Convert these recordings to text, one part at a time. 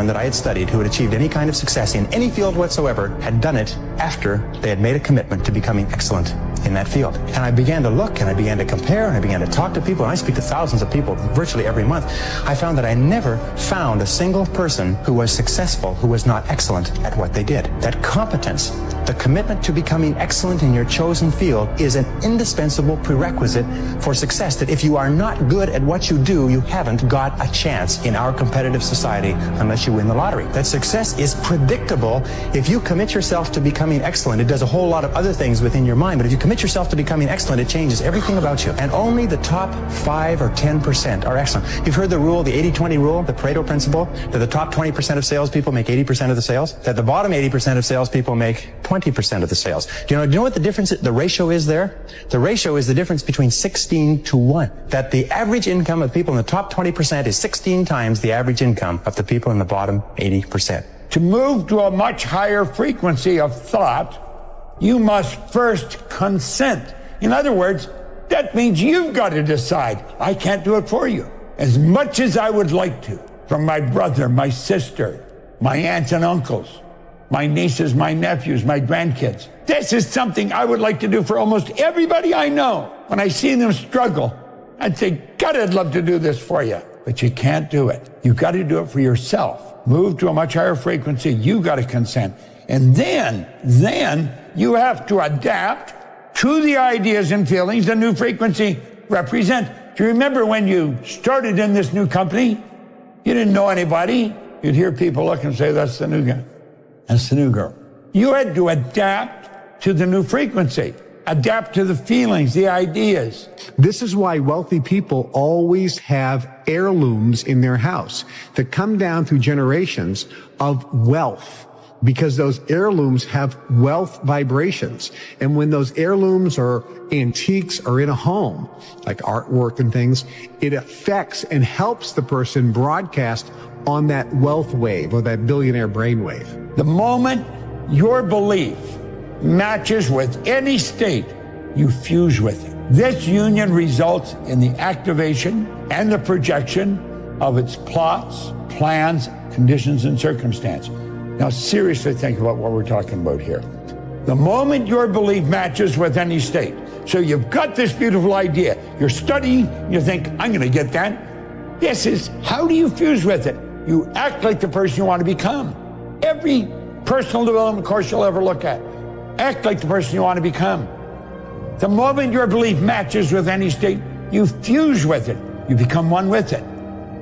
that I had studied who had achieved any kind of success in any field whatsoever had done it after they had made a commitment to becoming excellent in that field. And I began to look and I began to compare and I began to talk to people, and I speak to thousands of people virtually every month. I found that I never found a single person who was successful who was not excellent at what they did. That competence, the commitment to becoming excellent in your chosen field, is an indispensable prerequisite for success. That if you are not good at what you do, you haven't got a chance in our competitive society unless you win the lottery. That success is predictable. If you commit yourself to becoming excellent, it does a whole lot of other things within your mind, but if you commit yourself to becoming excellent, it changes everything about you. And only the top 5 or 10% are excellent. You've heard the rule, the 80-20 rule, the Pareto principle, that the top 20% of salespeople make 80% of the sales, that the bottom 80% of salespeople make 20% of the sales. Do you know what the difference, the ratio is there? The ratio is the difference between 16 to 1. That the average income of people in the top 20% is 16 times the average income of the people in the bottom 80%. To move to a much higher frequency of thought, you must first consent. In other words, that means you've got to decide. I can't do it for you. As much as I would like to, from my brother, my sister, my aunts and uncles, my nieces, my nephews, my grandkids. This is something I would like to do for almost everybody I know. When I see them struggle, I'd say, God, I'd love to do this for you. But you can't do it. You've got to do it for yourself. Move to a much higher frequency. You've got to consent. And then you have to adapt to the ideas and feelings the new frequency represent. Do you remember when you started in this new company? You didn't know anybody. You'd hear people look and say, that's the new guy. That's the new girl. You had to adapt to the new frequency. Adapt to the feelings, the ideas. This is why wealthy people always have heirlooms in their house that come down through generations of wealth, because those heirlooms have wealth vibrations. And when those heirlooms or antiques are in a home, like artwork and things, it affects and helps the person broadcast on that wealth wave or that billionaire brainwave. The moment your belief matches with any state, you fuse with it. This union results in the activation and the projection of its plots, plans, conditions, and circumstances. Now, seriously think about what we're talking about here. The moment your belief matches with any state, so you've got this beautiful idea, you're studying, you think, I'm going to get that. This is, how do you fuse with it? You act like the person you want to become. Every personal development course you'll ever look at, act like the person you want to become. The moment your belief matches with any state, you fuse with it. You become one with it.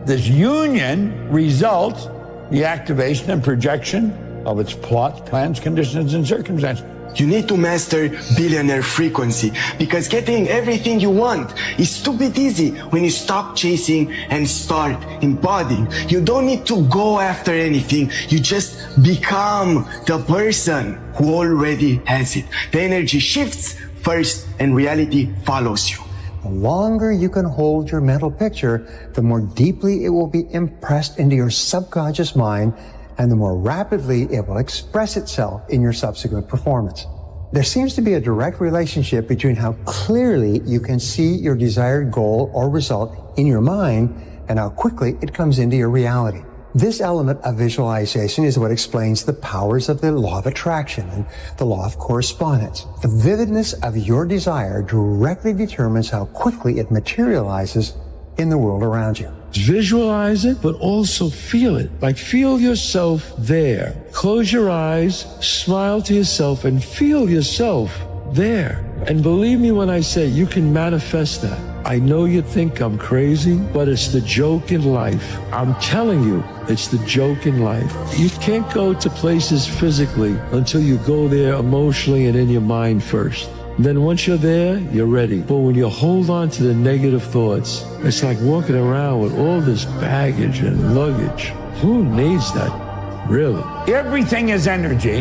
This union results the activation and projection of its plots, plans, conditions, and circumstances. You need to master billionaire frequency, because getting everything you want is stupid easy when you stop chasing and start embodying. You don't need to go after anything. You just become the person who already has it. The energy shifts first and reality follows you. The longer you can hold your mental picture, the more deeply it will be impressed into your subconscious mind, and the more rapidly it will express itself in your subsequent performance. There seems to be a direct relationship between how clearly you can see your desired goal or result in your mind and how quickly it comes into your reality. This element of visualization is what explains the powers of the law of attraction and the law of correspondence. The vividness of your desire directly determines how quickly it materializes in the world around you. Visualize it, but also feel it. Like, feel yourself there. Close your eyes, smile to yourself, and feel yourself there. And believe me when I say you can manifest that. I know you think I'm crazy, but it's the joke in life. I'm telling you, it's the joke in life. You can't go to places physically until you go there emotionally and in your mind first. Then once you're there, you're ready. But when you hold on to the negative thoughts, it's like walking around with all this baggage and luggage. Who needs that, really? Everything is energy,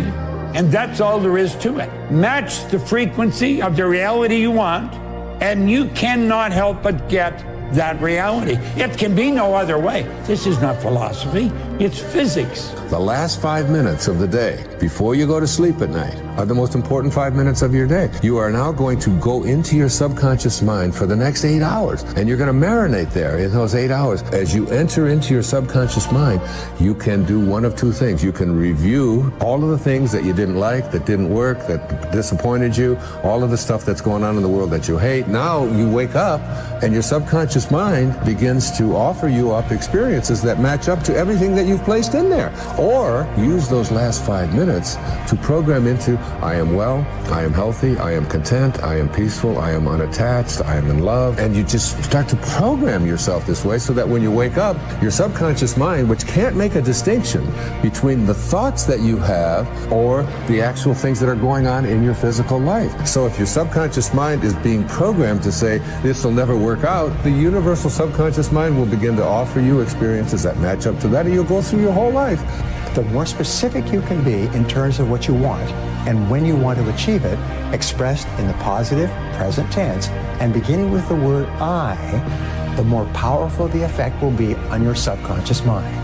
and that's all there is to it. Match the frequency of the reality you want, and you cannot help but get that reality. It can be no other way. This is not philosophy, it's physics. The last 5 minutes of the day, before you go to sleep at night, are the most important 5 minutes of your day. You are now going to go into your subconscious mind for the next 8 hours, and you're going to marinate there in those 8 hours. As you enter into your subconscious mind, you can do one of two things. You can review all of the things that you didn't like, that didn't work, that disappointed you, all of the stuff that's going on in the world that you hate. Now you wake up, and your subconscious mind begins to offer you up experiences that match up to everything that you've placed in there. Or use those last 5 minutes to program into, I am well, I am healthy, I am content, I am peaceful, I am unattached, I am in love. And you just start to program yourself this way so that when you wake up, your subconscious mind, which can't make a distinction between the thoughts that you have or the actual things that are going on in your physical life. So if your subconscious mind is being programmed to say, this will never work out, the universal subconscious mind will begin to offer you experiences that match up to that, and you'll go through your whole life. The more specific you can be in terms of what you want and when you want to achieve it, expressed in the positive present tense and beginning with the word I, the more powerful the effect will be on your subconscious mind.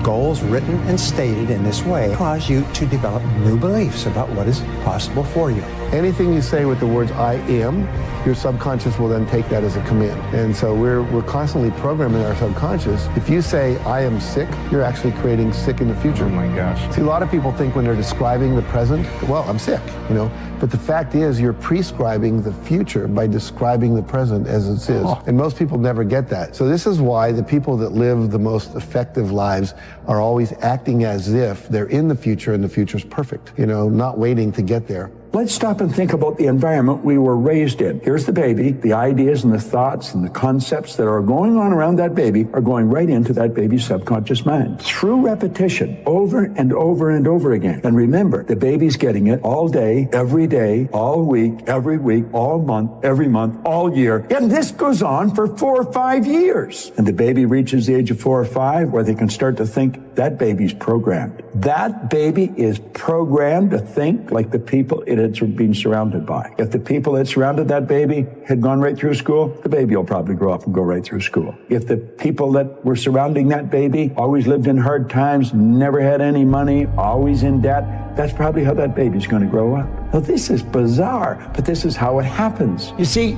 Goals written and stated in this way cause you to develop new beliefs about what is possible for you. Anything you say with the words I am, your subconscious will then take that as a command. And so we're constantly programming our subconscious. If you say I am sick, you're actually creating sick in the future. Oh my gosh. See, a lot of people think when they're describing the present, well, I'm sick, you know. But the fact is you're prescribing the future by describing the present as it is. And most people never get that. So this is why the people that live the most effective lives are always acting as if they're in the future and the future's perfect, you know, not waiting to get there. Let's stop and think about the environment we were raised in. Here's the baby. The ideas and the thoughts and the concepts that are going on around that baby are going right into that baby's subconscious mind. Through repetition, over and over and over again. And remember, the baby's getting it all day, all week, every week, all month, every month, all year. And this goes on for 4 or 5 years. And the baby reaches the age of 4 or 5 where they can start to think that baby's programmed. That baby is programmed to think like the people it had been surrounded by. If the people that surrounded that baby had gone right through school, the baby will probably grow up and go right through school. If the people that were surrounding that baby always lived in hard times, never had any money, always in debt, that's probably how that baby's going to grow up. Now, this is bizarre, but this is how it happens. You see,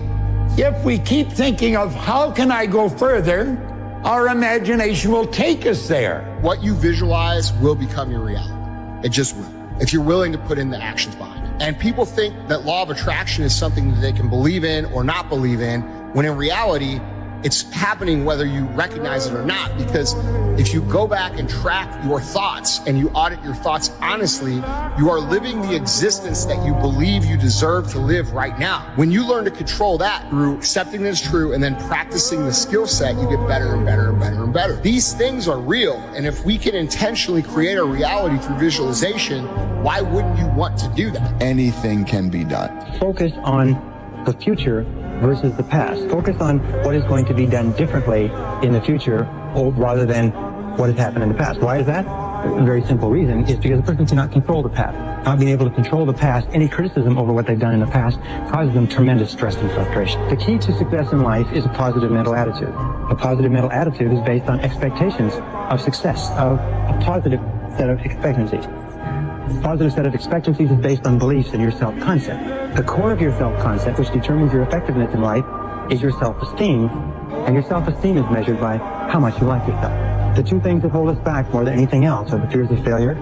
if we keep thinking of how can I go further, our imagination will take us there. What you visualize will become your reality. It just will, if you're willing to put in the actions behind it. And people think that law of attraction is something that they can believe in or not believe in, when in reality, it's happening whether you recognize it or not. Because if you go back and track your thoughts and you audit your thoughts honestly, you are living the existence that you believe you deserve to live right now. When you learn to control that through accepting that it's true and then practicing the skill set, you get better and better and better and better. These things are real. And if we can intentionally create a reality through visualization, why wouldn't you want to do that? Anything can be done. Focus on the future versus the past. Focus on what is going to be done differently in the future rather than what has happened in the past. Why is that? A very simple reason is because the person cannot control the past. Not being able to control the past, any criticism over what they've done in the past causes them tremendous stress and frustration. The key to success in life is a positive mental attitude. A positive mental attitude is based on expectations of success, of a positive set of expectancies. A positive set of expectancies is based on beliefs in your self-concept. The core of your self-concept, which determines your effectiveness in life, is your self-esteem, and your self-esteem is measured by how much you like yourself. The two things that hold us back more than anything else are the fears of failure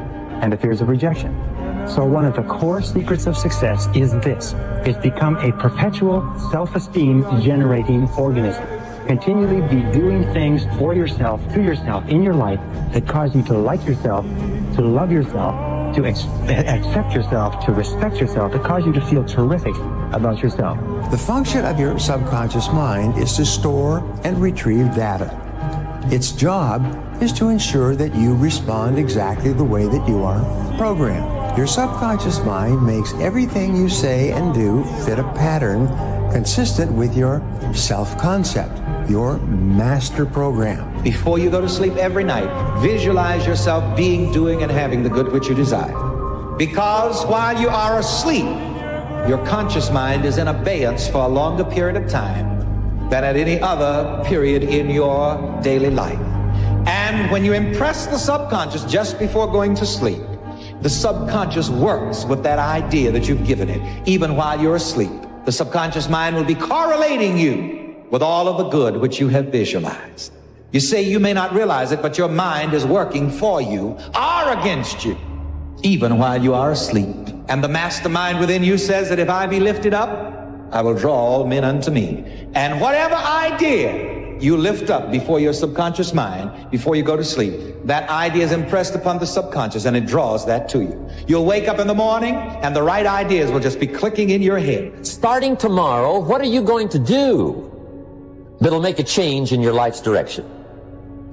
and the fears of rejection. So one of the core secrets of success is this: it's become a perpetual self-esteem generating organism. Continually be doing things for yourself, to yourself, in your life that cause you to like yourself, to love yourself, to accept yourself, to respect yourself, that cause you to feel terrific about yourself. The function of your subconscious mind is to store and retrieve data. Its job is to ensure that you respond exactly the way that you are programmed. Your subconscious mind makes everything you say and do fit a pattern consistent with your self-concept, your master program. Before you go to sleep every night, visualize yourself being, doing, and having the good which you desire. Because while you are asleep, your conscious mind is in abeyance for a longer period of time. than at any other period in your daily life. And when you impress the subconscious just before going to sleep, the subconscious works with that idea that you've given it, even while you're asleep. The subconscious mind will be correlating you with all of the good which you have visualized. You say you may not realize it, but your mind is working for you or against you, even while you are asleep. And the mastermind within you says that if I be lifted up, I will draw all men unto me. And whatever idea you lift up before your subconscious mind, before you go to sleep, that idea is impressed upon the subconscious and it draws that to you. You'll wake up in the morning and the right ideas will just be clicking in your head. Starting tomorrow, what are you going to do that'll make a change in your life's direction?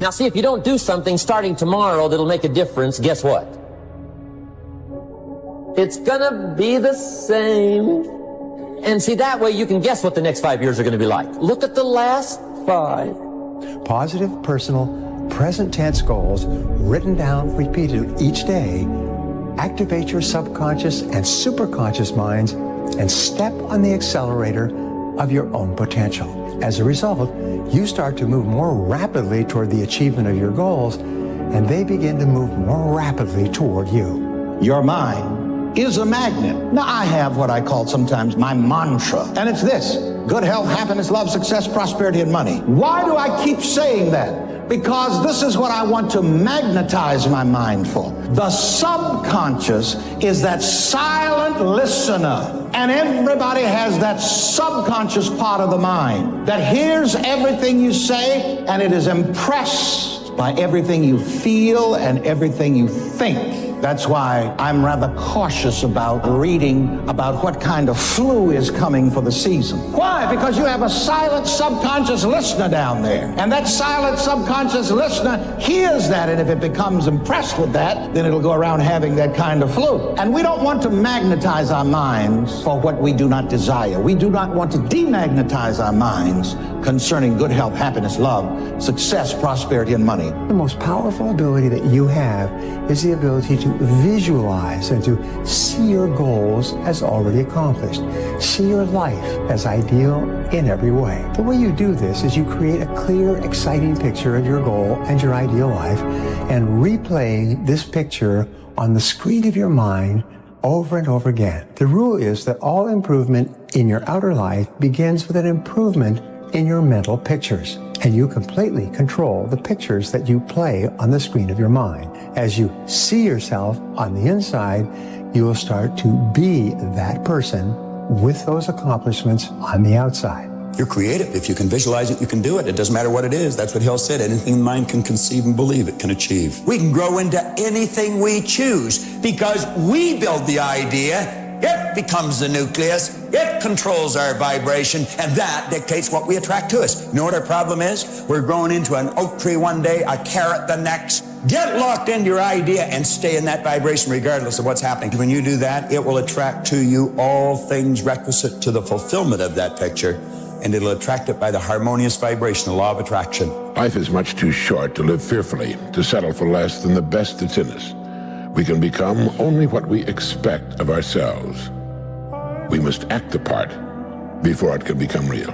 Now see, if you don't do something starting tomorrow that'll make a difference, guess what? It's gonna be the same. And see, that way you can guess what the next 5 years are gonna be like. Look at the last 5. Positive, personal, present tense goals written down, repeated each day, activate your subconscious and superconscious minds and step on the accelerator of your own potential. As a result, you start to move more rapidly toward the achievement of your goals, and they begin to move more rapidly toward you. Your mind is a magnet. Now, I have what I call sometimes my mantra, and it's this: good health, happiness, love, success, prosperity, and money. Why do I keep saying that? Because this is what I want to magnetize my mind for. The subconscious is that silent listener. And everybody has that subconscious part of the mind that hears everything you say, and it is impressed by everything you feel and everything you think. That's why I'm rather cautious about reading about what kind of flu is coming for the season. Why? Because you have a silent subconscious listener down there. And that silent subconscious listener hears that, and if it becomes impressed with that, then it'll go around having that kind of flu. And we don't want to magnetize our minds for what we do not desire. We do not want to demagnetize our minds concerning good health, happiness, love, success, prosperity, and money. The most powerful ability that you have is the ability to visualize and to see your goals as already accomplished. See your life as ideal in every way. The way you do this is you create a clear, exciting picture of your goal and your ideal life and replay this picture on the screen of your mind over and over again. The rule is that all improvement in your outer life begins with an improvement in your mental pictures, and you completely control the pictures that you play on the screen of your mind. As you see yourself on the inside, you will start to be that person with those accomplishments on the outside. You're creative. If you can visualize it, you can do it. It doesn't matter what it is. That's what Hill said. Anything the mind can conceive and believe, it can achieve. We can grow into anything we choose because we build the idea. It becomes the nucleus. It controls our vibration, and that dictates what we attract to us. You know what our problem is? We're growing into an oak tree one day, a carrot the next. Get locked into your idea and stay in that vibration regardless of what's happening. When you do that, it will attract to you all things requisite to the fulfillment of that picture, and it'll attract it by the harmonious vibration, the law of attraction. Life is much too short to live fearfully, to settle for less than the best that's in us. We can become only what we expect of ourselves. We must act the part before it can become real.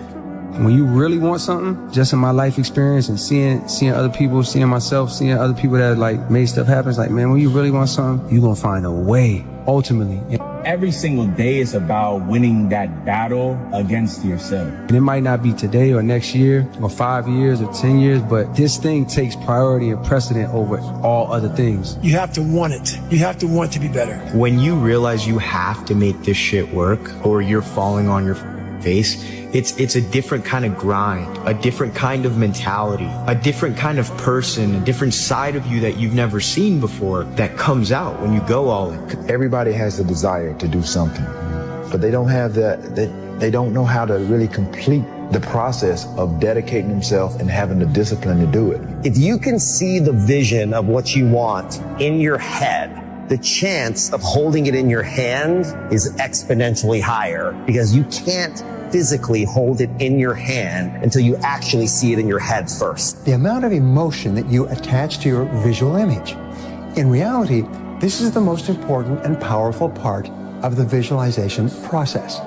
When you really want something, just in my life experience and seeing other people, seeing myself, seeing other people that like made stuff happen, it's like, man, when you really want something, you're gonna find a way, ultimately. Every single day is about winning that battle against yourself. And it might not be today or next year or 5 years or 10 years, but this thing takes priority and precedent over all other things. You have to want it. You have to want to be better. When you realize you have to make this shit work or you're falling on your face, it's a different kind of grind, a different kind of mentality, a different kind of person, a different side of you that you've never seen before that comes out when you go all in. Everybody has the desire to do something, but they don't have they don't know how to really complete the process of dedicating themselves and having the discipline to do it. If you can see the vision of what you want in your head, the chance of holding it in your hand is exponentially higher because you can't physically hold it in your hand until you actually see it in your head first. The amount of emotion that you attach to your visual image. In reality, this is the most important and powerful part of the visualization process.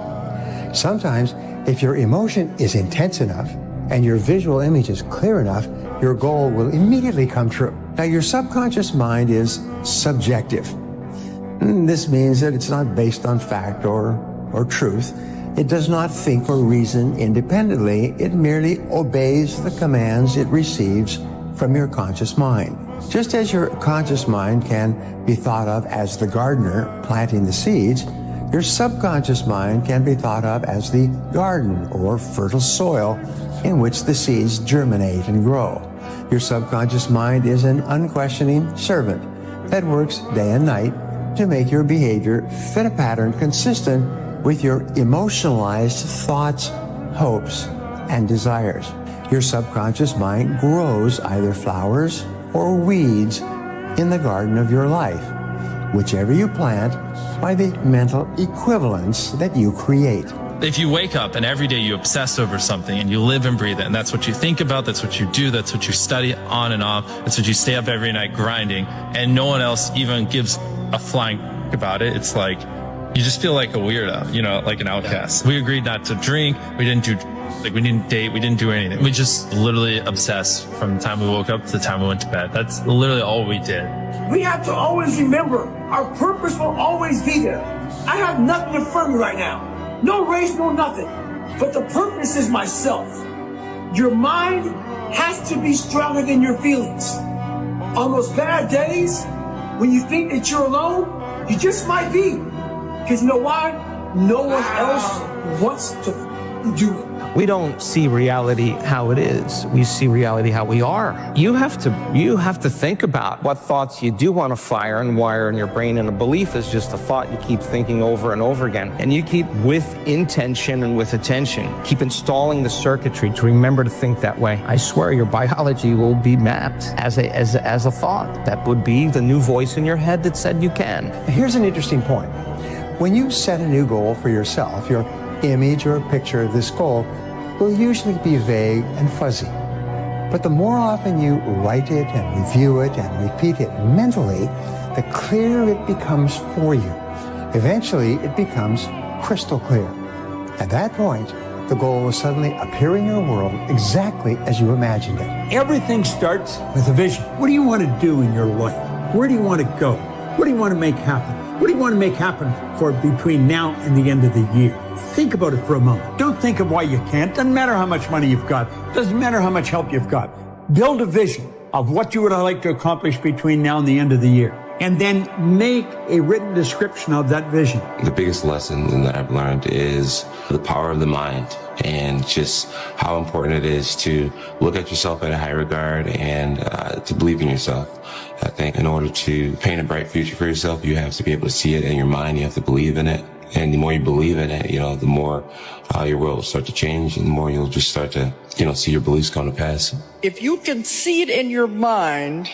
Sometimes If your emotion is intense enough and your visual image is clear enough, your goal will immediately come true. Now, your subconscious mind is subjective. This means that it's not based on fact or truth. It does not think or reason independently. It merely obeys the commands it receives from your conscious mind. Just as your conscious mind can be thought of as the gardener planting the seeds, your subconscious mind can be thought of as the garden or fertile soil in which the seeds germinate and grow. Your subconscious mind is an unquestioning servant that works day and night to make your behavior fit a pattern consistent with your emotionalized thoughts, hopes, and desires. Your subconscious mind grows either flowers or weeds in the garden of your life, whichever you plant by the mental equivalence that you create. If you wake up and every day you obsess over something and you live and breathe it, and that's what you think about, that's what you do, that's what you study on and off, that's what you stay up every night grinding, and no one else even gives a flying about it, it's like you just feel like a weirdo, you know, like an outcast. We agreed not to drink, we didn't date, we didn't do anything. We just literally obsessed from the time we woke up to the time we went to bed. That's literally all we did. We have to always remember our purpose will always be there. I have nothing in front of me right now. No race, no nothing. But the purpose is myself. Your mind has to be stronger than your feelings. On those bad days, when you think that you're alone, you just might be. Because you know why? No one else wants to do it. We don't see reality how it is. We see reality how we are. You have to think about what thoughts you do want to fire and wire in your brain, and a belief is just a thought you keep thinking over and over again. And you keep, with intention and with attention, keep installing the circuitry to remember to think that way. I swear your biology will be mapped as a thought. That would be the new voice in your head that said you can. Here's an interesting point. When you set a new goal for yourself, your image or picture of this goal will usually be vague and fuzzy. But the more often you write it and review it and repeat it mentally, the clearer it becomes for you. Eventually, it becomes crystal clear. At that point, the goal will suddenly appear in your world exactly as you imagined it. Everything starts with a vision. What do you want to do in your life? Where do you want to go? What do you want to make happen? What do you want to make happen for between now and the end of the year? Think about it for a moment. Don't think of why you can't. Doesn't matter how much money you've got. Doesn't matter how much help you've got. Build a vision of what you would like to accomplish between now and the end of the year. And then make a written description of that vision. The biggest lesson that I've learned is the power of the mind, and just how important it is to look at yourself in a high regard and to believe in yourself. I think in order to paint a bright future for yourself, you have to be able to see it in your mind. You have to believe in it. And the more you believe in it, the more your world will start to change, and the more you'll just start to, see your beliefs come to pass. If you can see it in your mind,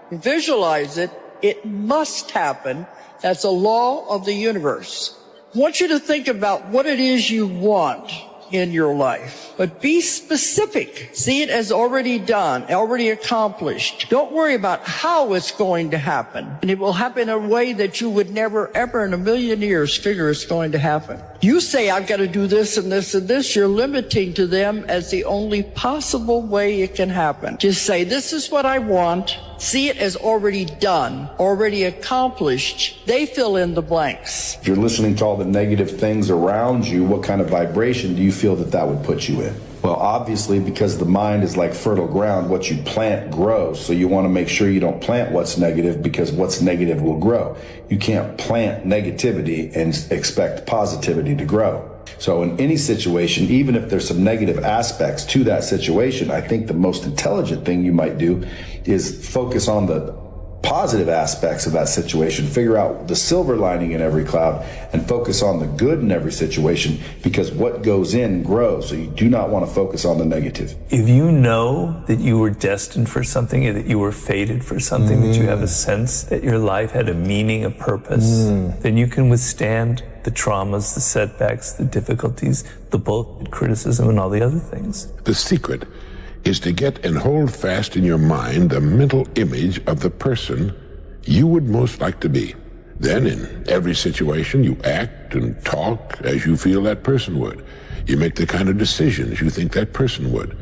visualize it, it must happen. That's a law of the universe. I want you to think about what it is you want in your life, but be specific. See it as already done, already accomplished. Don't worry about how it's going to happen. And it will happen in a way that you would never, ever in a million years figure it's going to happen. You say, I've got to do this and this and this. You're limiting to them as the only possible way it can happen. Just say, this is what I want. See it as already done, already accomplished. They fill in the blanks. If you're listening to all the negative things around you, what kind of vibration do you feel that would put you in? Well, obviously, because the mind is like fertile ground, what you plant grows. So you want to make sure you don't plant what's negative, because what's negative will grow. You can't plant negativity and expect positivity to grow. So in any situation, even if there's some negative aspects to that situation, I think the most intelligent thing you might do is focus on the positive aspects of that situation, figure out the silver lining in every cloud, and focus on the good in every situation, because what goes in grows. So you do not want to focus on the negative. If you know that you were destined for something, or that you were fated for something, that you have a sense that your life had a meaning, a purpose, then you can withstand the traumas, the setbacks, the difficulties, the bullshit, criticism, and all the other things. The secret is to get and hold fast in your mind the mental image of the person you would most like to be. Then in every situation you act and talk as you feel that person would. You make the kind of decisions you think that person would.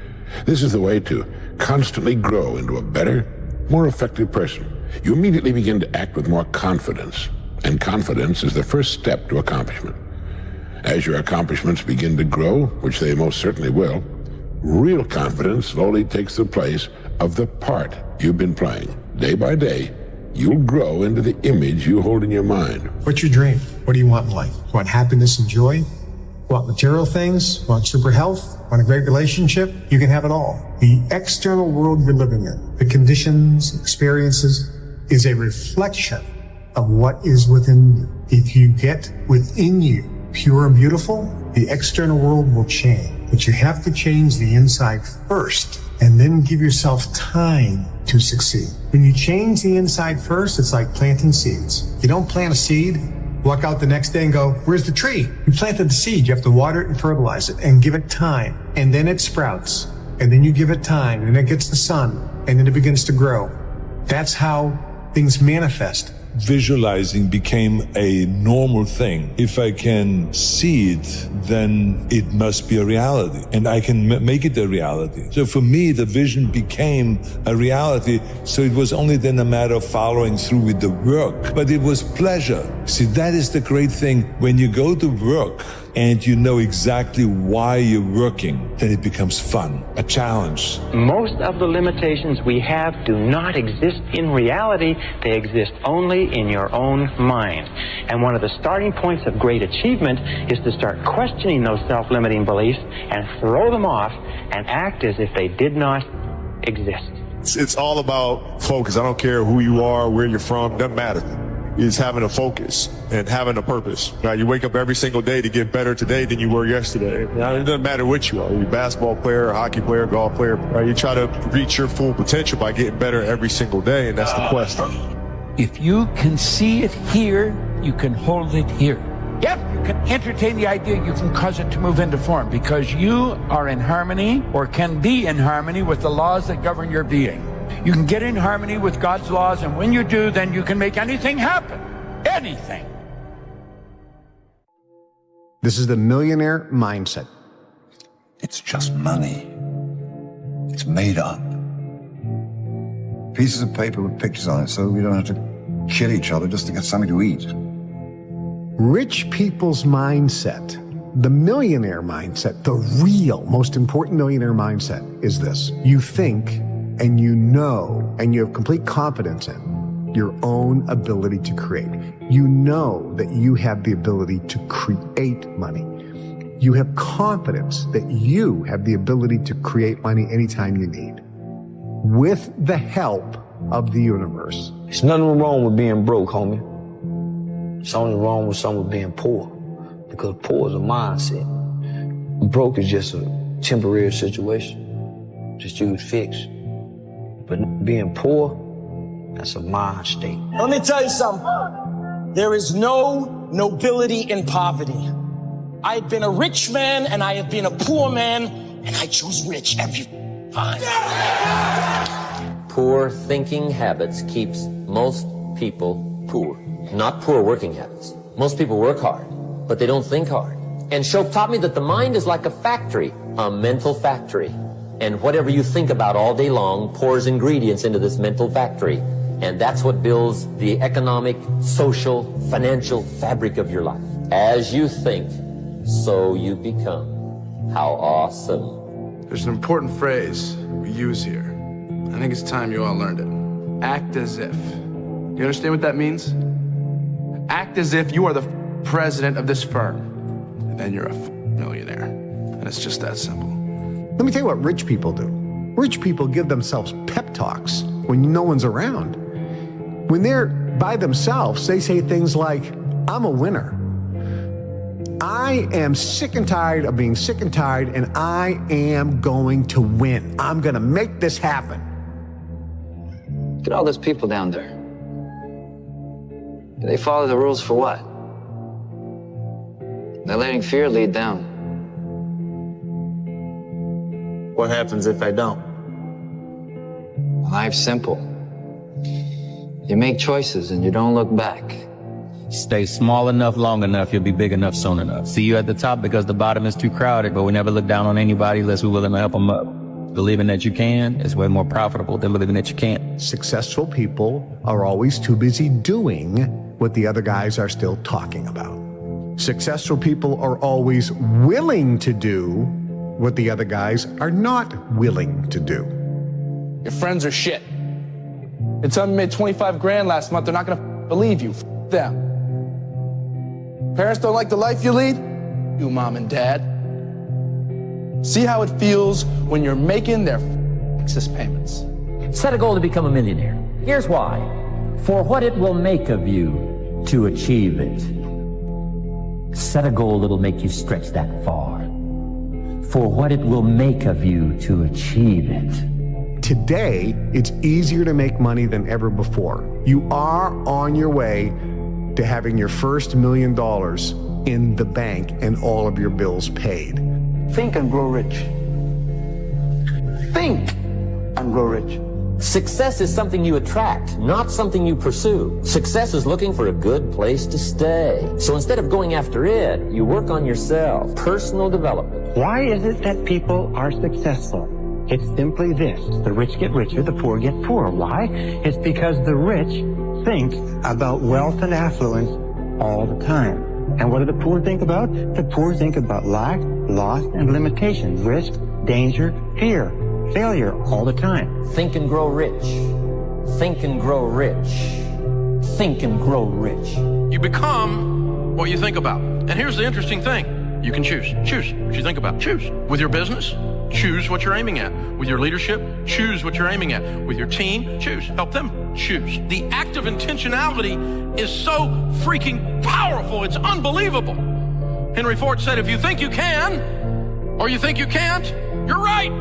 This is the way to constantly grow into a better, more effective person. You immediately begin to act with more confidence, and confidence is the first step to accomplishment. As your accomplishments begin to grow, which they most certainly will, real confidence slowly takes the place of the part you've been playing. Day by day, you'll grow into the image you hold in your mind. What's your dream? What do you want in life? Want happiness and joy? Want material things? Want super health? Want a great relationship? You can have it all. The external world you're living in, the conditions, experiences, is a reflection of what is within you. If you get within you pure and beautiful, the external world will change. But you have to change the inside first, and then give yourself time to succeed. When you change the inside first, it's like planting seeds. You don't plant a seed, walk out the next day and go, where's the tree? You planted the seed. You have to water it and fertilize it and give it time. And then it sprouts. And then you give it time, and it gets the sun, and then it begins to grow. That's how things manifest. Visualizing became a normal thing. If I can see it, then it must be a reality, and I can make it a reality. So for me, the vision became a reality. So it was only then a matter of following through with the work, but it was pleasure. See, that is the great thing. When you go to work and you know exactly why you're working, then it becomes fun, a challenge. Most of the limitations we have do not exist in reality. They exist only in your own mind. And one of the starting points of great achievement is to start questioning those self-limiting beliefs and throw them off and act as if they did not exist. It's all about focus. I don't care who you are, where you're from, doesn't matter. It's having a focus and having a purpose. Now, you wake up every single day to get better today than you were yesterday. Now, it doesn't matter what you are. You're a basketball player, a hockey player, golf player. Right? You try to reach your full potential by getting better every single day, and that's the quest. If you can see it here, you can hold it here. Yep, you can entertain the idea, you can cause it to move into form because you are in harmony or can be in harmony with the laws that govern your being. You can get in harmony with God's laws, and when you do, then you can make anything happen. Anything. This is the millionaire mindset. It's just money. It's made up. Pieces of paper with pictures on it so we don't have to kill each other just to get something to eat. Rich people's mindset, the millionaire mindset, the real, most important millionaire mindset is this. You think and you know and you have complete confidence in your own ability to create. You know that you have the ability to create money. You have confidence that you have the ability to create money anytime you need, with the help of the universe. There's nothing wrong with being broke, homie. It's only wrong with someone being poor, because poor is a mindset. Broke is just a temporary situation, just you would fix. But being poor, that's a mind state. Let me tell you something. There is no nobility in poverty. I have been a rich man and I have been a poor man, and I choose rich every time. Poor thinking habits keeps most people poor. Not poor working habits. Most people work hard, but they don't think hard. And Shope taught me that the mind is like a factory, a mental factory. And whatever you think about all day long pours ingredients into this mental factory. And that's what builds the economic, social, financial fabric of your life. As you think, so you become. How awesome. There's an important phrase we use here. I think it's time you all learned it. Act as if. You understand what that means? Act as if you are the president of this firm, and then you're a millionaire. And it's just that simple. Let me tell you what rich people do. Rich people give themselves pep talks when no one's around. When they're by themselves, they say things like, I'm a winner. I am sick and tired of being sick and tired, and I am going to win. I'm going to make this happen. Look at all those people down there. Do they follow the rules for what? They're letting fear lead them. What happens if I don't? Life's simple. You make choices and you don't look back. Stay small enough, long enough, you'll be big enough soon enough. See you at the top because the bottom is too crowded, but we never look down on anybody unless we're willing to help them up. Believing that you can is way more profitable than believing that you can't. Successful people are always too busy doing what the other guys are still talking about. Successful people are always willing to do what the other guys are not willing to do. Your friends are shit. They tell me you made 25 grand last month, they're not gonna believe you. F them. Parents don't like the life you lead? You, mom and dad. See how it feels when you're making their excess payments. Set a goal to become a millionaire. Here's why. For what it will make of you to achieve it. Set a goal that'll make you stretch that far. For what it will make of you to achieve it. Today, it's easier to make money than ever before. You are on your way to having your first $1 million in the bank and all of your bills paid. Think and grow rich. Think and grow rich. Success is something you attract, not something you pursue. Success is looking for a good place to stay. So instead of going after it, you work on yourself. Personal development. Why is it that people are successful? It's simply this. The rich get richer, the poor get poorer. Why? It's because the rich think about wealth and affluence all the time. And what do the poor think about? The poor think about lack, loss, and limitation, risk, danger, fear, failure all the time. Think and grow rich. Think and grow rich. Think and grow rich. You become what you think about. And here's the interesting thing. You can choose. Choose what you think about. Choose. With your business, choose what you're aiming at. With your leadership, choose what you're aiming at. With your team, choose. Help them choose. The act of intentionality is so freaking powerful. It's unbelievable. Henry Ford said, if you think you can, or you think you can't, you're right.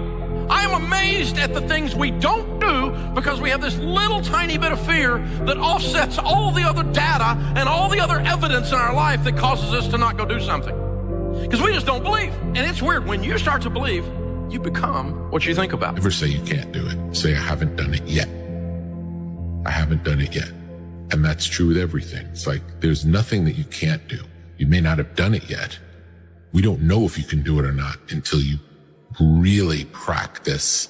I am amazed at the things we don't do because we have this little tiny bit of fear that offsets all the other data and all the other evidence in our life that causes us to not go do something. Because we just don't believe. And it's weird. When you start to believe, you become what you think about. Never say you can't do it. Say, I haven't done it yet. I haven't done it yet. And that's true with everything. It's like, there's nothing that you can't do. You may not have done it yet. We don't know if you can do it or not until you really practice.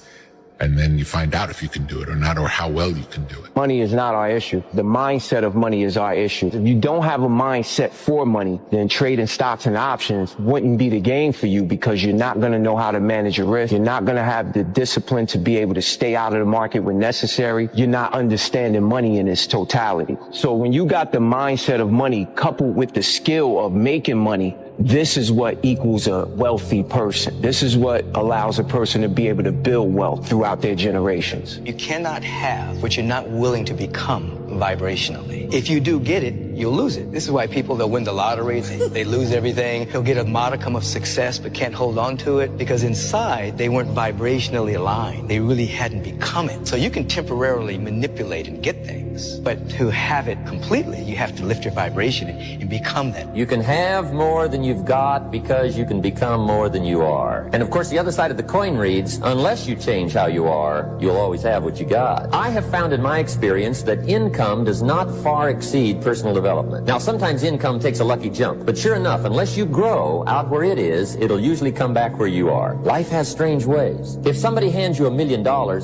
And then you find out if you can do it or not, or how well you can do it. Money is not our issue. The mindset of money is our issue. If you don't have a mindset for money, then trading stocks and options wouldn't be the game for you because you're not going to know how to manage your risk. You're not going to have the discipline to be able to stay out of the market when necessary. You're not understanding money in its totality. So when you got the mindset of money coupled with the skill of making money, this is what equals a wealthy person. This is what allows a person to be able to build wealth throughout their generations. You cannot have what you're not willing to become vibrationally. If you do get it, you'll lose it. This is why people that win the lottery, they lose everything. They'll get a modicum of success but can't hold on to it because inside they weren't vibrationally aligned. They really hadn't become it. So you can temporarily manipulate and get things, but to have it completely, you have to lift your vibration and become that. You can have more than you've got because you can become more than you are. And of course, the other side of the coin reads, unless you change how you are, you'll always have what you got. I have found in my experience that income does not far exceed personal development. Now, sometimes income takes a lucky jump, but sure enough, unless you grow out where it is, it'll usually come back where you are. Life has strange ways. If somebody hands you $1 million,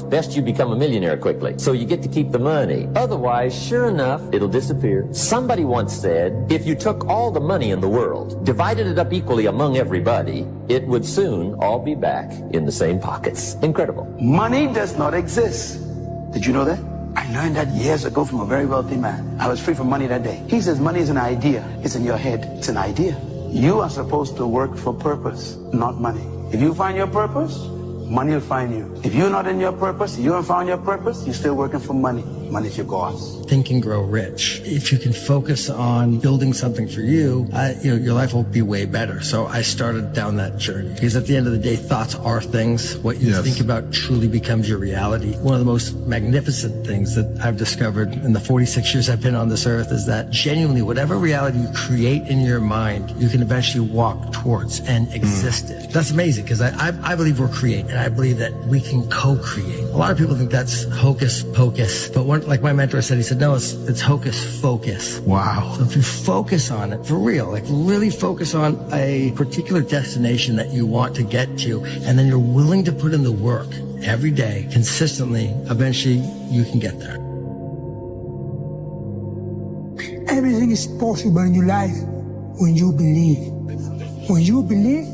best you become a millionaire quickly, so you get to keep the money. Otherwise, sure enough, it'll disappear. Somebody once said, if you took all the money in the world, divided it up equally among everybody, it would soon all be back in the same pockets. Incredible. Money does not exist. Did you know that? I learned that years ago from a very wealthy man. I was free from money that day. He says money is an idea. It's in your head. It's an idea. You are supposed to work for purpose, not money. If you find your purpose, money will find you. If you're not in your purpose, you haven't found your purpose, you're still working for money. Money's your boss. Think and grow rich. If you can focus on building something for you, your life will be way better. So I started down that journey because at the end of the day, thoughts are things. What you think about truly becomes your reality. One of the most magnificent things that I've discovered in the 46 years I've been on this earth is that genuinely whatever reality you create in your mind, you can eventually walk towards and exist it. That's amazing because I believe we're creating, and I believe that we can co-create. A lot of people think that's hocus pocus, but one like my mentor said, he said, no, it's hocus focus. Wow. So if you focus on it, for real, like really focus on a particular destination that you want to get to, and then you're willing to put in the work every day, consistently, eventually you can get there. Everything is possible in your life when you believe. When you believe,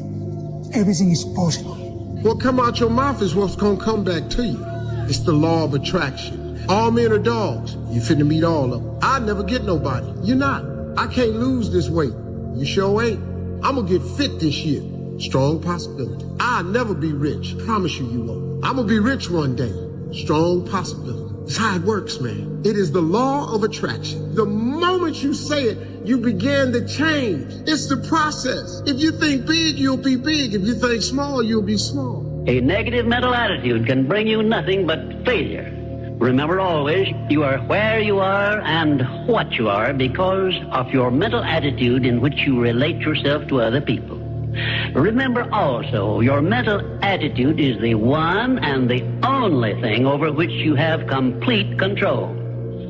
everything is possible. What come out your mouth is what's gonna come back to you. It's the law of attraction. All men are dogs. You finna meet all of them. I never get nobody. You're not. I can't lose this weight. You sure ain't. I'm gonna get fit this year. Strong possibility. I'll never be rich. Promise you won't. I'm gonna be rich one day. Strong possibility. It's how it works, man. It is the law of attraction. The moment you say it, you begin to change. It's the process. If you think big, you'll be big. If you think small, you'll be small. A negative mental attitude can bring you nothing but failure. Remember always, you are where you are and what you are because of your mental attitude in which you relate yourself to other people. Remember also, your mental attitude is the one and the only thing over which you have complete control.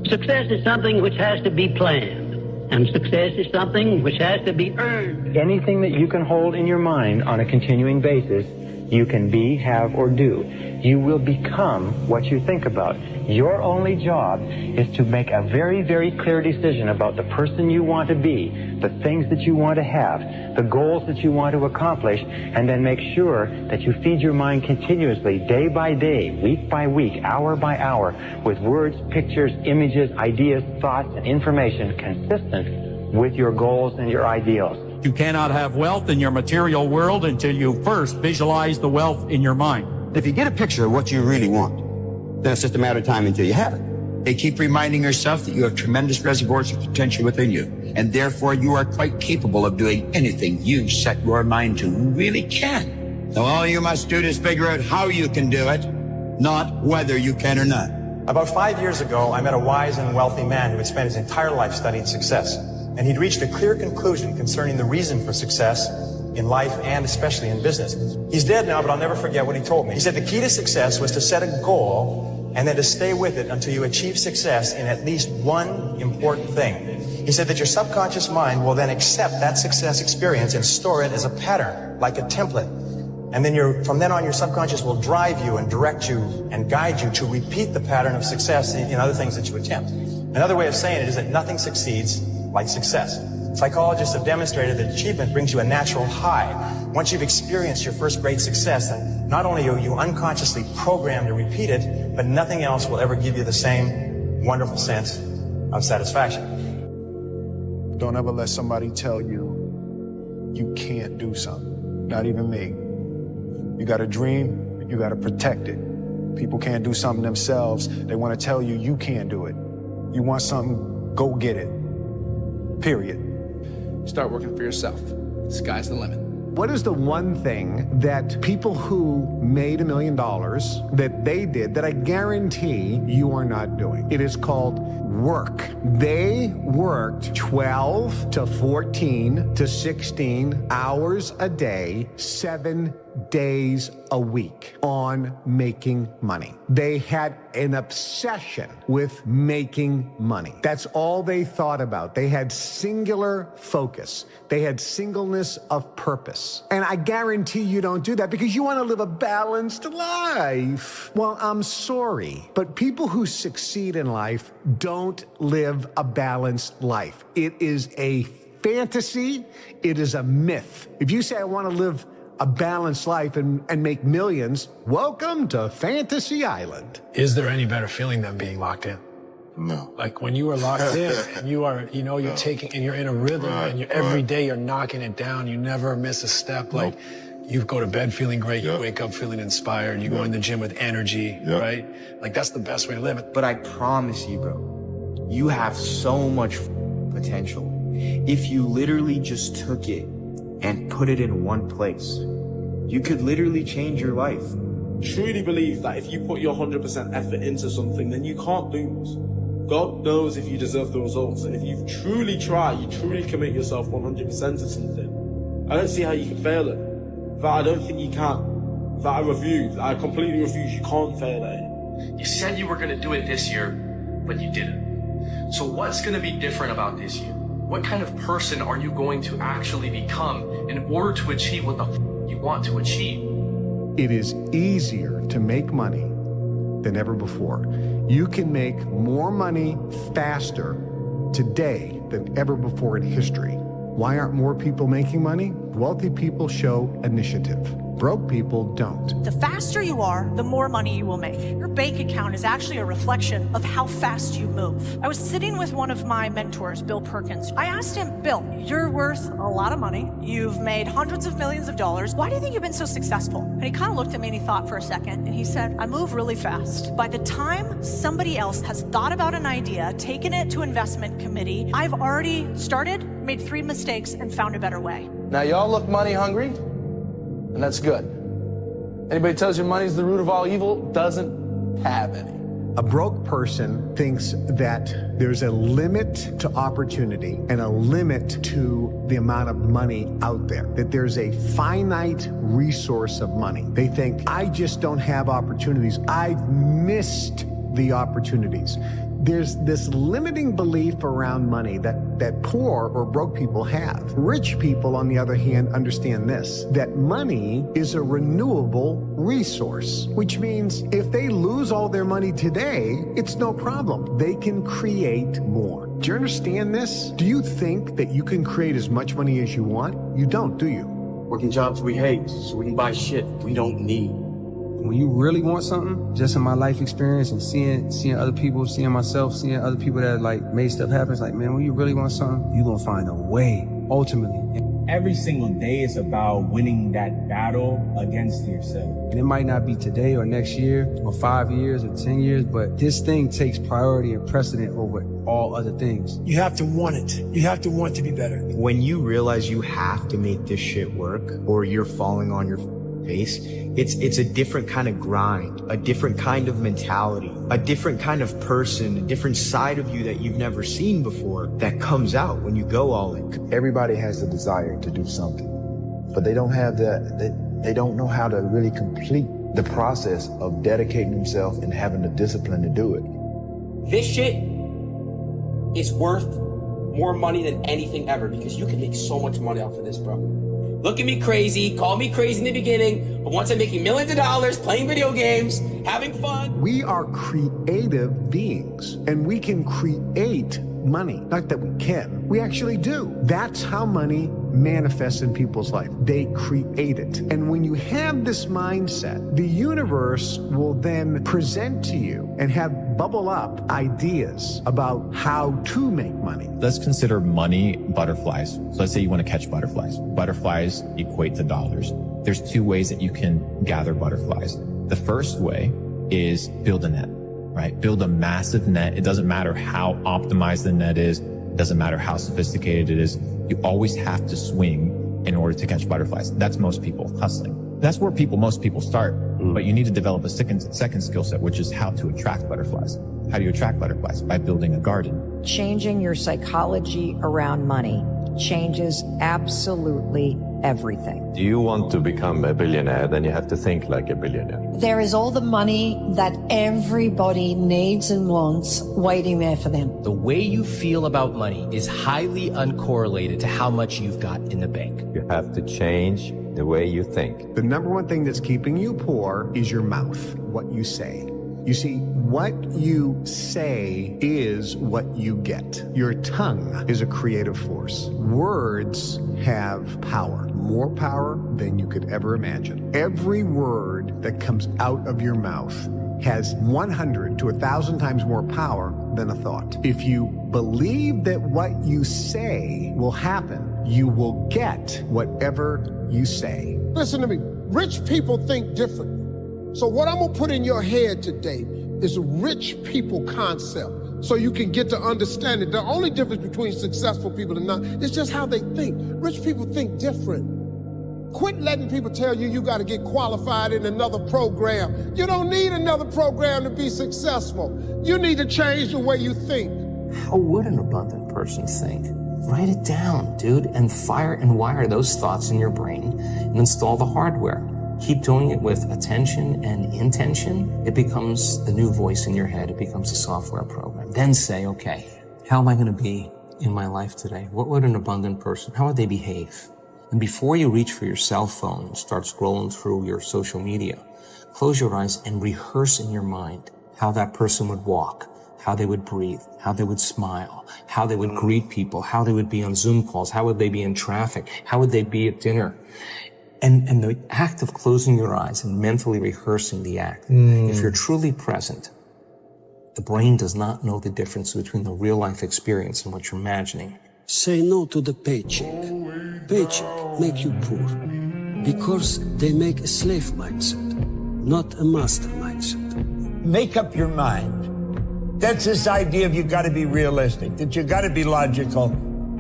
Success is something which has to be planned, and success is something which has to be earned. Anything that you can hold in your mind on a continuing basis, you can be, have, or do. You will become what you think about. Your only job is to make a very, very clear decision about the person you want to be, the things that you want to have, the goals that you want to accomplish, and then make sure that you feed your mind continuously, day by day, week by week, hour by hour, with words, pictures, images, ideas, thoughts, and information consistent with your goals and your ideals. You cannot have wealth in your material world until you first visualize the wealth in your mind. If you get a picture of what you really want, then it's just a matter of time until you have it. They keep reminding yourself that you have tremendous reservoirs of potential within you, and therefore you are quite capable of doing anything you set your mind to. You really can. So all you must do is figure out how you can do it, not whether you can or not. About 5 years ago, I met a wise and wealthy man who had spent his entire life studying success. And he'd reached a clear conclusion concerning the reason for success in life and especially in business. He's dead now, but I'll never forget what he told me. He said the key to success was to set a goal and then to stay with it until you achieve success in at least one important thing. He said that your subconscious mind will then accept that success experience and store it as a pattern, like a template. And then from then on, your subconscious will drive you and direct you and guide you to repeat the pattern of success in other things that you attempt. Another way of saying it is that nothing succeeds like success. Psychologists have demonstrated that achievement brings you a natural high. Once you've experienced your first great success, then not only are you unconsciously programmed to repeat it, but nothing else will ever give you the same wonderful sense of satisfaction. Don't ever let somebody tell you you can't do something. Not even me. You got a dream, you got to protect it. People can't do something themselves. They want to tell you you can't do it. You want something, go get it. Period. Start working for yourself. Sky's the limit. What is the one thing that people who made $1 million that they did that I guarantee you are not doing? It is called work. They worked 12 to 14 to 16 hours a day, 7 days a week on making money. They had an obsession with making money. That's all they thought about. They had singular focus. They had singleness of purpose. And I guarantee you don't do that because you want to live a balanced life. Well, I'm sorry, but people who succeed in life don't live a balanced life. It is a fantasy. It is a myth. If you say, I want to live a balanced life and make millions, welcome to Fantasy Island. Is there any better feeling than being locked in? No. Like when you are locked in and you are, you're taking, and you're in a rhythm and every day you're knocking it down. You never miss a step. Like you go to bed feeling great. You wake up feeling inspired. You go in the gym with energy, right? Like that's the best way to live it. But I promise you, bro, you have so much potential. If you literally just took it and put it in one place, you could literally change your life. Truly believe that if you put your 100% effort into something, then you can't lose. God knows if you deserve the results. And if you truly try, you truly commit yourself 100% to something, I don't see how you can fail it. That I don't think you can. That I completely refuse. You can't fail at it. You said you were going to do it this year. but you didn't. So what's going to be different about this year? What kind of person are you going to actually become in order to achieve what the you want to achieve? It is easier to make money than ever before. You can make more money faster today than ever before in history. Why aren't more people making money? Wealthy people show initiative. Broke people don't. The faster you are, the more money you will make. Your bank account is actually a reflection of how fast you move. I was sitting with one of my mentors, Bill Perkins. I asked him, Bill, you're worth a lot of money. You've made hundreds of millions of dollars. Why do you think you've been so successful? And he kind of looked at me and he thought for a second and he said, I move really fast. By the time somebody else has thought about an idea, taken it to investment committee, I've already started, made 3 mistakes and found a better way. Now y'all look money hungry, and that's good. Anybody tells you money's the root of all evil doesn't have any. A broke person thinks that there's a limit to opportunity and a limit to the amount of money out there, that there's a finite resource of money. They think, I just don't have opportunities. I've missed the opportunities. There's this limiting belief around money that poor or broke people have. Rich people, on the other hand, understand this, that money is a renewable resource, which means if they lose all their money today, it's no problem. They can create more. Do you understand this? Do you think that you can create as much money as you want? You don't, do you? Working jobs we hate so we can buy shit we don't need. When you really want something, just in my life experience and seeing other people, seeing myself, seeing other people that like made stuff happen, it's like, man, when you really want something, you're gonna find a way, ultimately. Every single day is about winning that battle against yourself. And it might not be today or next year or 5 years or 10 years, but this thing takes priority and precedent over all other things. You have to want it. You have to want to be better. When you realize you have to make this shit work or you're falling on your face, it's a different kind of grind, a different kind of mentality, a different kind of person, a different side of you that you've never seen before that comes out when you go all in. Everybody has the desire to do something, but they don't have they don't know how to really complete the process of dedicating themselves and having the discipline to do it. This shit is worth more money than anything ever because you can make so much money off of this, bro. Look at me crazy, call me crazy in the beginning, but once I'm making millions of dollars, playing video games, having fun. We are creative beings, and we can create money. Not that we can, we actually do. That's how money manifests in people's life. They create it. And when you have this mindset, the universe will then present to you and have bubble up ideas about how to make money. Let's consider money butterflies. So let's say you want to catch butterflies. Butterflies equate to dollars. There's 2 ways that you can gather butterflies. The first way is build a net, right? Build a massive net. It doesn't matter how optimized the net is. It doesn't matter how sophisticated it is. You always have to swing in order to catch butterflies. That's most people hustling. That's where most people start. But you need to develop a second skill set, which is how to attract butterflies. How do you attract butterflies? By building a garden. Changing your psychology around money changes absolutely everything. Do you want to become a billionaire, then you have to think like a billionaire. There is all the money that everybody needs and wants waiting there for them. The way you feel about money is highly uncorrelated to how much you've got in the bank. You have to change the way you think. The number one thing that's keeping you poor is your mouth, what you say. You see, what you say is what you get. Your tongue is a creative force. Words have power, more power than you could ever imagine. Every word that comes out of your mouth has 100 to 1,000 times more power than a thought. If you believe that what you say will happen, you will get whatever you say. Listen to me. Rich people think differently. So what I'm gonna put in your head today is a rich people concept so you can get to understand it. The only difference between successful people and not is just how they think. Rich people think different. Quit letting people tell you got to get qualified in another program. You don't need another program to be successful. You need to change the way you think. How would an abundant person think? Write it down, dude, and fire and wire those thoughts in your brain and install the hardware. keep doing it with attention and intention, it becomes the new voice in your head. It becomes a software program. Then say, okay, how am I going to be in my life today? What would an abundant person, how would they behave? And before you reach for your cell phone and start scrolling through your social media, close your eyes and rehearse in your mind how that person would walk, how they would breathe, how they would smile, how they would greet people, how they would be on Zoom calls, how would they be in traffic, how would they be at dinner. And the act of closing your eyes and mentally rehearsing the act, if you're truly present, the brain does not know the difference between the real life experience and what you're imagining. Say no to the paycheck. Paycheck make you poor because they make a slave mindset, not a master mindset. Make up your mind. That's this idea of you got to be realistic, that you got to be logical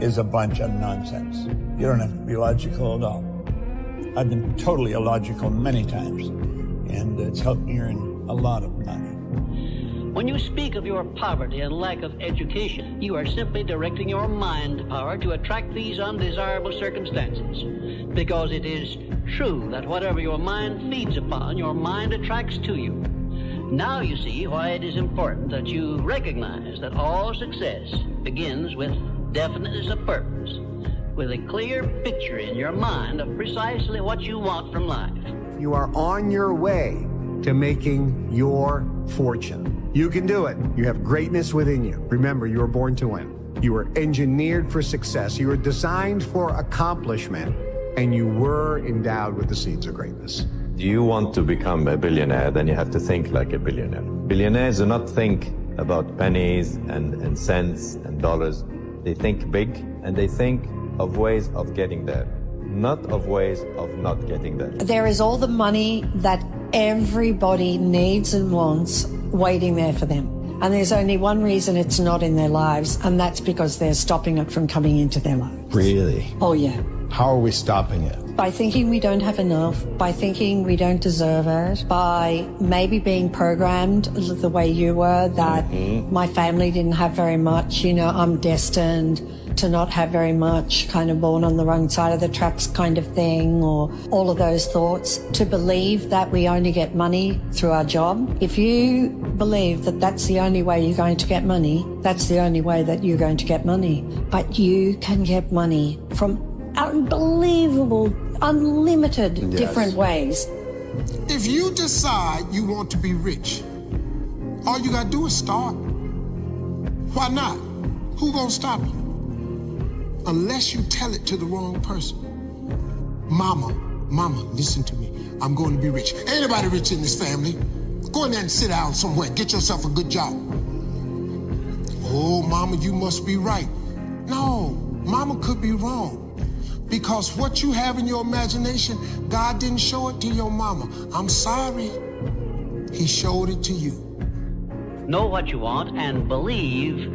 is a bunch of nonsense. You don't have to be logical at all. I've been totally illogical many times, and it's helped me earn a lot of money. When you speak of your poverty and lack of education, you are simply directing your mind power to attract these undesirable circumstances. Because it is true that whatever your mind feeds upon, your mind attracts to you. Now you see why it is important that you recognize that all success begins with definiteness of purpose, with a clear picture in your mind of precisely what you want from life. You are on your way to making your fortune. You can do it. You have greatness within you. Remember, you were born to win. You were engineered for success. You were designed for accomplishment, and you were endowed with the seeds of greatness. Do you want to become a billionaire? Then you have to think like a billionaire. Billionaires do not think about pennies and cents and dollars. They think big, and they think of ways of getting there, not of ways of not getting there. There is all the money that everybody needs and wants waiting there for them. And there's only one reason it's not in their lives, and that's because they're stopping it from coming into their lives. Really? Oh, yeah. How are we stopping it? By thinking we don't have enough, by thinking we don't deserve it, by maybe being programmed the way you were, that my family didn't have very much, you know, I'm destined to not have very much, kind of born on the wrong side of the tracks kind of thing, or all of those thoughts, to believe that we only get money through our job. If you believe that that's the only way you're going to get money, that's the only way that you're going to get money. But you can get money from unbelievable, unlimited different ways. If you decide you want to be rich, all you gotta do is start. Why not? Who gonna stop you? Unless you tell it to the wrong person. Mama, listen to me. I'm going to be rich. Ain't nobody rich in this family. Go in there and sit down somewhere. Get yourself a good job. Oh, mama, you must be right. No, mama could be wrong. Because what you have in your imagination, God didn't show it to your mama. I'm sorry. He showed it to you. Know what you want and believe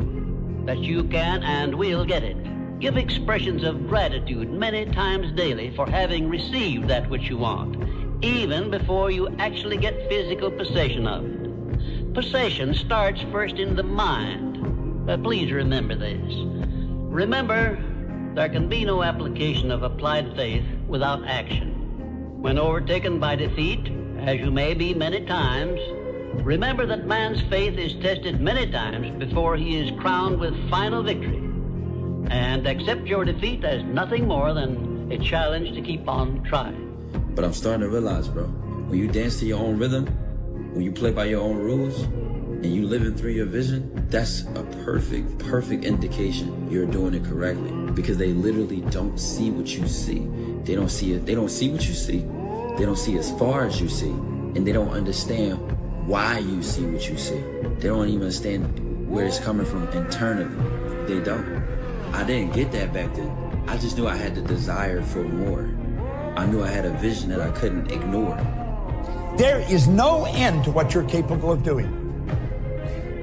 that you can and will get it. Give expressions of gratitude many times daily for having received that which you want, even before you actually get physical possession of it. Possession starts first in the mind, but please remember this. Remember, there can be no application of applied faith without action. When overtaken by defeat, as you may be many times, remember that man's faith is tested many times before he is crowned with final victory. And accept your defeat as nothing more than a challenge to keep on trying. But I'm starting to realize, bro, when you dance to your own rhythm, when you play by your own rules, and you living through your vision, that's a perfect indication you're doing it correctly. Because they literally don't see what you see. They don't see it. They don't see what you see. They don't see as far as you see. And they don't understand why you see what you see. They don't even understand where it's coming from internally. They don't. I didn't get that back then. I just knew I had the desire for more. I knew I had a vision that I couldn't ignore. There is no end to what you're capable of doing.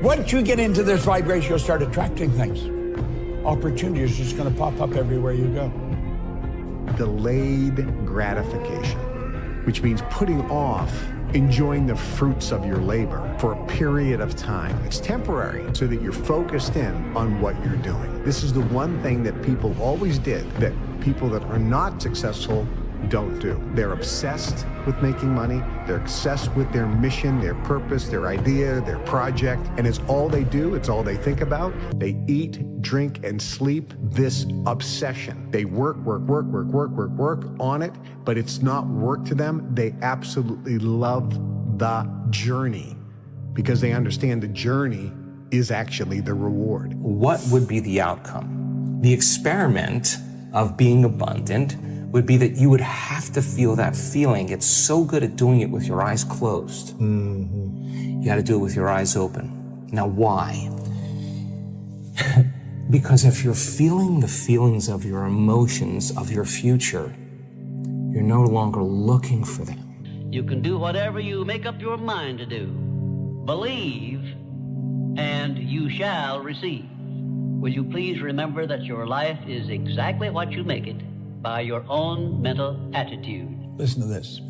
Once you get into this vibration, you'll start attracting things. Opportunity is just going to pop up everywhere you go. Delayed gratification, which means putting off enjoying the fruits of your labor for a period of time. It's temporary so that you're focused in on what you're doing. This is the one thing that people always did, that people that are not successful don't do. They're obsessed with making money. They're obsessed with their mission, their purpose, their idea, their project, and it's all they do. It's all they think about. They eat, drink, and sleep this obsession. They work on it, but it's not work to them. They absolutely love the journey because they understand the journey is actually the reward. What would be the outcome? The experiment of being abundant would be that you would have to feel that feeling. It's so good at doing it with your eyes closed. You got to do it with your eyes open. Now, why? Because if you're feeling the feelings of your emotions, of your future, you're no longer looking for them. You can do whatever you make up your mind to do. Believe, and you shall receive. Will you please remember that your life is exactly what you make it by your own mental attitude. Listen to this.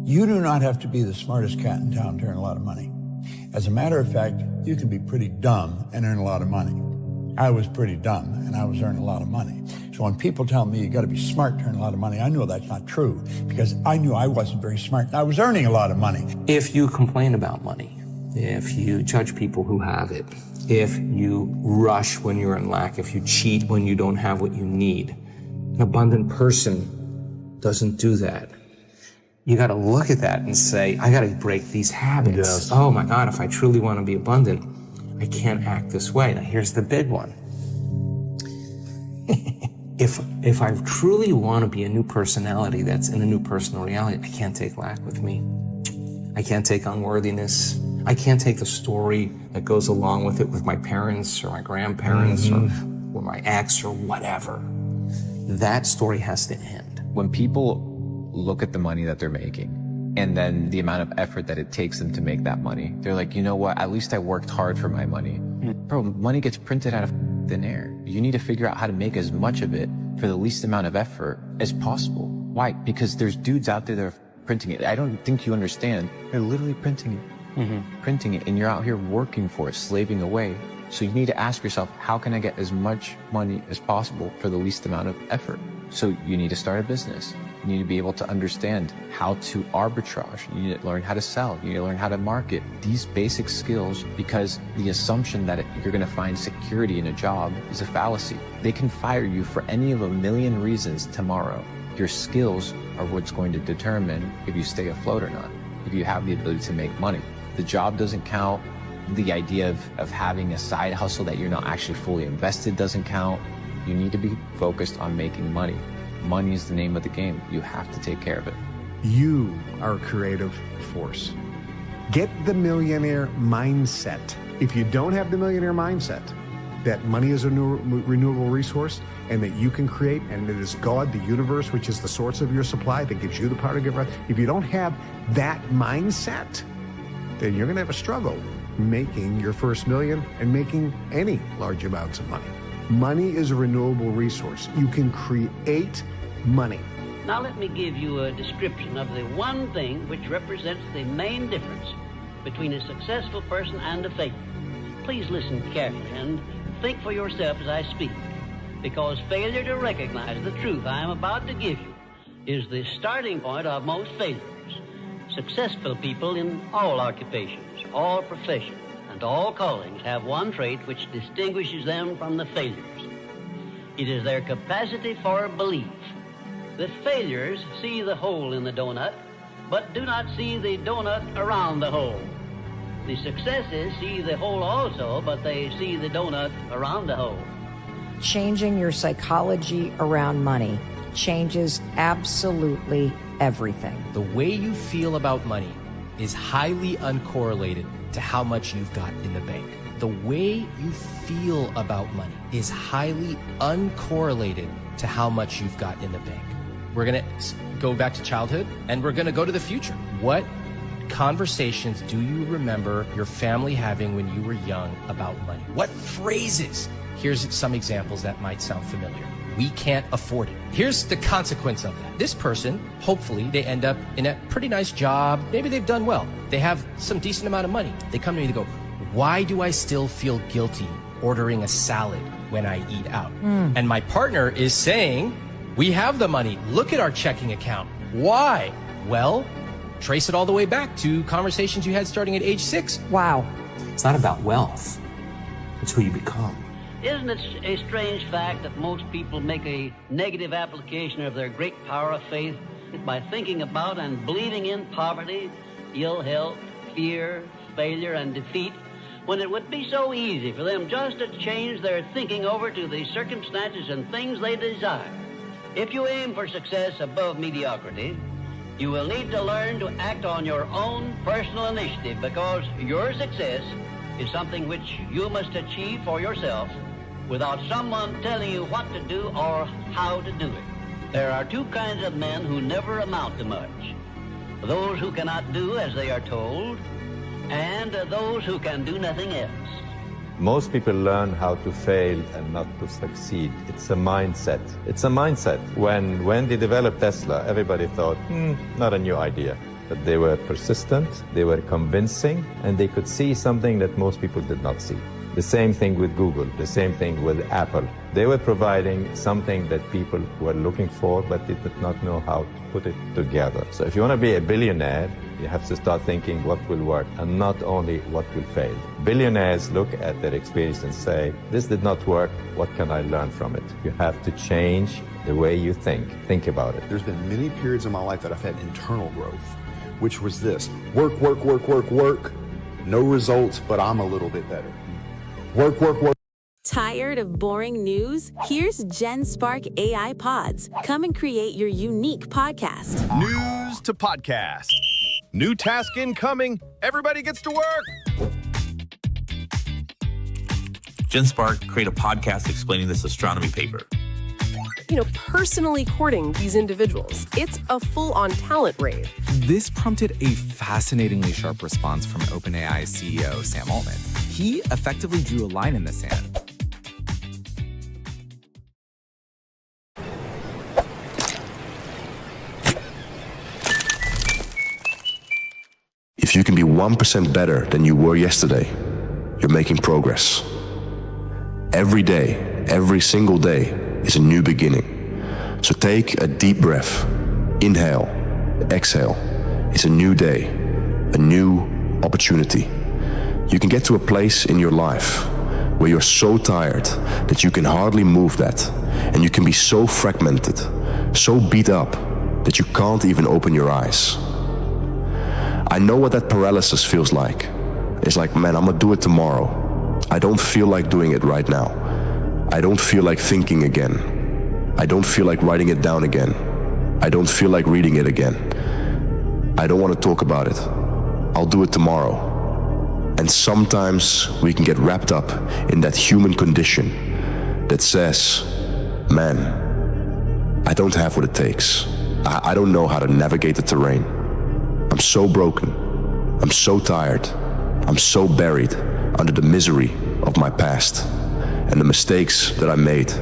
You do not have to be the smartest cat in town to earn a lot of money. As a matter of fact, you can be pretty dumb and earn a lot of money. I was pretty dumb and I was earning a lot of money. So when people tell me you got to be smart to earn a lot of money, I know that's not true because I knew I wasn't very smart and I was earning a lot of money. If you complain about money, if you judge people who have it, if you rush when you're in lack, if you cheat when you don't have what you need, an abundant person doesn't do that. You got to look at that and say, I got to break these habits. Yes. Oh my God, if I truly want to be abundant, I can't act this way. Now here's the big one. If I truly want to be a new personality that's in a new personal reality, I can't take lack with me. I can't take unworthiness. I can't take the story that goes along with it with my parents or my grandparents or my ex or whatever. That story has to end. When people look at the money that they're making and then the amount of effort that it takes them to make that money, they're like, you know what, at least I worked hard for my money. Bro, money gets printed out of thin air. You need to figure out how to make as much of it for the least amount of effort as possible. Why? Because there's dudes out there that are printing it. I don't think you understand. They're literally printing it. Printing it, and you're out here working for it, slaving away. So you need to ask yourself, how can I get as much money as possible for the least amount of effort? So you need to start a business. You need to be able to understand how to arbitrage. You need to learn how to sell. You need to learn how to market. These basic skills, because the assumption that you're going to find security in a job is a fallacy. They can fire you for any of a million reasons tomorrow. Your skills are what's going to determine if you stay afloat or not, if you have the ability to make money. The job doesn't count. The idea of having a side hustle that you're not actually fully invested doesn't count. You need to be focused on making money. Money is the name of the game. You have to take care of it. You are a creative force. Get the millionaire mindset. If you don't have the millionaire mindset, that money is a renewable resource and that you can create, and it is God, the universe, which is the source of your supply, that gives you the power to give. If you don't have that mindset, then you're going to have a struggle making your first million and making any large amounts of money. Money is a renewable resource. You can create money. Now let me give you a description of the one thing which represents the main difference between a successful person and a failure. Please listen carefully and think for yourself as I speak, because failure to recognize the truth I am about to give you is the starting point of most failures. Successful people in all occupations, all professions, and all callings have one trait which distinguishes them from the failures. It is their capacity for belief. The failures see the hole in the donut, but do not see the donut around the hole. The successes see the hole also, but they see the donut around the hole. Changing your psychology around money changes absolutely everything. The way you feel about money is highly uncorrelated to how much you've got in the bank. The way you feel about money is highly uncorrelated to how much you've got in the bank. We're going to go back to childhood and we're going to go to the future. What conversations do you remember your family having when you were young about money? What phrases? Here's some examples that might sound familiar. We can't afford it. Here's the consequence of that. This person, hopefully, they end up in a pretty nice job. Maybe they've done well. They have some decent amount of money. They come to me and they go, why do I still feel guilty ordering a salad when I eat out? And my partner is saying, We have the money. Look at our checking account. Why? Well, trace it all the way back to conversations you had starting at age 6. Wow. It's not about wealth. It's who you become. Isn't it a strange fact that most people make a negative application of their great power of faith by thinking about and believing in poverty, ill health, fear, failure, and defeat, when it would be so easy for them just to change their thinking over to the circumstances and things they desire? If you aim for success above mediocrity, you will need to learn to act on your own personal initiative, because your success is something which you must achieve for yourself without someone telling you what to do or how to do it. There are two kinds of men who never amount to much: those who cannot do as they are told, and those who can do nothing else. Most people learn how to fail and not to succeed. It's a mindset. It's a mindset. When they developed Tesla, everybody thought, not a new idea. But they were persistent, they were convincing, and they could see something that most people did not see. The same thing with Google, the same thing with Apple. They were providing something that people were looking for, but they did not know how to put it together. So if you want to be a billionaire, you have to start thinking what will work and not only what will fail. Billionaires look at their experience and say, this did not work, what can I learn from it? You have to change the way you think. Think about it. There's been many periods in my life that I've had internal growth, which was this: work, work, work, work, work, no results, but I'm a little bit better. Work, work, work. Tired of boring news? Here's GenSpark AI Pods. Come and create your unique podcast. News to podcast. New task incoming. Everybody gets to work. GenSpark create a podcast explaining this astronomy paper. Personally courting these individuals. It's a full-on talent rave. This prompted a fascinatingly sharp response from OpenAI CEO Sam Altman. He effectively drew a line in the sand. If you can be 1% better than you were yesterday, you're making progress. Every day, every single day is a new beginning. So take a deep breath, inhale, exhale. It's a new day, a new opportunity. You can get to a place in your life where you're so tired that you can hardly move that, and you can be so fragmented, so beat up that you can't even open your eyes. I know what that paralysis feels like. It's like, man, I'm gonna do it tomorrow. I don't feel like doing it right now. I don't feel like thinking again. I don't feel like writing it down again. I don't feel like reading it again. I don't want to talk about it. I'll do it tomorrow. And sometimes we can get wrapped up in that human condition that says, man, I don't have what it takes. I don't know how to navigate the terrain. I'm so broken. I'm so tired. I'm so buried under the misery of my past and the mistakes that I made.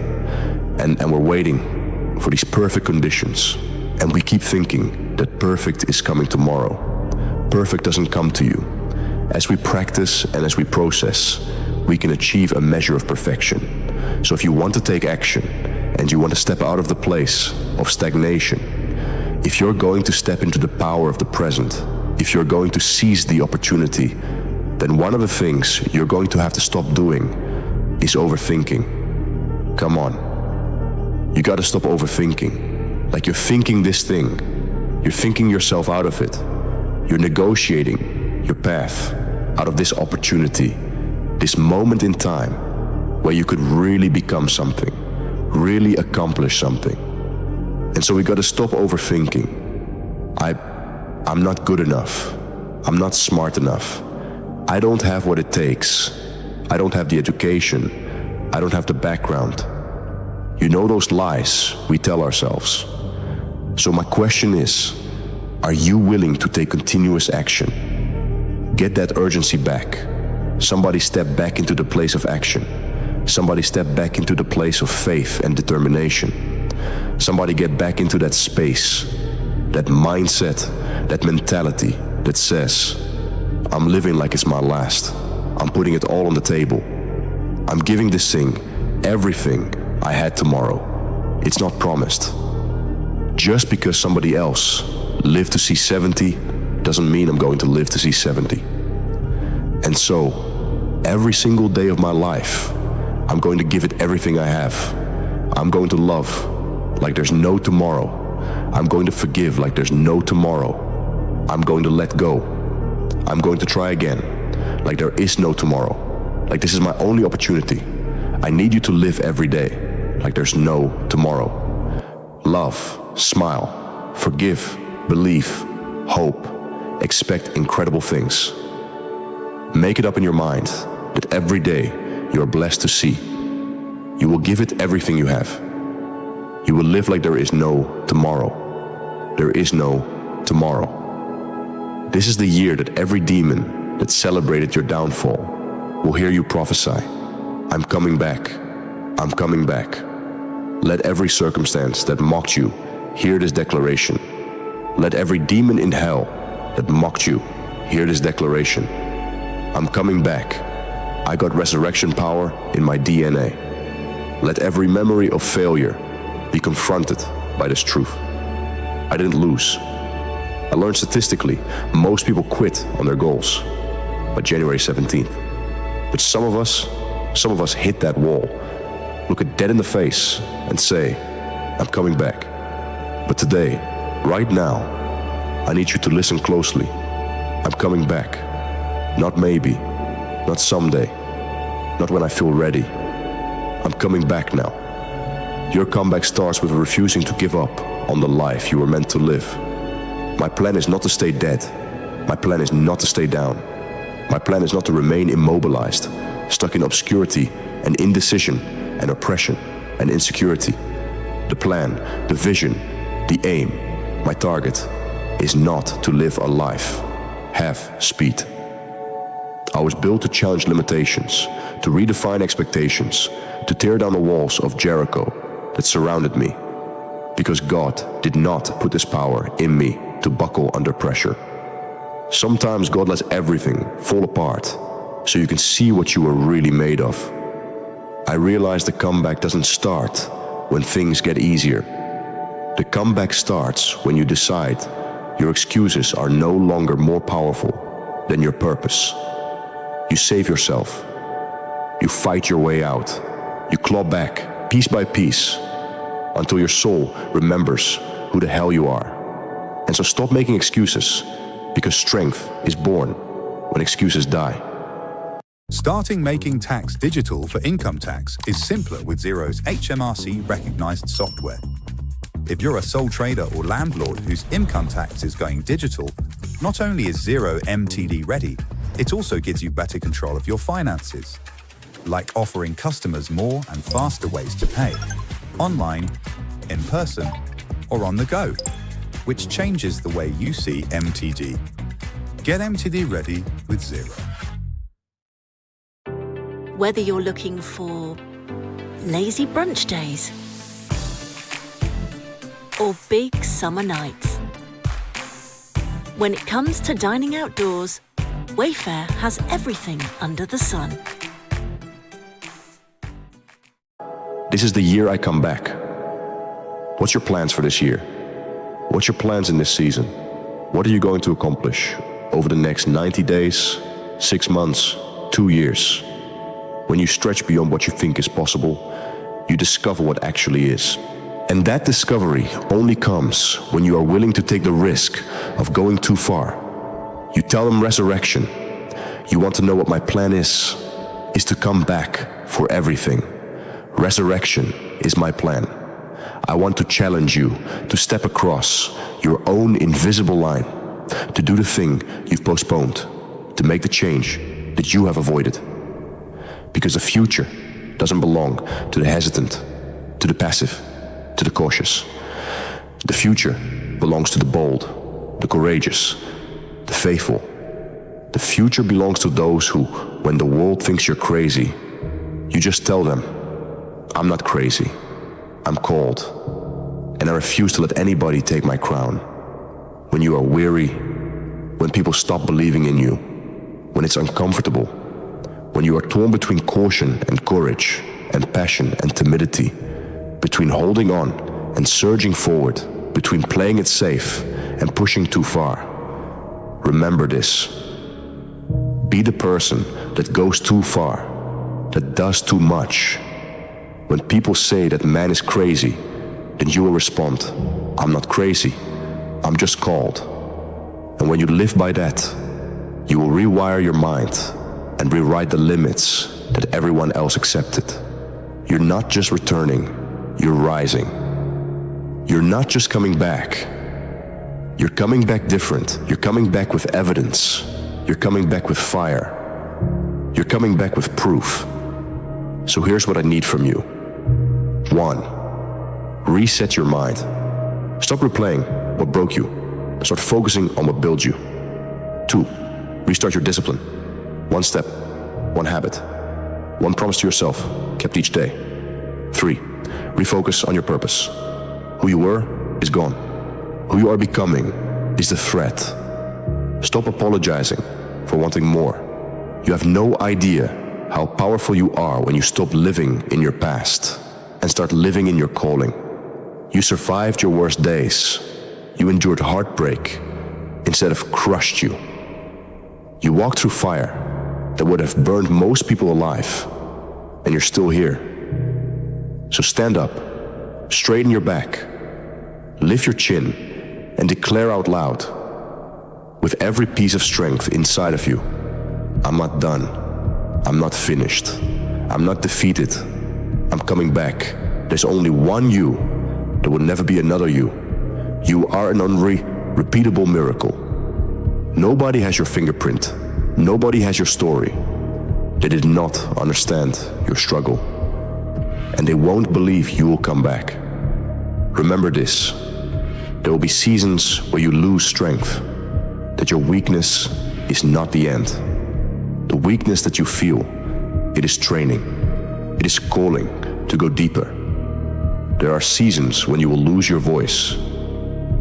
And we're waiting for these perfect conditions. And we keep thinking that perfect is coming tomorrow. Perfect doesn't come to you. As we practice and as we process, we can achieve a measure of perfection. So if you want to take action and you want to step out of the place of stagnation, if you're going to step into the power of the present, if you're going to seize the opportunity, then one of the things you're going to have to stop doing is overthinking. Come on. You gotta stop overthinking. Like you're thinking this thing. You're thinking yourself out of it. You're negotiating your path out of this opportunity, this moment in time where you could really become something, really accomplish something. And so we gotta stop overthinking. I'm not good enough. I'm not smart enough. I don't have what it takes. I don't have the education. I don't have the background. You know those lies we tell ourselves. So my question is, are you willing to take continuous action? Get that urgency back. Somebody step back into the place of action. Somebody step back into the place of faith and determination. Somebody get back into that space, that mindset, that mentality that says, I'm living like it's my last. I'm putting it all on the table. I'm giving this thing everything I had tomorrow. it's not promised. Just because somebody else lived to see 70 doesn't mean I'm going to live to see 70. And so, every single day of my life, I'm going to give it everything I have. I'm going to love like there's no tomorrow. I'm going to forgive like there's no tomorrow. I'm going to let go. I'm going to try again like there is no tomorrow. Like this is my only opportunity. I need you to live every day like there's no tomorrow. Love, smile, forgive, believe, hope, expect incredible things. Make it up in your mind that every day you are blessed to see. You will give it everything you have. You will live like there is no tomorrow. There is no tomorrow. This is the year that every demon that celebrated your downfall will hear you prophesy. I'm coming back. I'm coming back. Let every circumstance that mocked you hear this declaration. Let every demon in hell that mocked you hear this declaration. I'm coming back. I got resurrection power in my DNA. Let every memory of failure be confronted by this truth. I didn't lose. I learned statistically, most people quit on their goals by January 17th. But some of us hit that wall, look it dead in the face and say, I'm coming back. But today, right now, I need you to listen closely. I'm coming back. Not maybe, not someday, not when I feel ready. I'm coming back now. Your comeback starts with refusing to give up on the life you were meant to live. My plan is not to stay dead. My plan is not to stay down. My plan is not to remain immobilized, stuck in obscurity and indecision and oppression and insecurity. The plan, the vision, the aim, my target is not to live a life half speed. I was built to challenge limitations, to redefine expectations, to tear down the walls of Jericho that surrounded me, because God did not put this power in me to buckle under pressure. Sometimes God lets everything fall apart so you can see what you were really made of. I realized the comeback doesn't start when things get easier. The comeback starts when you decide your excuses are no longer more powerful than your purpose. You save yourself. You fight your way out. You claw back, piece by piece, until your soul remembers who the hell you are. And so stop making excuses, because strength is born when excuses die. Starting making tax digital for income tax is simpler with Xero's HMRC recognized software. If you're a sole trader or landlord whose income tax is going digital, not only is Xero MTD ready, it also gives you better control of your finances, like offering customers more and faster ways to pay, online, in person, or on the go, which changes the way you see MTD. Get MTD ready with Xero. Whether you're looking for lazy brunch days or big summer nights, when it comes to dining outdoors, Wayfair has everything under the sun. This is the year I come back. What's your plans for this year? What's your plans in this season? What are you going to accomplish over the next 90 days, 6 months, 2 years? When you stretch beyond what you think is possible, you discover what actually is. And that discovery only comes when you are willing to take the risk of going too far. You tell them resurrection. You want to know what my plan is to come back for everything. Resurrection is my plan. I want to challenge you to step across your own invisible line, to do the thing you've postponed, to make the change that you have avoided. Because the future doesn't belong to the hesitant, to the passive, to the cautious. The future belongs to the bold, the courageous, the faithful. The future belongs to those who, when the world thinks you're crazy, you just tell them, I'm not crazy, I'm called, and I refuse to let anybody take my crown. When you are weary, when people stop believing in you, when it's uncomfortable, when you are torn between caution and courage, and passion and timidity, between holding on and surging forward, between playing it safe and pushing too far. Remember this. Be the person that goes too far, that does too much. When people say that man is crazy, then you will respond, I'm not crazy, I'm just called. And when you live by that, you will rewire your mind and rewrite the limits that everyone else accepted. You're not just returning, you're rising. You're not just coming back. You're coming back different. You're coming back with evidence. You're coming back with fire. You're coming back with proof. So here's what I need from you. 1, reset your mind. Stop replaying what broke you. Start focusing on what builds you. 2, restart your discipline. 1 step, 1 habit, 1 promise to yourself, kept each day. 3, refocus on your purpose. Who you were is gone. Who you are becoming is the threat. Stop apologizing for wanting more. You have no idea how powerful you are when you stop living in your past and start living in your calling. You survived your worst days. You endured heartbreak instead of crushed you. You walked through fire that would have burned most people alive, and you're still here. So stand up, straighten your back, lift your chin, and declare out loud, with every piece of strength inside of you, I'm not done, I'm not finished, I'm not defeated, I'm coming back. There's only one you, there will never be another you. You are an unrepeatable miracle. Nobody has your fingerprint. Nobody has your story. They did not understand your struggle. And they won't believe you will come back. Remember this. There will be seasons where you lose strength. That your weakness is not the end. The weakness that you feel, it is training. It is calling to go deeper. There are seasons when you will lose your voice.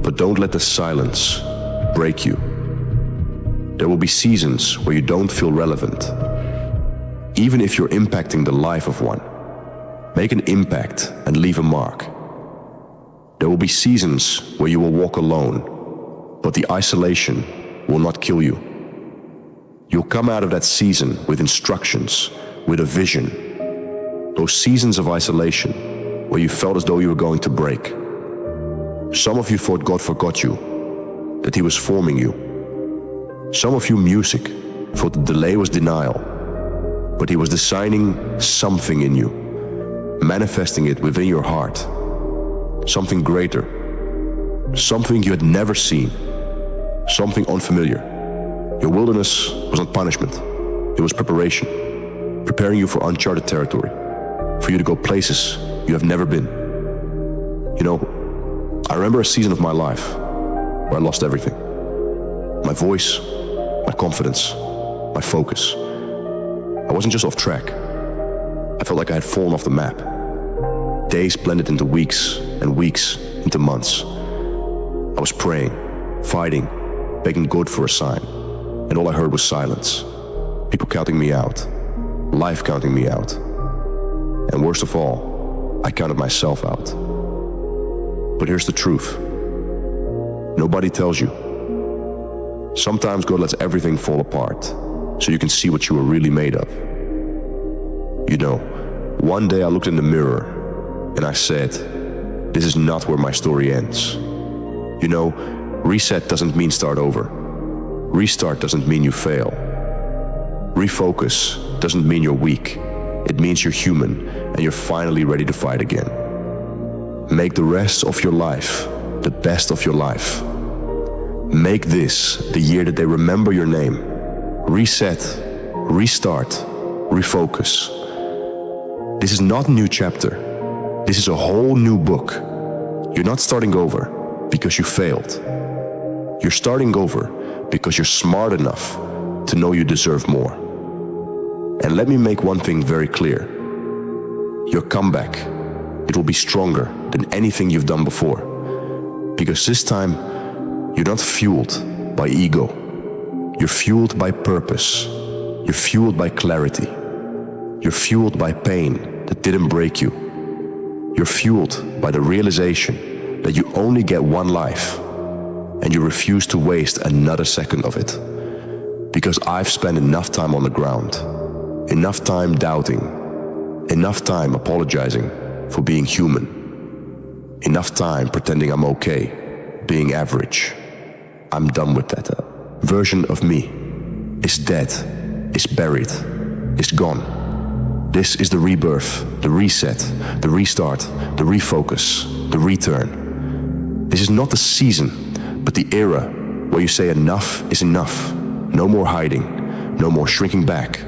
But don't let the silence break you. There will be seasons where you don't feel relevant. Even if you're impacting the life of one, make an impact and leave a mark. There will be seasons where you will walk alone, but the isolation will not kill you. You'll come out of that season with instructions, with a vision. Those seasons of isolation where you felt as though you were going to break. Some of you thought God forgot you, that He was forming you. Some of you music thought the delay was denial, but He was designing something in you, manifesting it within your heart, something greater, something you had never seen, something unfamiliar. Your wilderness was not punishment, it was preparation, preparing you for uncharted territory, for you to go places you have never been. You know, I remember a season of my life where I lost everything. My voice, my confidence, my focus. I wasn't just off track. I felt like I had fallen off the map. Days blended into weeks and weeks into months. I was praying, fighting, begging God for a sign. And all I heard was silence. People counting me out. Life counting me out. And worst of all, I counted myself out. But here's the truth. Nobody tells you. Sometimes God lets everything fall apart so you can see what you are really made of. You know, one day I looked in the mirror and I said, this is not where my story ends. You know, reset doesn't mean start over. Restart doesn't mean you fail. Refocus doesn't mean you're weak. It means you're human and you're finally ready to fight again. Make the rest of your life the best of your life. Make this the year that they remember your name. Reset, restart, refocus. This is not a new chapter. This is a whole new book. You're not starting over because you failed. You're starting over because you're smart enough to know you deserve more. And let me make one thing very clear. Your comeback, it will be stronger than anything you've done before. Because this time, you're not fueled by ego. You're fueled by purpose. You're fueled by clarity. You're fueled by pain that didn't break you. You're fueled by the realization that you only get one life, and you refuse to waste another second of it. Because I've spent enough time on the ground, enough time doubting, enough time apologizing for being human, enough time pretending I'm okay, being average. I'm done with that. Version of me is dead, is buried, is gone. This is the rebirth, the reset, the restart, the refocus, the return. This is not the season, but the era where you say enough is enough. No more hiding, no more shrinking back.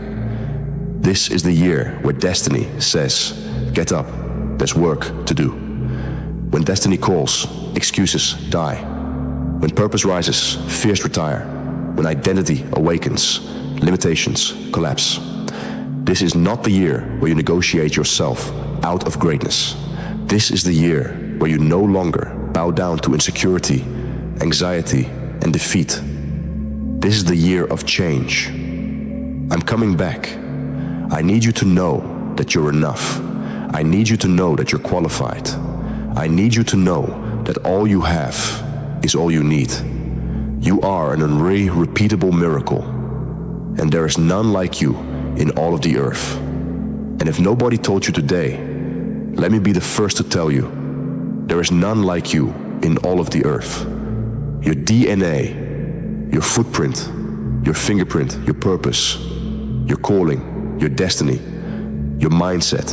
This is the year where destiny says, get up, there's work to do. When destiny calls, excuses die. When purpose rises, fears retire. When identity awakens, limitations collapse. This is not the year where you negotiate yourself out of greatness. This is the year where you no longer bow down to insecurity, anxiety, and defeat. This is the year of change. I'm coming back. I need you to know that you're enough. I need you to know that you're qualified. I need you to know that all you have is all you need. You are an unrepeatable miracle, and there is none like you in all of the earth. And if nobody told you today, let me be the first to tell you, there is none like you in all of the earth. Your DNA, your footprint, your fingerprint, your purpose, your calling, your destiny, your mindset,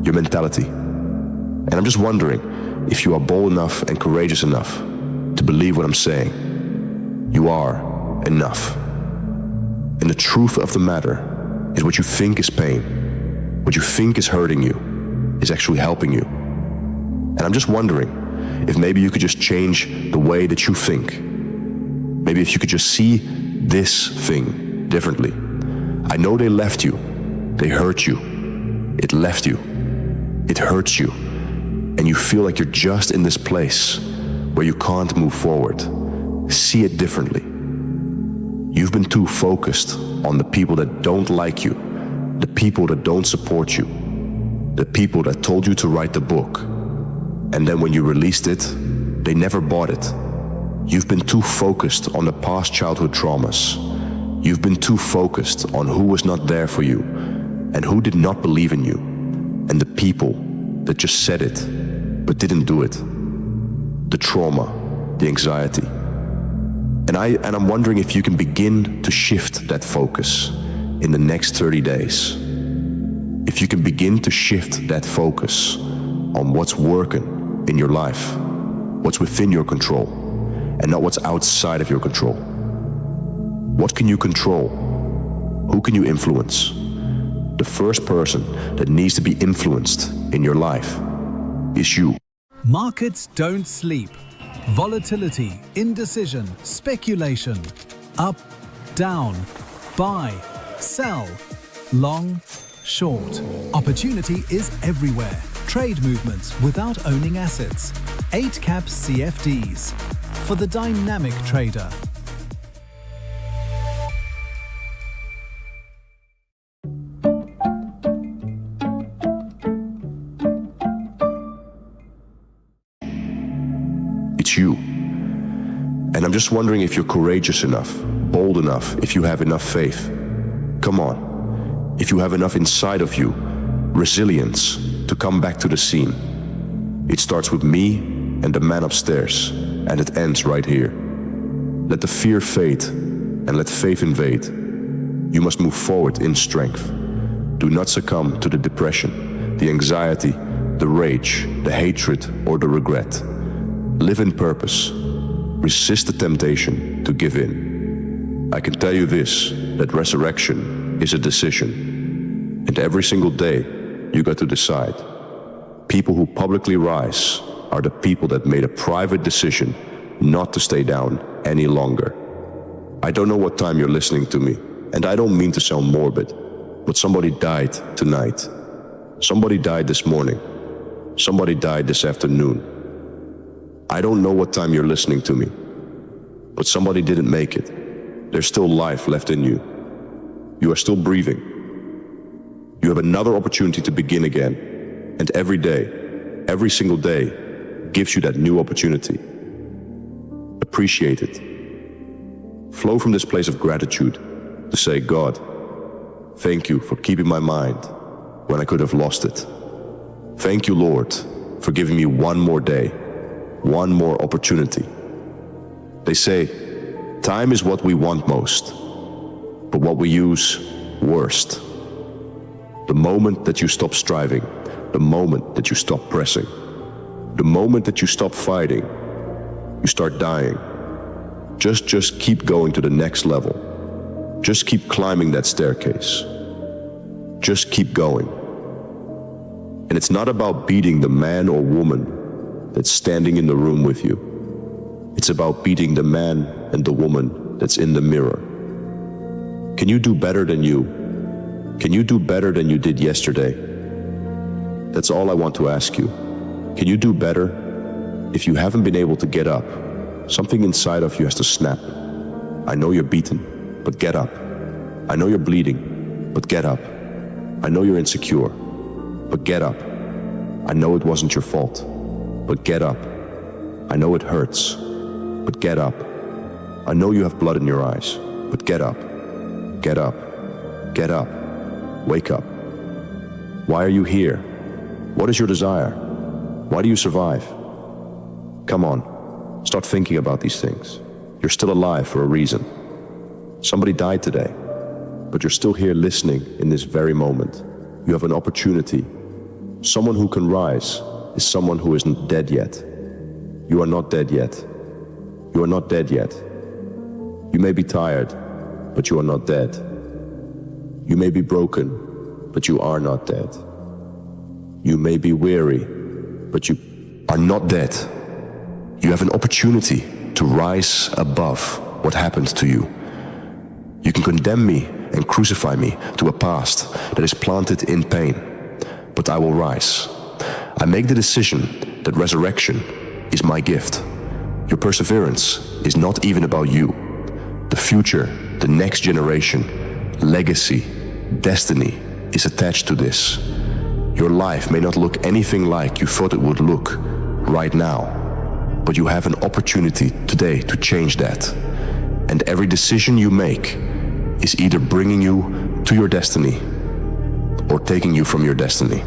your mentality. And I'm just wondering if you are bold enough and courageous enough to believe what I'm saying. You are enough. And the truth of the matter is what you think is pain, what you think is hurting you, is actually helping you. And I'm just wondering if maybe you could just change the way that you think. Maybe if you could just see this thing differently. I know they left you, they hurt you, it left you, it hurts you, and you feel like you're just in this place where you can't move forward. See it differently. You've been too focused on the people that don't like you, the people that don't support you, the people that told you to write the book, and then when you released it, they never bought it. You've been too focused on the past childhood traumas. You've been too focused on who was not there for you and who did not believe in you, and the people that just said it but didn't do it. The trauma, the anxiety. And I'm wondering if you can begin to shift that focus in the next 30 days. If you can begin to shift that focus on what's working in your life, what's within your control, and not what's outside of your control. What can you control? Who can you influence? The first person that needs to be influenced in your life is you. Markets don't sleep. Volatility, indecision, speculation. Up, down, buy, sell, long, short. Opportunity is everywhere. Trade movements without owning assets. 8 caps CFDs. For the dynamic trader. It's you. And I'm just wondering if you're courageous enough, bold enough, if you have enough faith. Come on. If you have enough inside of you, resilience to come back to the scene. It starts with me and the man upstairs, and it ends right here. Let the fear fade and let faith invade. You must move forward in strength. Do not succumb to the depression, the anxiety, the rage, the hatred, or the regret. Live in purpose. Resist the temptation to give in. I can tell you this, that resurrection is a decision. And every single day, you got to decide. People who publicly rise are the people that made a private decision not to stay down any longer. I don't know what time you're listening to me, and I don't mean to sound morbid, but somebody died tonight. Somebody died this morning. Somebody died this afternoon. I don't know what time you're listening to me, but somebody didn't make it. There's still life left in you. You are still breathing. You have another opportunity to begin again, and every day, every single day gives you that new opportunity. Appreciate it. Flow from this place of gratitude to say, God, thank you for keeping my mind when I could have lost it. Thank you, Lord, for giving me one more day, one more opportunity. They say, time is what we want most, but what we use worst. The moment that you stop striving, the moment that you stop pressing, the moment that you stop fighting, you start dying. Just keep going to the next level. Just keep climbing that staircase. Just keep going. And it's not about beating the man or woman that's standing in the room with you. It's about beating the man and the woman that's in the mirror. Can you do better than you? Can you do better than you did yesterday? That's all I want to ask you. Can you do better? If you haven't been able to get up, something inside of you has to snap. I know you're beaten, but get up. I know you're bleeding, but get up. I know you're insecure, but get up. I know it wasn't your fault, but get up. I know it hurts, but get up. I know you have blood in your eyes, but get up. Get up. Get up. Wake up. Why are you here? What is your desire? Why do you survive? Come on, start thinking about these things. You're still alive for a reason. Somebody died today, but you're still here listening in this very moment. You have an opportunity. Someone who can rise is someone who isn't dead yet. You are not dead yet. You are not dead yet. You may be tired, but you are not dead. You may be broken, but you are not dead. You may be weary, but you are not dead. You have an opportunity to rise above what happened to you. You can condemn me and crucify me to a past that is planted in pain, but I will rise. I make the decision that resurrection is my gift. Your perseverance is not even about you. The future, the next generation, legacy, destiny is attached to this. Your life may not look anything like you thought it would look right now, but you have an opportunity today to change that. And every decision you make is either bringing you to your destiny or taking you from your destiny.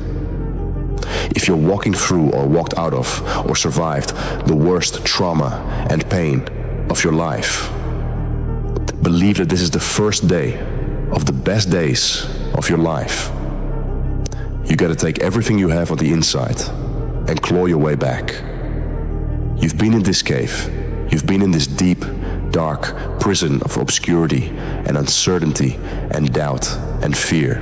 If you're walking through or walked out of or survived the worst trauma and pain of your life, believe that this is the first day of the best days of your life. You gotta take everything you have on the inside and claw your way back. You've been in this cave. You've been in this deep, dark prison of obscurity and uncertainty and doubt and fear.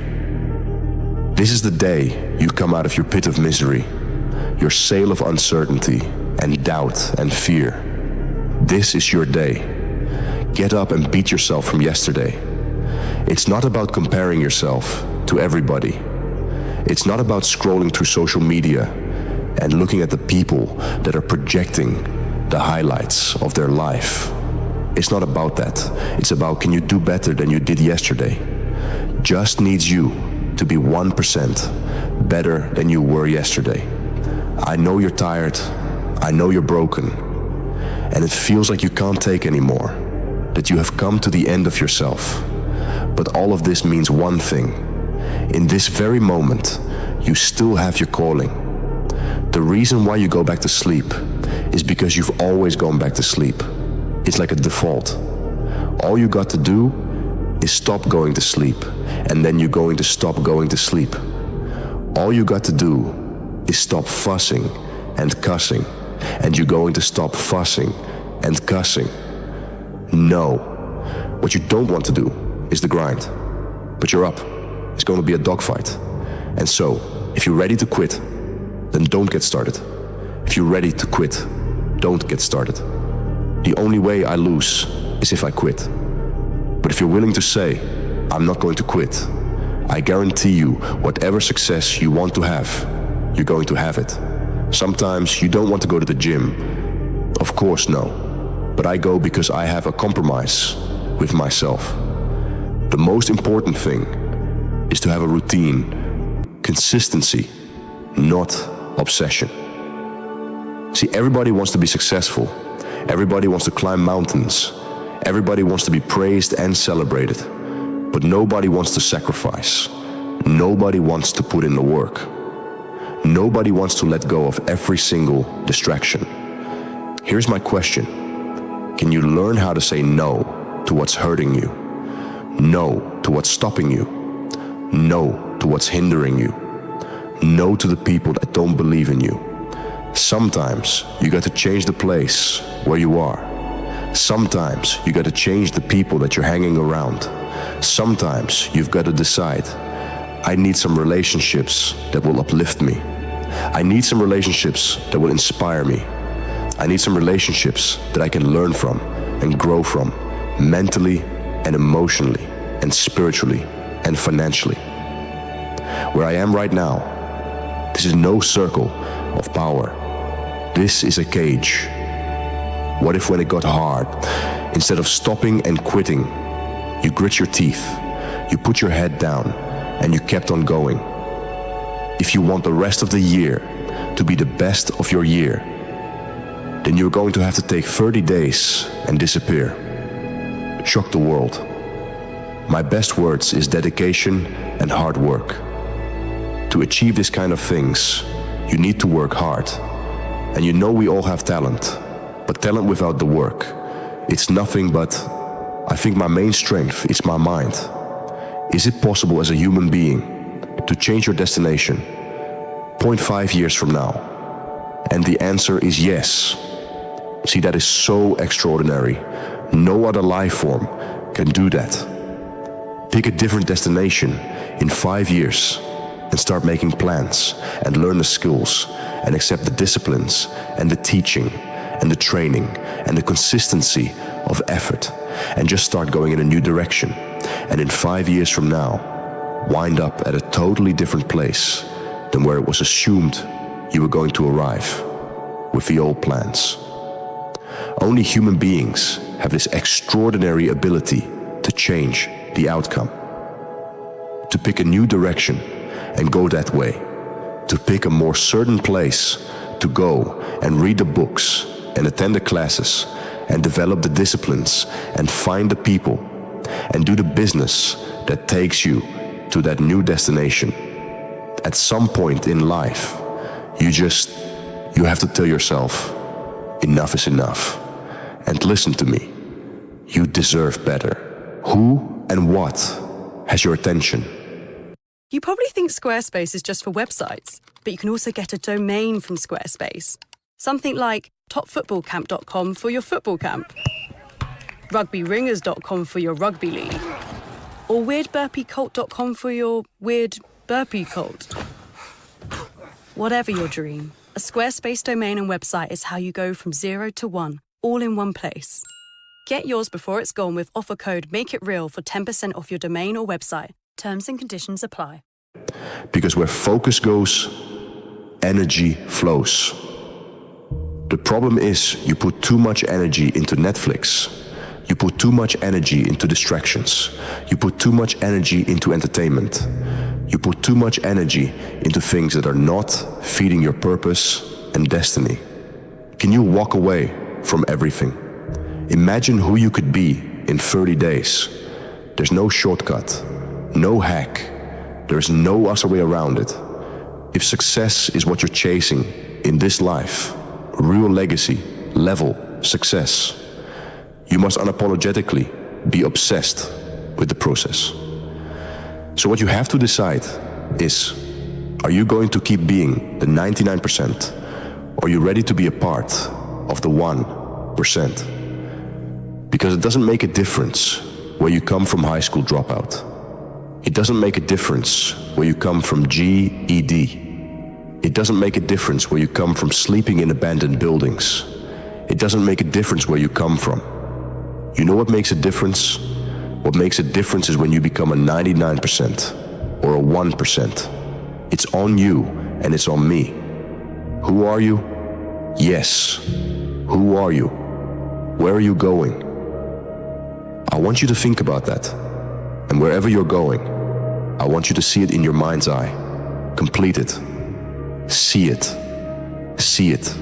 This is the day you come out of your pit of misery, your sail of uncertainty and doubt and fear. This is your day. Get up and beat yourself from yesterday. It's not about comparing yourself to everybody. It's not about scrolling through social media and looking at the people that are projecting the highlights of their life. It's not about that. It's about, can you do better than you did yesterday? Just needs you to be 1% better than you were yesterday. I know you're tired. I know you're broken. And it feels like you can't take anymore, that you have come to the end of yourself. But all of this means one thing. In this very moment, you still have your calling. The reason why you go back to sleep is because you've always gone back to sleep. It's like a default. All you got to do is stop going to sleep, and then you're going to stop going to sleep. All you got to do is stop fussing and cussing, and you're going to stop fussing and cussing. No. What you don't want to do is the grind. But you're up. It's going to be a dogfight. And so, if you're ready to quit, then don't get started. If you're ready to quit, don't get started. The only way I lose is if I quit. But if you're willing to say, I'm not going to quit, I guarantee you, whatever success you want to have, you're going to have it. Sometimes you don't want to go to the gym. Of course, no. But I go because I have a compromise with myself. The most important thing is to have a routine, consistency, not obsession. See, everybody wants to be successful. Everybody wants to climb mountains. Everybody wants to be praised and celebrated. But nobody wants to sacrifice. Nobody wants to put in the work. Nobody wants to let go of every single distraction. Here's my question. Can you learn how to say no to what's hurting you? No to what's stopping you? No to what's hindering you? No to the people that don't believe in you? Sometimes you got to change the place where you are. Sometimes you got to change the people that you're hanging around. Sometimes you've got to decide, I need some relationships that will uplift me. I need some relationships that will inspire me. I need some relationships that I can learn from and grow from, mentally and emotionally and spiritually and financially. Where I am right now, this is no circle of power. This is a cage. What if when it got hard, instead of stopping and quitting, you grit your teeth, you put your head down, and you kept on going? If you want the rest of the year to be the best of your year, then you're going to have to take 30 days and disappear. Shock the world. My best words is dedication and hard work. To achieve this kind of things, you need to work hard. And you know we all have talent, but talent without the work, it's nothing but, I think my main strength is my mind. Is it possible as a human being to change your destination 0.5 years from now? And the answer is yes. See, that is so extraordinary. No other life form can do that. Pick a different destination in 5 years and start making plans and learn the skills and accept the disciplines and the teaching and the training and the consistency of effort and just start going in a new direction. And in 5 years from now, wind up at a totally different place than where it was assumed you were going to arrive with the old plans. Only human beings have this extraordinary ability to change the outcome, to pick a new direction and go that way, to pick a more certain place to go and read the books and attend the classes and develop the disciplines and find the people and do the business that takes you to that new destination. At some point in life, you have to tell yourself, enough is enough. And listen to me, you deserve better. Who and what has your attention? You probably think Squarespace is just for websites, but you can also get a domain from Squarespace. Something like topfootballcamp.com for your football camp, rugbyringers.com for your rugby league, or weirdburpeecult.com for your weird burpee cult. Whatever your dream, a Squarespace domain and website is how you go from 0 to 1, all in one place. Get yours before it's gone with offer code MAKEITREAL for 10% off your domain or website. Terms and conditions apply. Because where focus goes, energy flows. The problem is you put too much energy into Netflix. You put too much energy into distractions. You put too much energy into entertainment. You put too much energy into things that are not feeding your purpose and destiny. Can you walk away from everything? Imagine who you could be in 30 days. There's no shortcut, no hack. There's no other way around it. If success is what you're chasing in this life, real legacy, level, success, you must unapologetically be obsessed with the process. So what you have to decide is, are you going to keep being the 99%, or are you ready to be a part of the 1%? Because it doesn't make a difference where you come from high school dropout. It doesn't make a difference where you come from GED. It doesn't make a difference where you come from sleeping in abandoned buildings. It doesn't make a difference where you come from. You know what makes a difference? What makes a difference is when you become a 99% or a 1%. It's on you and it's on me. Who are you? Yes. Who are you? Where are you going? I want you to think about that. And wherever you're going, I want you to see it in your mind's eye. Complete it. See it. See it.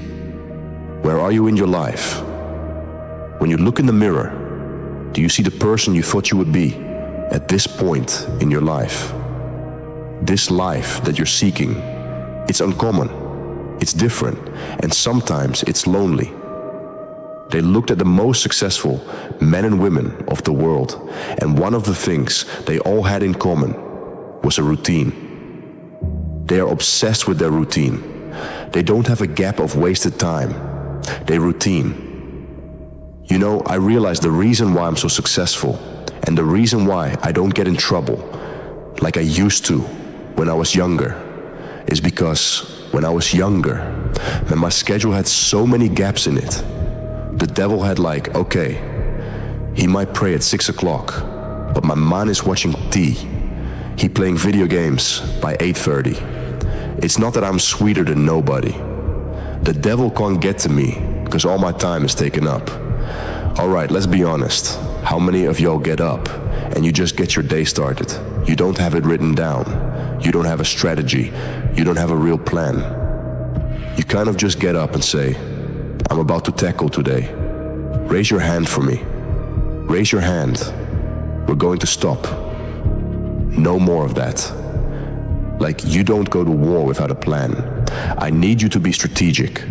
Where are you in your life? When you look in the mirror, do you see the person you thought you would be at this point in your life? This life that you're seeking, it's uncommon, it's different, and sometimes it's lonely. They looked at the most successful men and women of the world, and one of the things they all had in common was a routine. They are obsessed with their routine. They don't have a gap of wasted time. They routine. You know, I realize the reason why I'm so successful and the reason why I don't get in trouble like I used to when I was younger is because when I was younger, when my schedule had so many gaps in it, the devil had like, okay, he might pray at 6 o'clock, but my mind is watching T. He playing video games by 8:30. It's not that I'm sweeter than nobody. The devil can't get to me because all my time is taken up. All right, let's be honest. How many of y'all get up and you just get your day started? You don't have it written down. You don't have a strategy. You don't have a real plan. You kind of just get up and say, I'm about to tackle today. Raise your hand for me. Raise your hand. We're going to stop. No more of that. Like, you don't go to war without a plan. I need you to be strategic.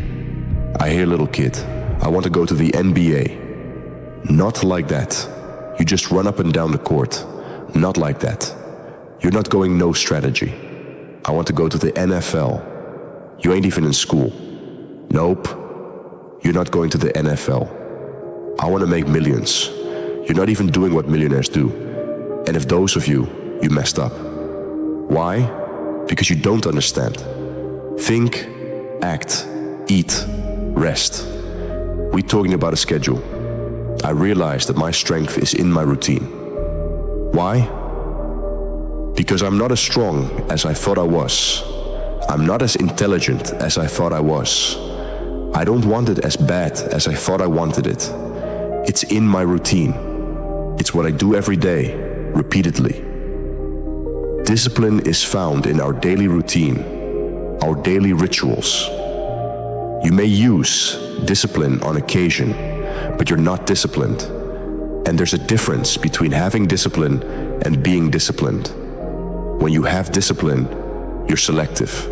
I hear, little kid, I want to go to the NBA. Not like that. You just run up and down the court. Not like that. You're not going no strategy. I want to go to the NFL. You ain't even in school. Nope. You're not going to the NFL. I want to make millions. You're not even doing what millionaires do. And if those of you messed up. Why? Because you don't understand. Think, act, eat, rest. We're talking about a schedule. I realize that my strength is in my routine. Why? Because I'm not as strong as I thought I was. I'm not as intelligent as I thought I was. I don't want it as bad as I thought I wanted it. It's in my routine. It's what I do every day, repeatedly. Discipline is found in our daily routine, our daily rituals. You may use discipline on occasion, but you're not disciplined. And there's a difference between having discipline and being disciplined. When you have discipline, you're selective.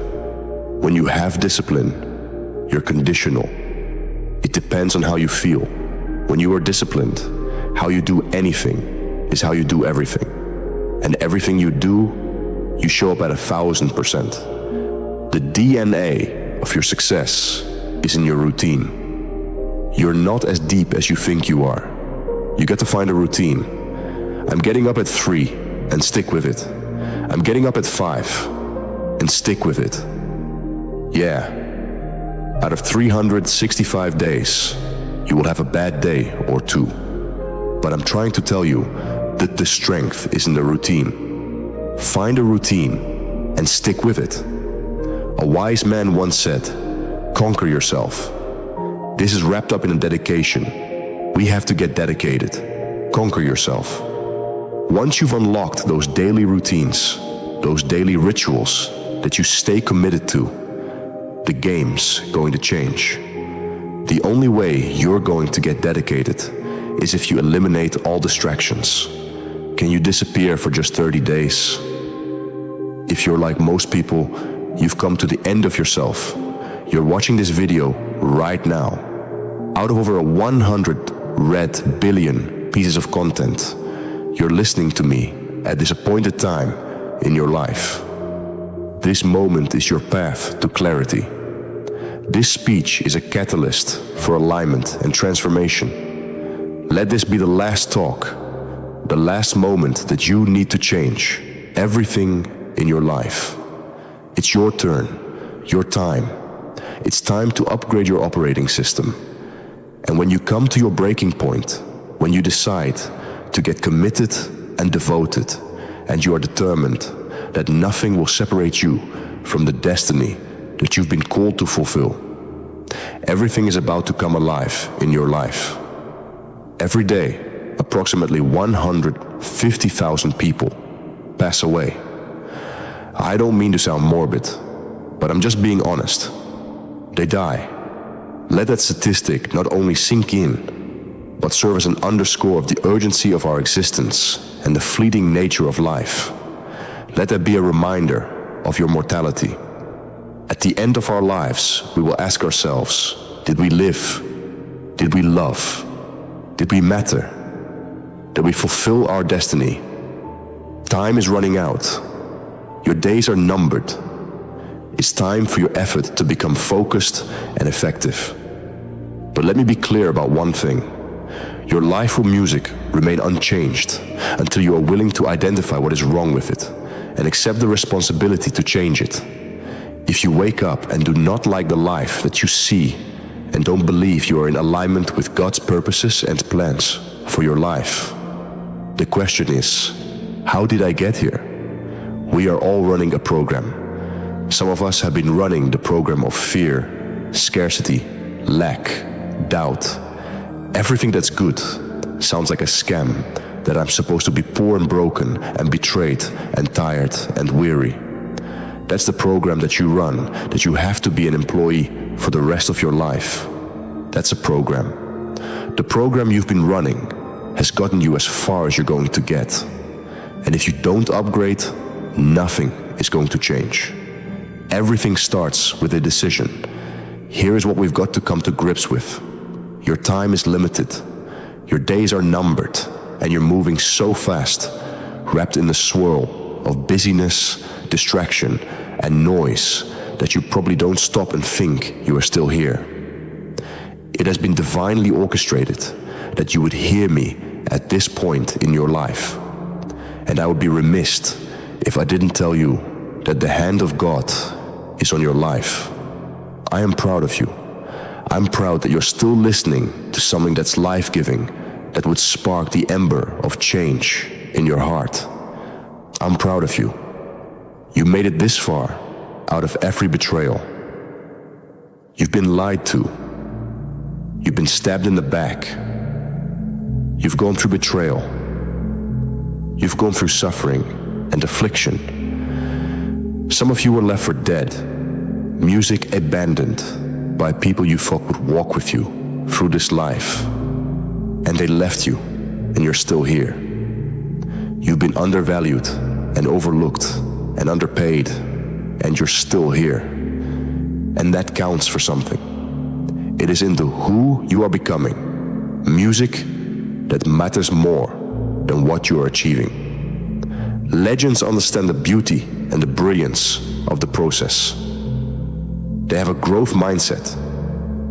When you have discipline, you're conditional. It depends on how you feel. When you are disciplined, how you do anything is how you do everything. And everything you do, you show up at 1,000%. The DNA of your success is in your routine. You're not as deep as you think you are. You got to find a routine. I'm getting up at 3 and stick with it. I'm getting up at 5 and stick with it. Yeah. Out of 365 days, you will have a bad day or 2. But I'm trying to tell you that the strength is in the routine. Find a routine and stick with it. A wise man once said, conquer yourself. This is wrapped up in a dedication. We have to get dedicated. Conquer yourself. Once you've unlocked those daily routines, those daily rituals that you stay committed to, the game's going to change. The only way you're going to get dedicated is if you eliminate all distractions. Can you disappear for just 30 days? If you're like most people, you've come to the end of yourself. You're watching this video right now. Out of over 100 billion pieces of content, you're listening to me at this appointed time in your life. This moment is your path to clarity. This speech is a catalyst for alignment and transformation. Let this be the last talk, the last moment that you need to change everything in your life. It's your turn, your time. It's time to upgrade your operating system. And when you come to your breaking point, when you decide to get committed and devoted, and you are determined that nothing will separate you from the destiny that you've been called to fulfill, everything is about to come alive in your life. Every day, approximately 150,000 people pass away. I don't mean to sound morbid, but I'm just being honest. They die. Let that statistic not only sink in, but serve as an underscore of the urgency of our existence and the fleeting nature of life. Let that be a reminder of your mortality. At the end of our lives, we will ask ourselves, did we live? Did we love? Did we matter? Did we fulfill our destiny? Time is running out. Your days are numbered. It's time for your effort to become focused and effective. But let me be clear about one thing. Your life will music remain unchanged until you are willing to identify what is wrong with it and accept the responsibility to change it. If you wake up and do not like the life that you see and don't believe you are in alignment with God's purposes and plans for your life, the question is, how did I get here? We are all running a program. Some of us have been running the program of fear, scarcity, lack, doubt. Everything that's good sounds like a scam, that I'm supposed to be poor and broken and betrayed and tired and weary. That's the program that you run, that you have to be an employee for the rest of your life. That's a program. The program you've been running has gotten you as far as you're going to get. And if you don't upgrade, nothing is going to change. Everything starts with a decision. Here is what we've got to come to grips with. Your time is limited. Your days are numbered, and you're moving so fast, wrapped in the swirl of busyness, distraction, and noise that you probably don't stop and think you are still here. It has been divinely orchestrated that you would hear me at this point in your life. And I would be remiss if I didn't tell you that the hand of God is on your life. I am proud of you. I'm proud that you're still listening to something that's life-giving, that would spark the ember of change in your heart. I'm proud of you. You made it this far out of every betrayal. You've been lied to. You've been stabbed in the back. You've gone through betrayal. You've gone through suffering and affliction. Some of you were left for dead, music abandoned by people you thought would walk with you through this life. And they left you, and you're still here. You've been undervalued and overlooked and underpaid, and you're still here. And that counts for something. It is in the who you are becoming, music that matters more than what you are achieving. Legends understand the beauty and the brilliance of the process. They have a growth mindset.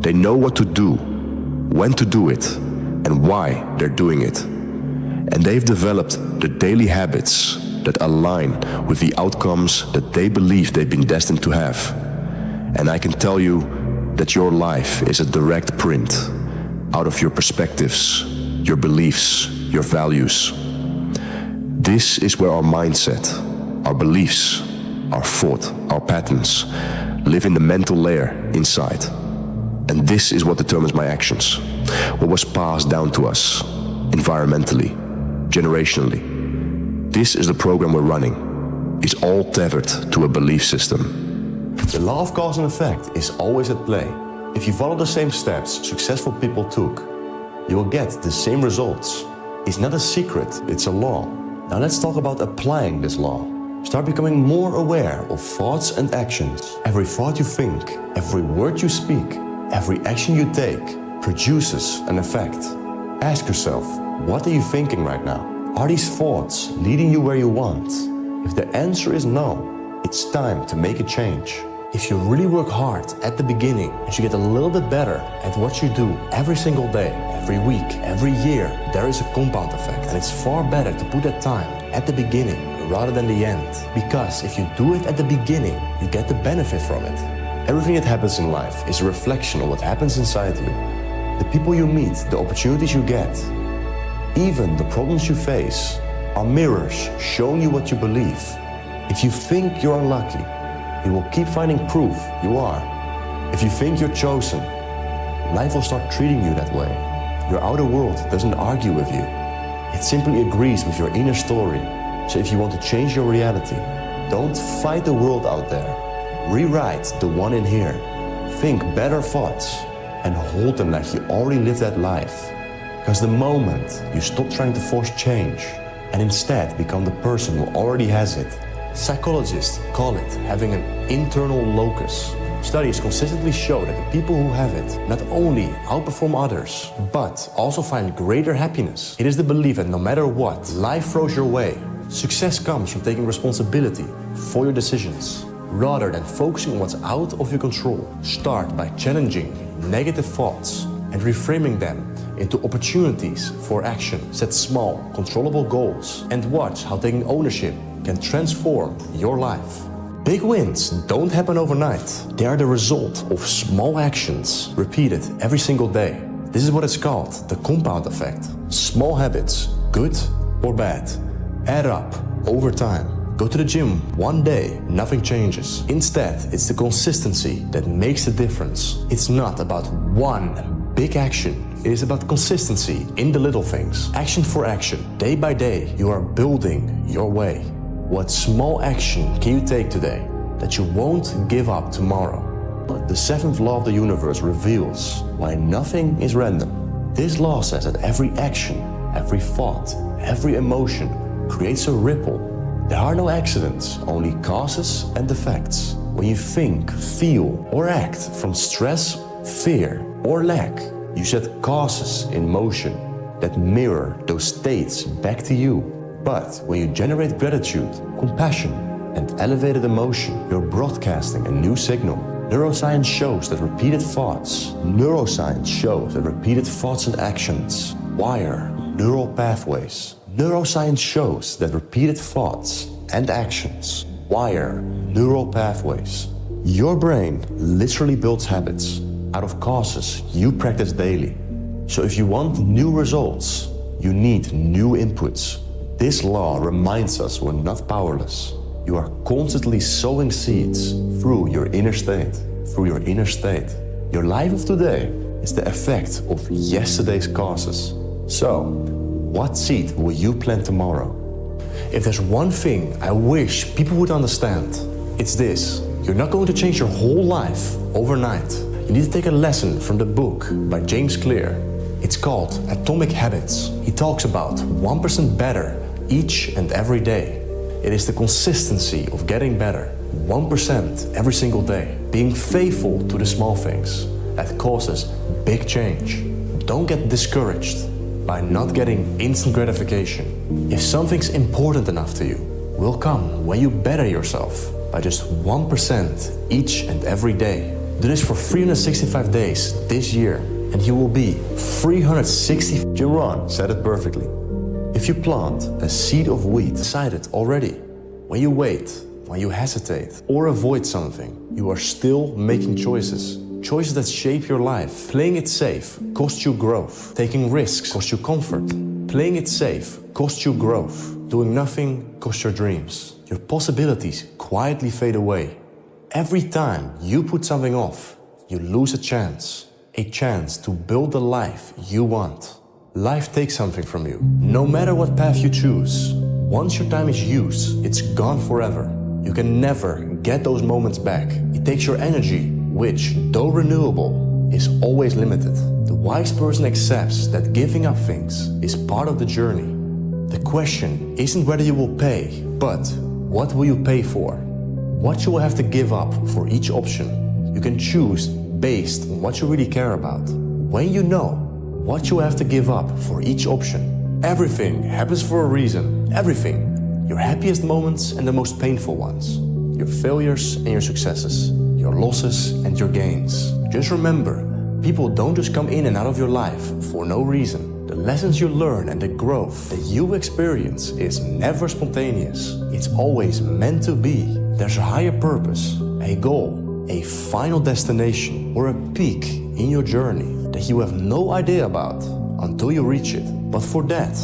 They know what to do, when to do it, and why they're doing it. And they've developed the daily habits that align with the outcomes that they believe they've been destined to have. And I can tell you that your life is a direct print out of your perspectives, your beliefs, your values. This is where our mindset, our beliefs, our thought, our patterns live in the mental layer inside. And this is what determines my actions. What was passed down to us, environmentally, generationally. This is the program we're running. It's all tethered to a belief system. The law of cause and effect is always at play. If you follow the same steps successful people took, you will get the same results. It's not a secret, it's a law. Now let's talk about applying this law. Start becoming more aware of thoughts and actions. Every thought you think, every word you speak, every action you take produces an effect. Ask yourself, what are you thinking right now? Are these thoughts leading you where you want? If the answer is no, it's time to make a change. If you really work hard at the beginning and you get a little bit better at what you do every single day, every week, every year, there is a compound effect. And it's far better to put that time at the beginning rather than the end. Because if you do it at the beginning, you get the benefit from it. Everything that happens in life is a reflection of what happens inside you. The people you meet, the opportunities you get, even the problems you face, are mirrors showing you what you believe. If you think you're unlucky, you will keep finding proof you are. If you think you're chosen, life will start treating you that way. Your outer world doesn't argue with you. It simply agrees with your inner story. So if you want to change your reality, don't fight the world out there. Rewrite the one in here. Think better thoughts. and hold them like you already lived that life. Because the moment you stop trying to force change and instead become the person who already has it, psychologists call it having an internal locus. Studies consistently show that the people who have it not only outperform others, but also find greater happiness. It is the belief that no matter what life throws your way, success comes from taking responsibility for your decisions. Rather than focusing on what's out of your control, start by challenging negative thoughts and reframing them into opportunities for action. Set small, controllable goals and watch how taking ownership can transform your life. Big wins don't happen overnight. They are the result of small actions repeated every single day. This is what it's called, the compound effect. Small habits, good or bad, add up over time. Go to the gym one day, nothing changes. Instead, it's the consistency that makes the difference. It's not about one big action. It is about consistency in the little things. Action for action. Day by day, you are building your way. What small action can you take today that you won't give up tomorrow? The seventh law of the universe reveals why nothing is random. This law says that every action, every thought, every emotion creates a ripple. There are no accidents, only causes and effects. When you think, feel, or act from stress, fear, or lack, you set causes in motion that mirror those states back to you. But when you generate gratitude, compassion, and elevated emotion, you're broadcasting a new signal. Neuroscience shows that repeated thoughts and actions wire neural pathways. Neuroscience shows that repeated thoughts and actions wire neural pathways. Your brain literally builds habits out of causes you practice daily. So if you want new results, you need new inputs. This law reminds us we're not powerless. You are constantly sowing seeds through your inner state. Your life of today is the effect of yesterday's causes. So, what seed will you plant tomorrow? If there's one thing I wish people would understand, it's this. You're not going to change your whole life overnight. You need to take a lesson from the book by James Clear. It's called Atomic Habits. He talks about 1% better each and every day. It is the consistency of getting better, 1% every single day. Being faithful to the small things that causes big change. Don't get discouraged by not getting instant gratification. If something's important enough to you, will come when you better yourself by just 1% each and every day. Do this for 365 days this year, and you will be 360. Jim Rohn said it perfectly. If you plant a seed of wheat, decided already. When you wait, when you hesitate, or avoid something, you are still making choices. Choices that shape your life. Playing it safe costs you growth. Taking risks costs you comfort. Playing it safe costs you growth. Doing nothing costs your dreams. Your possibilities quietly fade away. Every time you put something off, you lose a chance to build the life you want. Life takes something from you, no matter what path you choose. Once your time is used, it's gone forever. You can never get those moments back. It takes your energy, which, though renewable, is always limited. The wise person accepts that giving up things is part of the journey. The question isn't whether you will pay, but what will you pay for? What you will have to give up for each option. You can choose based on what you really care about. When you know what you have to give up for each option. Everything happens for a reason. Everything. Your happiest moments and the most painful ones. Your failures and your successes. Your losses and your gains. Just remember, people don't just come in and out of your life for no reason. The lessons you learn and the growth that you experience is never spontaneous. It's always meant to be. There's a higher purpose, a goal, a final destination, or a peak in your journey that you have no idea about until you reach it. But for that,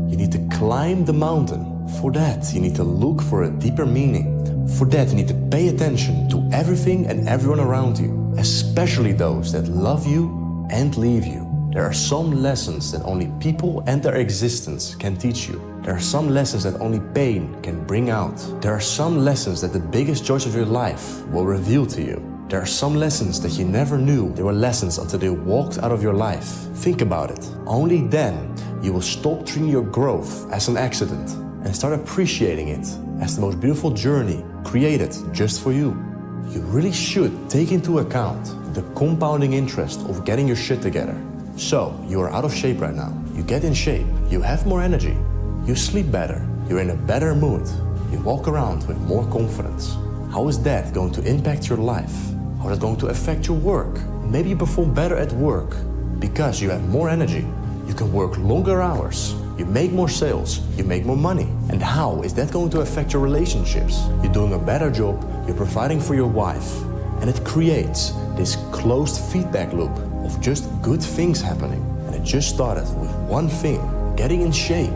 you need to climb the mountain. For that, you need to look for a deeper meaning. For that, you need to pay attention to everything and everyone around you, especially those that love you and leave you. There are some lessons that only people and their existence can teach you. There are some lessons that only pain can bring out. There are some lessons that the biggest joys of your life will reveal to you. There are some lessons that you never knew they were lessons until they walked out of your life. Think about it. Only then you will stop treating your growth as an accident and start appreciating it as the most beautiful journey created just for you. You really should take into account the compounding interest of getting your shit together. So, you are out of shape right now. You get in shape. You have more energy. You sleep better. You're in a better mood. You walk around with more confidence. How is that going to impact your life? How is it going to affect your work? Maybe you perform better at work because you have more energy. You can work longer hours. You make more sales. You make more money. And how is that going to affect your relationships? You're doing a better job. You're providing for your wife. And it creates this closed feedback loop of just good things happening. And it just started with one thing, getting in shape.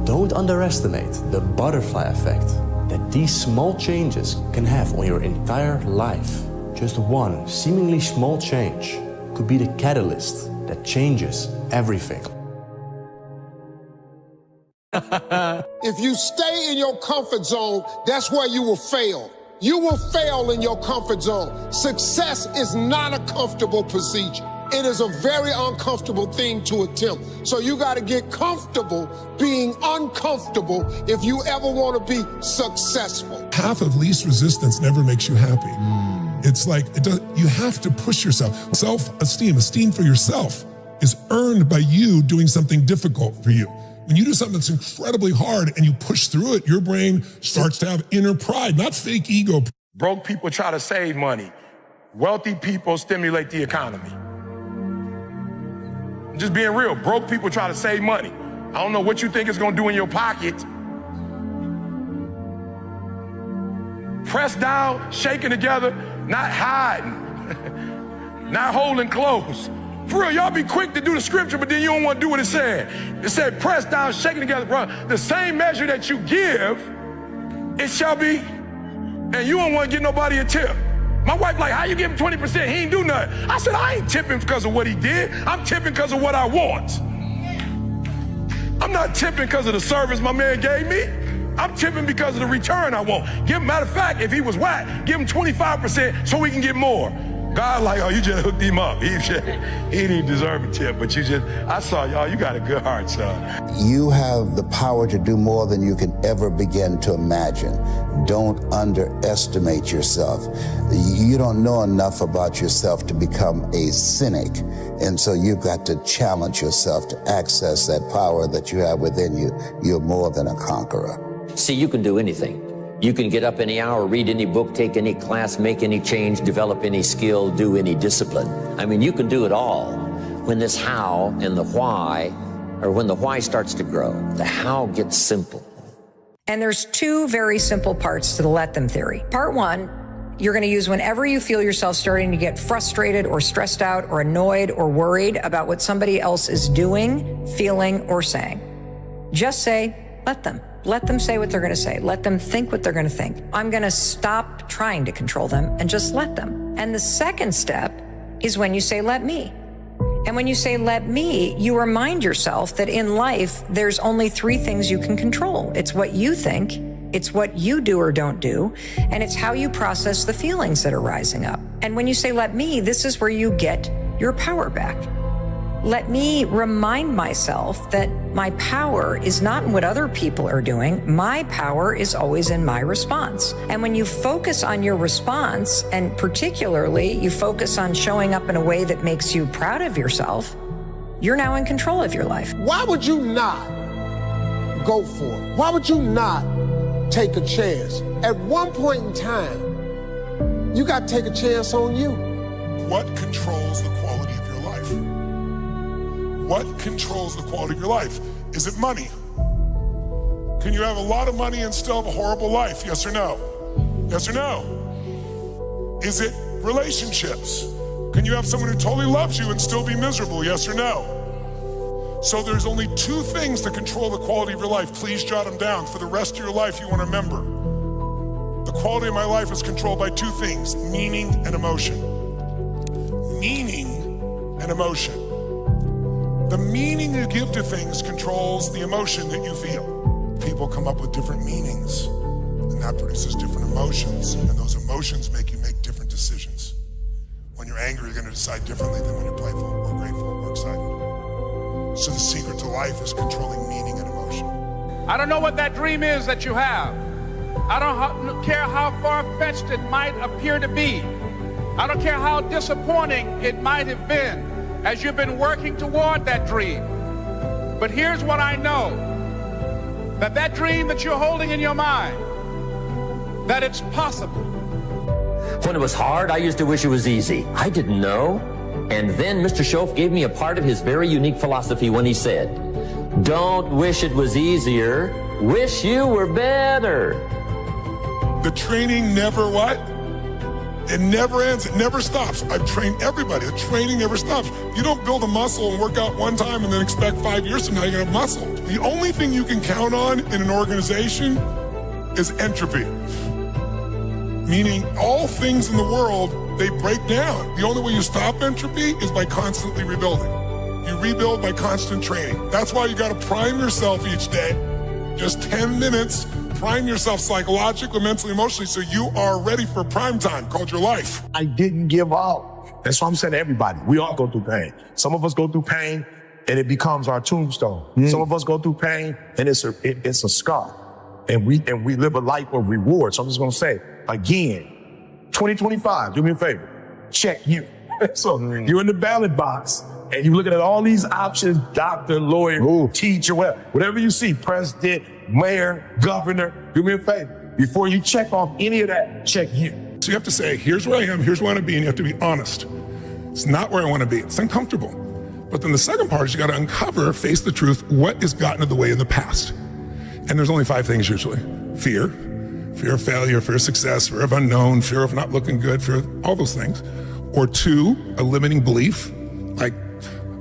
Don't underestimate the butterfly effect that these small changes can have on your entire life. Just one seemingly small change could be the catalyst that changes everything. If you stay in your comfort zone, that's where you will fail. You will fail in your comfort zone. Success is not a comfortable procedure. It is a very uncomfortable thing to attempt. So you got to get comfortable being uncomfortable if you ever want to be successful. Path of least resistance never makes you happy. It's like, you have to push yourself. Self-esteem, esteem for yourself is earned by you doing something difficult for you. When you do something that's incredibly hard and you push through it, your brain starts to have inner pride, not fake ego. Broke people try to save money. Wealthy people stimulate the economy. Just being real, broke people try to save money. I don't know what you think it's gonna do in your pocket. Pressed down, shaking together, not hiding, not holding close. For real, y'all be quick to do the scripture, but then you don't want to do what it said. It said, pressed down, shaking together, bro. The same measure that you give, it shall be, and you don't want to get nobody a tip. My wife like, how you give him 20%? He ain't do nothing. I said, I ain't tipping because of what he did. I'm tipping because of what I want. I'm not tipping because of the service my man gave me. I'm tipping because of the return I want. Matter of fact, if he was whack, give him 25% so we can get more. God like, oh, you just hooked him up. He didn't deserve a tip, but I saw y'all, you got a good heart, son. You have the power to do more than you can ever begin to imagine. Don't underestimate yourself. You don't know enough about yourself to become a cynic. And so you've got to challenge yourself to access that power that you have within you. You're more than a conqueror. See, you can do anything. You can get up any hour, read any book, take any class, make any change, develop any skill, do any discipline. I mean, you can do it all. When this how and the why, or when the why starts to grow, the how gets simple. And there's two very simple parts to the let them theory. Part one, you're going to use whenever you feel yourself starting to get frustrated or stressed out or annoyed or worried about what somebody else is doing, feeling, or saying. Just say, let them. Let them say what they're going to say. Let them think what they're going to think. I'm going to stop trying to control them and just let them. And the second step is when you say, let me. And when you say, let me, you remind yourself that in life, there's only three things you can control. It's what you think, it's what you do or don't do, and it's how you process the feelings that are rising up. And when you say, let me, this is where you get your power back. Let me remind myself that my power is not in what other people are doing. My power is always in my response. And when you focus on your response, and particularly you focus on showing up in a way that makes you proud of yourself, you're now in control of your life. Why would you not go for it? Why would you not take a chance? At one point in time, you got to take a chance on you. What controls the quality of your life? What controls the quality of your life? Is it money? Can you have a lot of money and still have a horrible life? Yes or no? Yes or no? Is it relationships? Can you have someone who totally loves you and still be miserable? Yes or no? So there's only two things that control the quality of your life. Please jot them down. For the rest of your life, you want to remember. The quality of my life is controlled by two things, meaning and emotion. Meaning and emotion. The meaning you give to things controls the emotion that you feel. People come up with different meanings, and that produces different emotions, and those emotions make you make different decisions. angry, you're going to decide differently than when you're playful or grateful or excited. So the secret to life is controlling meaning and emotion. I don't know what that dream is that you have. I don't care how far-fetched it might appear to be. I don't care how disappointing it might have been as you've been working toward that dream. But here's what I know, that dream that you're holding in your mind, that it's possible. When it was hard, I used to wish it was easy. I didn't know. And then Mr. Schoaf gave me a part of his very unique philosophy when he said, don't wish it was easier, wish you were better. The training never what? It never ends. It never stops. I've trained everybody. The training never stops. You don't build a muscle and work out one time and then expect 5 years from now you're going to have muscle. The only thing you can count on in an organization is entropy. Meaning all things in the world, they break down. The only way you stop entropy is by constantly rebuilding. You rebuild by constant training. That's why you got to prime yourself each day. Just 10 minutes, prime yourself psychologically, mentally, emotionally, so you are ready for prime time, called your life. I didn't give up. That's what I'm saying to everybody. We all go through pain. Some of us go through pain and it becomes our tombstone. Some of us go through pain and it's a scar. And we live a life of reward. So I'm just going to say, again, 2025, do me a favor, check you. So you're in the ballot box and you're looking at all these options, doctor, lawyer, teacher, whatever you see, president, mayor, governor, do me a favor. Before you check off any of that, check you. So you have to say, here's where I am, here's where I want to be, and you have to be honest. It's not where I want to be. It's uncomfortable. But then the second part is you got to uncover, face the truth, what has gotten in the way in the past. And there's only 5 things usually. Fear of failure, fear of success, fear of unknown, fear of not looking good, fear of all those things. Or 2, a limiting belief, like,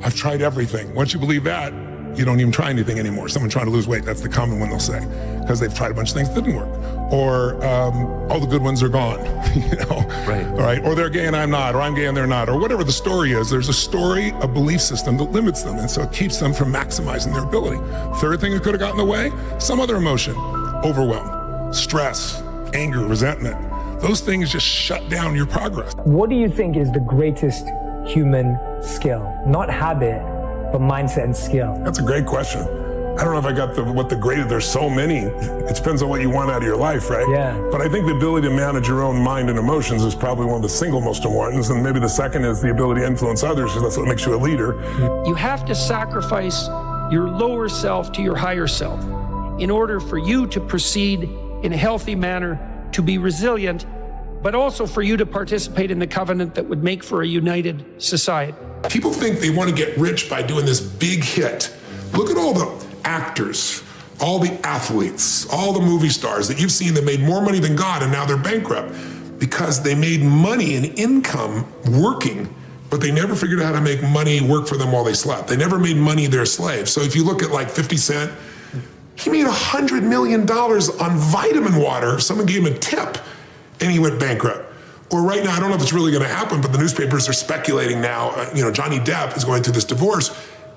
I've tried everything. Once you believe that, you don't even try anything anymore. Someone trying to lose weight, that's the common one they'll say, because they've tried a bunch of things that didn't work. Or all the good ones are gone, you know? Right. All right. Or they're gay and I'm not, or I'm gay and they're not, or whatever the story is. There's a story, a belief system that limits them, and so it keeps them from maximizing their ability. Third thing that could have gotten in the way, some other emotion, overwhelm, stress, anger, resentment. Those things just shut down your progress. What do you think is the greatest human skill? Not habit, but mindset and skill. That's a great question. I don't know if I got what the greatest, there's so many. It depends on what you want out of your life, right? Yeah. But I think the ability to manage your own mind and emotions is probably one of the single most important. And maybe the second is the ability to influence others, because that's what makes you a leader. You have to sacrifice your lower self to your higher self in order for you to proceed in a healthy manner, to be resilient, but also for you to participate in the covenant that would make for a united society. People think they want to get rich by doing this big hit. Look at all the actors, all the athletes, all the movie stars that you've seen that made more money than God and now they're bankrupt because they made money and income working, but they never figured out how to make money work for them while they slept. They never made money their slave. So if you look at like 50 Cent, he made $100 million on vitamin water. Someone gave him a tip and he went bankrupt. Or right now, I don't know if it's really going to happen, but the newspapers are speculating now, Johnny Depp is going through this divorce.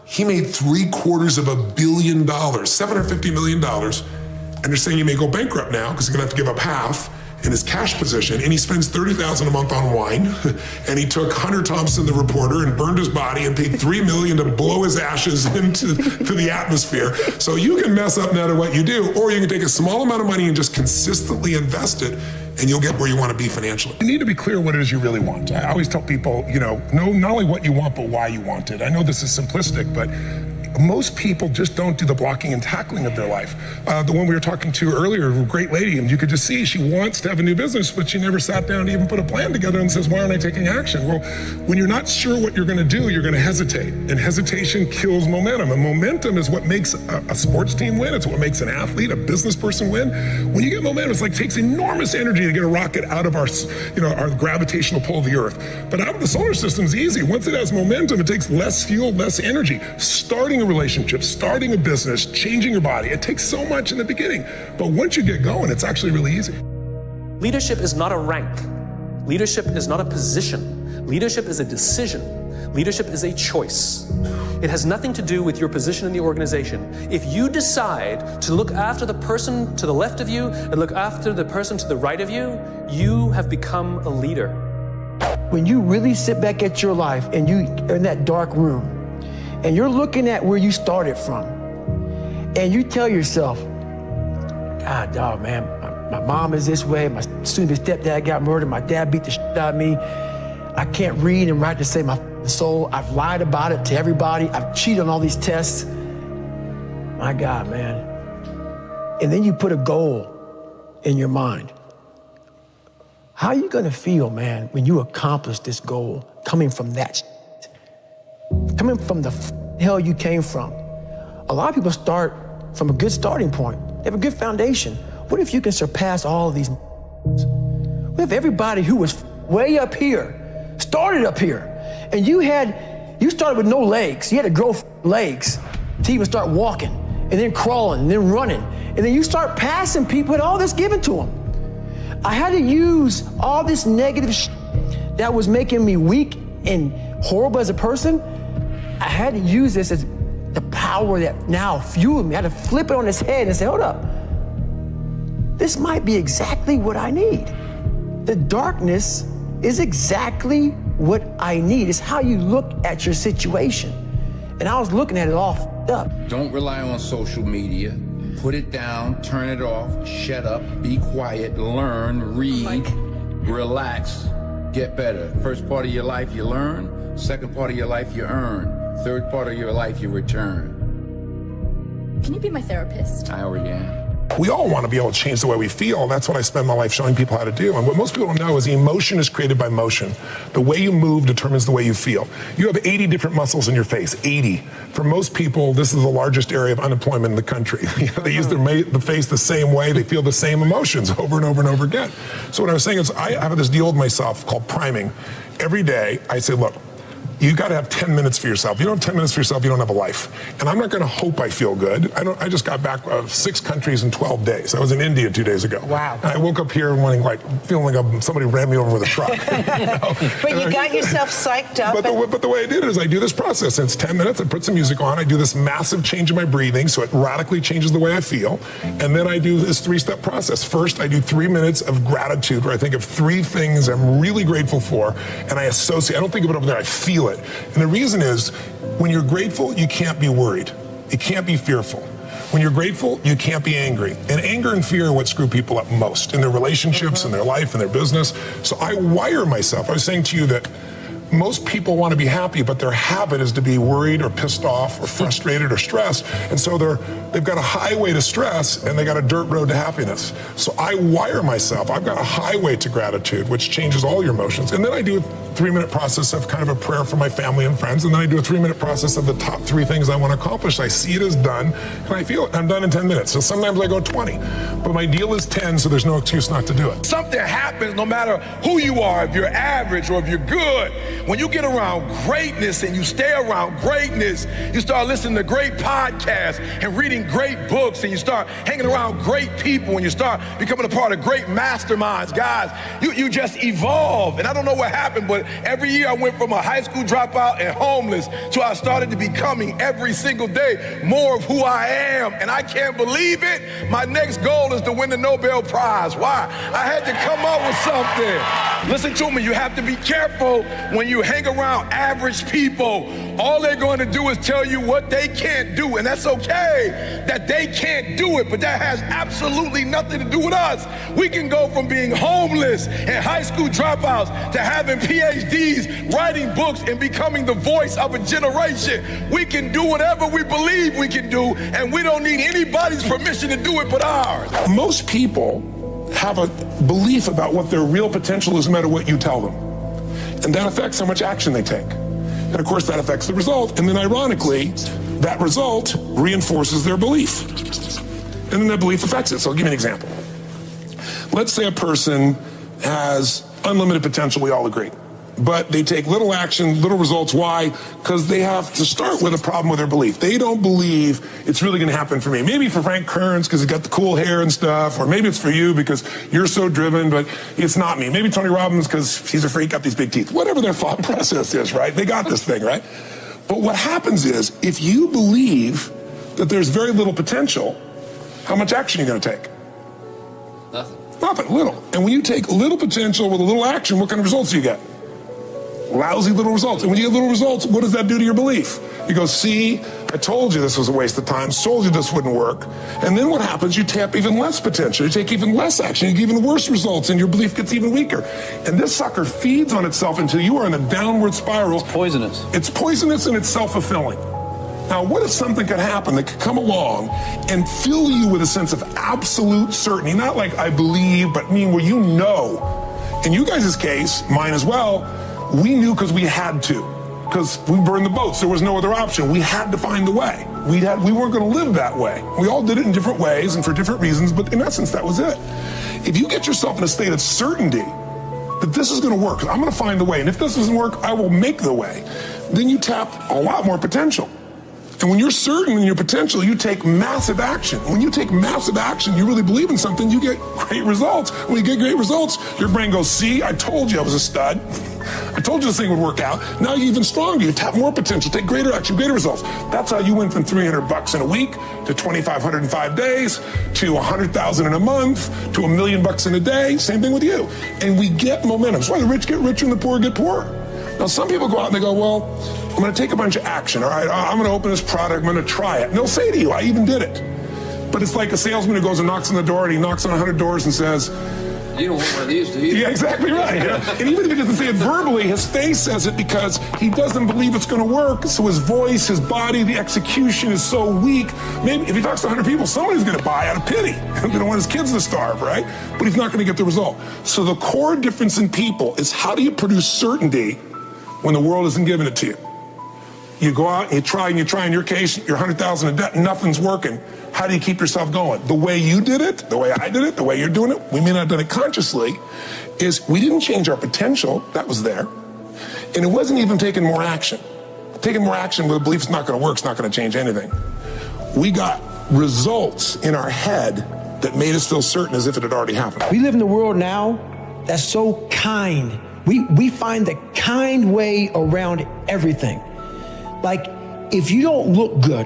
He made $750 million, $750 million. And they're saying he may go bankrupt now because he's going to have to give up half in his cash position. And he spends $30,000 a month on wine. And he took Hunter Thompson, the reporter, and burned his body and paid $3 million to blow his ashes into the atmosphere. So you can mess up no matter what you do, or you can take a small amount of money and just consistently invest it, and you'll get where you want to be financially. You need to be clear what it is you really want. I always tell people, know not only what you want, but why you want it. I know this is simplistic, but most people just don't do the blocking and tackling of their life. The one we were talking to earlier, a great lady, and you could just see she wants to have a new business, but she never sat down to even put a plan together and says, why aren't I taking action? Well, when you're not sure what you're going to do, you're going to hesitate. And hesitation kills momentum. And momentum is what makes a sports team win. It's what makes an athlete, a business person win. When you get momentum, it's like takes enormous energy to get a rocket out of our gravitational pull of the Earth. But out of the solar system is easy. Once it has momentum, it takes less fuel, less energy. Starting a relationship, starting a business, changing your body, it takes so much in the beginning. But once you get going, it's actually really easy. Leadership is not a rank. Leadership is not a position. Leadership is a decision. Leadership is a choice. It has nothing to do with your position in the organization. If you decide to look after the person to the left of you and look after the person to the right of you, you have become a leader. when you really sit back at your life and you are in that dark room and you're looking at where you started from and you tell yourself, God, dog, man, my mom is this way, my stepdad got murdered, my dad beat the shit out of me, I can't read and write to save my soul, I've lied about it to everybody, I've cheated on all these tests. My God, man. And then you put a goal in your mind. How are you gonna feel, man, when you accomplish this goal coming from that shit? Coming from the hell you came from? A lot of people start from a good starting point. They have a good foundation. What if you can surpass all of these? What if everybody who was way up here started up here, and you started with no legs. You had to grow legs to even start walking, and then crawling, and then running, and then you start passing people and all this given to them. I had to use all this negative shit that was making me weak and horrible as a person. I had to use this as the power that now fueled me. I had to flip it on its head and say, hold up. This might be exactly what I need. The darkness is exactly what I need. It's how you look at your situation. And I was looking at it all f***ed up. Don't rely on social media. Put it down, turn it off, shut up, be quiet, learn, read, relax, get better. First part of your life you learn, second part of your life you earn, third part of your life you return. Can you be my therapist? I already am. We all want to be able to change the way we feel. That's what I spend my life showing people how to do. And what most people don't know is emotion is created by motion. The way you move determines the way you feel. You have 80 different muscles in your face, 80. For most people, this is the largest area of unemployment in the country. They use the face the same way. They feel the same emotions over and over and over again. So what I was saying is I have this deal with myself called priming. Every day I say, look, you got to have 10 minutes for yourself. You don't have 10 minutes for yourself, you don't have a life. And I'm not going to hope I feel good. I just got back 6 countries in 12 days. I was in India 2 days ago. Wow. And I woke up here feeling like somebody ran me over with a truck. But you got yourself psyched up. But the way I did it is I do this process. And it's 10 minutes. I put some music on. I do this massive change in my breathing, so it radically changes the way I feel. And then I do this 3-step process. First, I do 3 minutes of gratitude, where I think of 3 things I'm really grateful for, and I associate. I don't think of it over there. I feel it. And the reason is, when you're grateful, you can't be worried. You can't be fearful. When you're grateful, you can't be angry. And anger and fear are what screw people up most in their relationships, in their life, in their business. So I wire myself. I was saying to you that most people want to be happy, but their habit is to be worried or pissed off or frustrated or stressed. And so they've got a highway to stress and they got a dirt road to happiness. So I wire myself. I've got a highway to gratitude, which changes all your emotions. And then I do a 3-minute process of kind of a prayer for my family and friends. And then I do a 3-minute process of the top 3 things I want to accomplish. I see it as done and I feel it. I'm done in 10 minutes. So sometimes I go 20, but my deal is 10, so there's no excuse not to do it. Something happens no matter who you are, if you're average or if you're good. When you get around greatness and you stay around greatness, you start listening to great podcasts and reading great books, and you start hanging around great people, and you start becoming a part of great masterminds. Guys, you just evolve. And I don't know what happened, but every year I went from a high school dropout and homeless to I started to becoming every single day more of who I am. And I can't believe it. My next goal is to win the Nobel Prize. Why? I had to come up with something. Listen to me, you have to be careful when you hang around average people. All they're going to do is tell you what they can't do, and that's okay that they can't do it, but that has absolutely nothing to do with us. We can go from being homeless and high school dropouts to having PhDs, writing books, and becoming the voice of a generation. We can do whatever we believe we can do, and we don't need anybody's permission to do it but ours. Most people have a belief about what their real potential is no matter what you tell them. And that affects how much action they take. And of course that affects the result. And then ironically, that result reinforces their belief. And then that belief affects it. So I'll give you an example. Let's say a person has unlimited potential, we all agree. But they take little action, little results. Why? Because they have to start with a problem with their belief. They don't believe it's really going to happen for me. Maybe for Frank Kearns because he's got the cool hair and stuff, or maybe it's for you because you're so driven, but it's not me. Maybe Tony Robbins because he's a freak, got these big teeth. Whatever their thought process is, right? They got this thing, right? But what happens is, if you believe that there's very little potential, how much action are you going to take? Nothing. Nothing, little. And when you take little potential with a little action, what kind of results do you get? lousy little results. And when you get little results, what does that do to your belief? You go, see, I told you this was a waste of time, told you this wouldn't work. And then what happens? You tap even less potential. You take even less action. You get even worse results, and your belief gets even weaker. And this sucker feeds on itself until you are in a downward spiral. It's poisonous. It's poisonous and it's self-fulfilling. Now, what if something could happen that could come along and fill you with a sense of absolute certainty? Not like I believe, but mean where you know. In you guys' case, mine as well, we knew because we had to. Because we burned the boats. There was no other option. We had to find a way. We weren't going to live that way. We all did it in different ways and for different reasons, but in essence, that was it. If you get yourself in a state of certainty that this is going to work, I'm going to find the way, and if this doesn't work, I will make the way, then you tap a lot more potential. And when you're certain in your potential, you take massive action. When you take massive action, you really believe in something, you get great results. When you get great results, your brain goes, see, I told you I was a stud. I told you this thing would work out. Now you're even stronger. You tap more potential, take greater action, greater results. That's how you went from $300 in a week to $2,500 in 5 days to $100,000 in a month to $1 million in a day. Same thing with you. And we get momentum. That's why the rich get richer and the poor get poorer. Now, some people go out and they go, well, I'm going to take a bunch of action, all right? I'm going to open this product, I'm going to try it. And they'll say to you, I even did it. But it's like a salesman who goes and knocks on the door, and he knocks on 100 doors and says, you don't want one of these, do you? Yeah, exactly right. Yeah. And even if he doesn't say it verbally, his face says it because he doesn't believe it's going to work. So his voice, his body, the execution is so weak. Maybe if he talks to 100 people, somebody's going to buy out of pity. They don't want his kids to starve, right? But he's not going to get the result. So the core difference in people is how do you produce certainty when the world isn't giving it to you? You go out and you try, in your case, you're 100,000 in debt, nothing's working. How do you keep yourself going? The way you did it, the way I did it, the way you're doing it, we may not have done it consciously, is we didn't change our potential, that was there. And it wasn't even taking more action. Taking more action with a belief it's not gonna work, it's not gonna change anything. We got results in our head that made us feel certain as if it had already happened. We live in a world now that's so kind. We find the kind way around everything. Like, if you don't look good,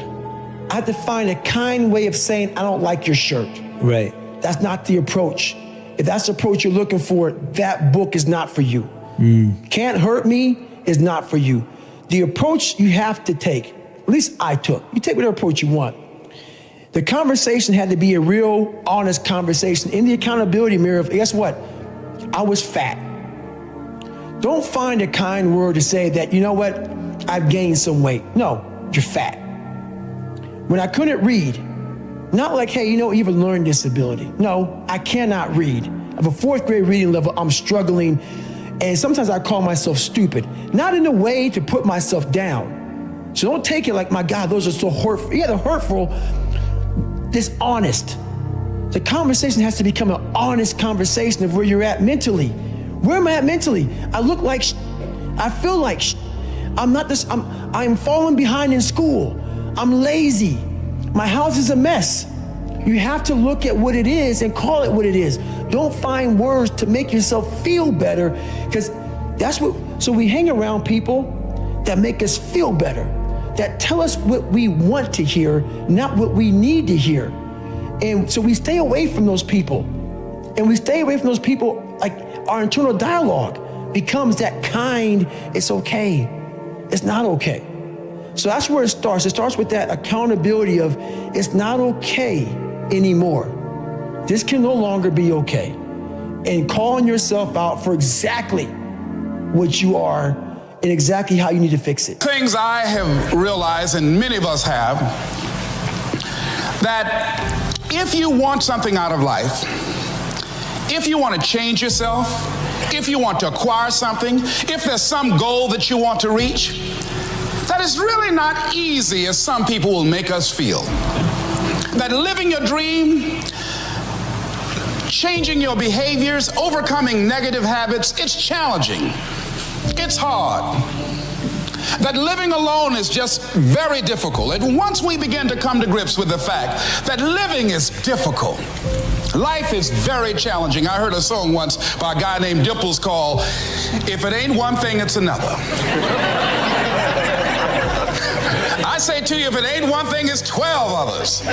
I have to find a kind way of saying, I don't like your shirt. Right. That's not the approach. If that's the approach you're looking for, that book is not for you. Can't Hurt Me is not for you. The approach you have to take, at least I took, you take whatever approach you want. The conversation had to be a real, honest conversation in the accountability mirror of, guess what? I was fat. Don't find a kind word to say that, you know what? I've gained some weight. No, you're fat. When I couldn't read, not like, hey, you know, you have a learning disability. No, I cannot read. I have a 4th grade reading level, I'm struggling, and sometimes I call myself stupid. Not in a way to put myself down. So don't take it like, my God, those are so hurtful. Yeah, they're hurtful, dishonest. The conversation has to become an honest conversation of where you're at mentally. Where am I at mentally? I look like I feel like I'm falling behind in school. I'm lazy. My house is a mess. You have to look at what it is and call it what it is. Don't find words to make yourself feel better, because so we hang around people that make us feel better, that tell us what we want to hear, not what we need to hear. And so we stay away from those people. And we stay away from those people, like our internal dialogue becomes that kind, it's okay. It's not okay. So that's where it starts. It starts with that accountability of it's not okay anymore. This can no longer be okay. And calling yourself out for exactly what you are and exactly how you need to fix it. Things I have realized, and many of us have, that if you want something out of life, if you want to change yourself, if you want to acquire something, if there's some goal that you want to reach, that is really not easy as some people will make us feel. That living your dream, changing your behaviors, overcoming negative habits, it's challenging. It's hard. That living alone is just very difficult. And once we begin to come to grips with the fact that living is difficult, life is very challenging. I heard a song once by a guy named Dimples called, "If It Ain't One Thing, It's Another." I say to you, if it ain't one thing, it's 12 others.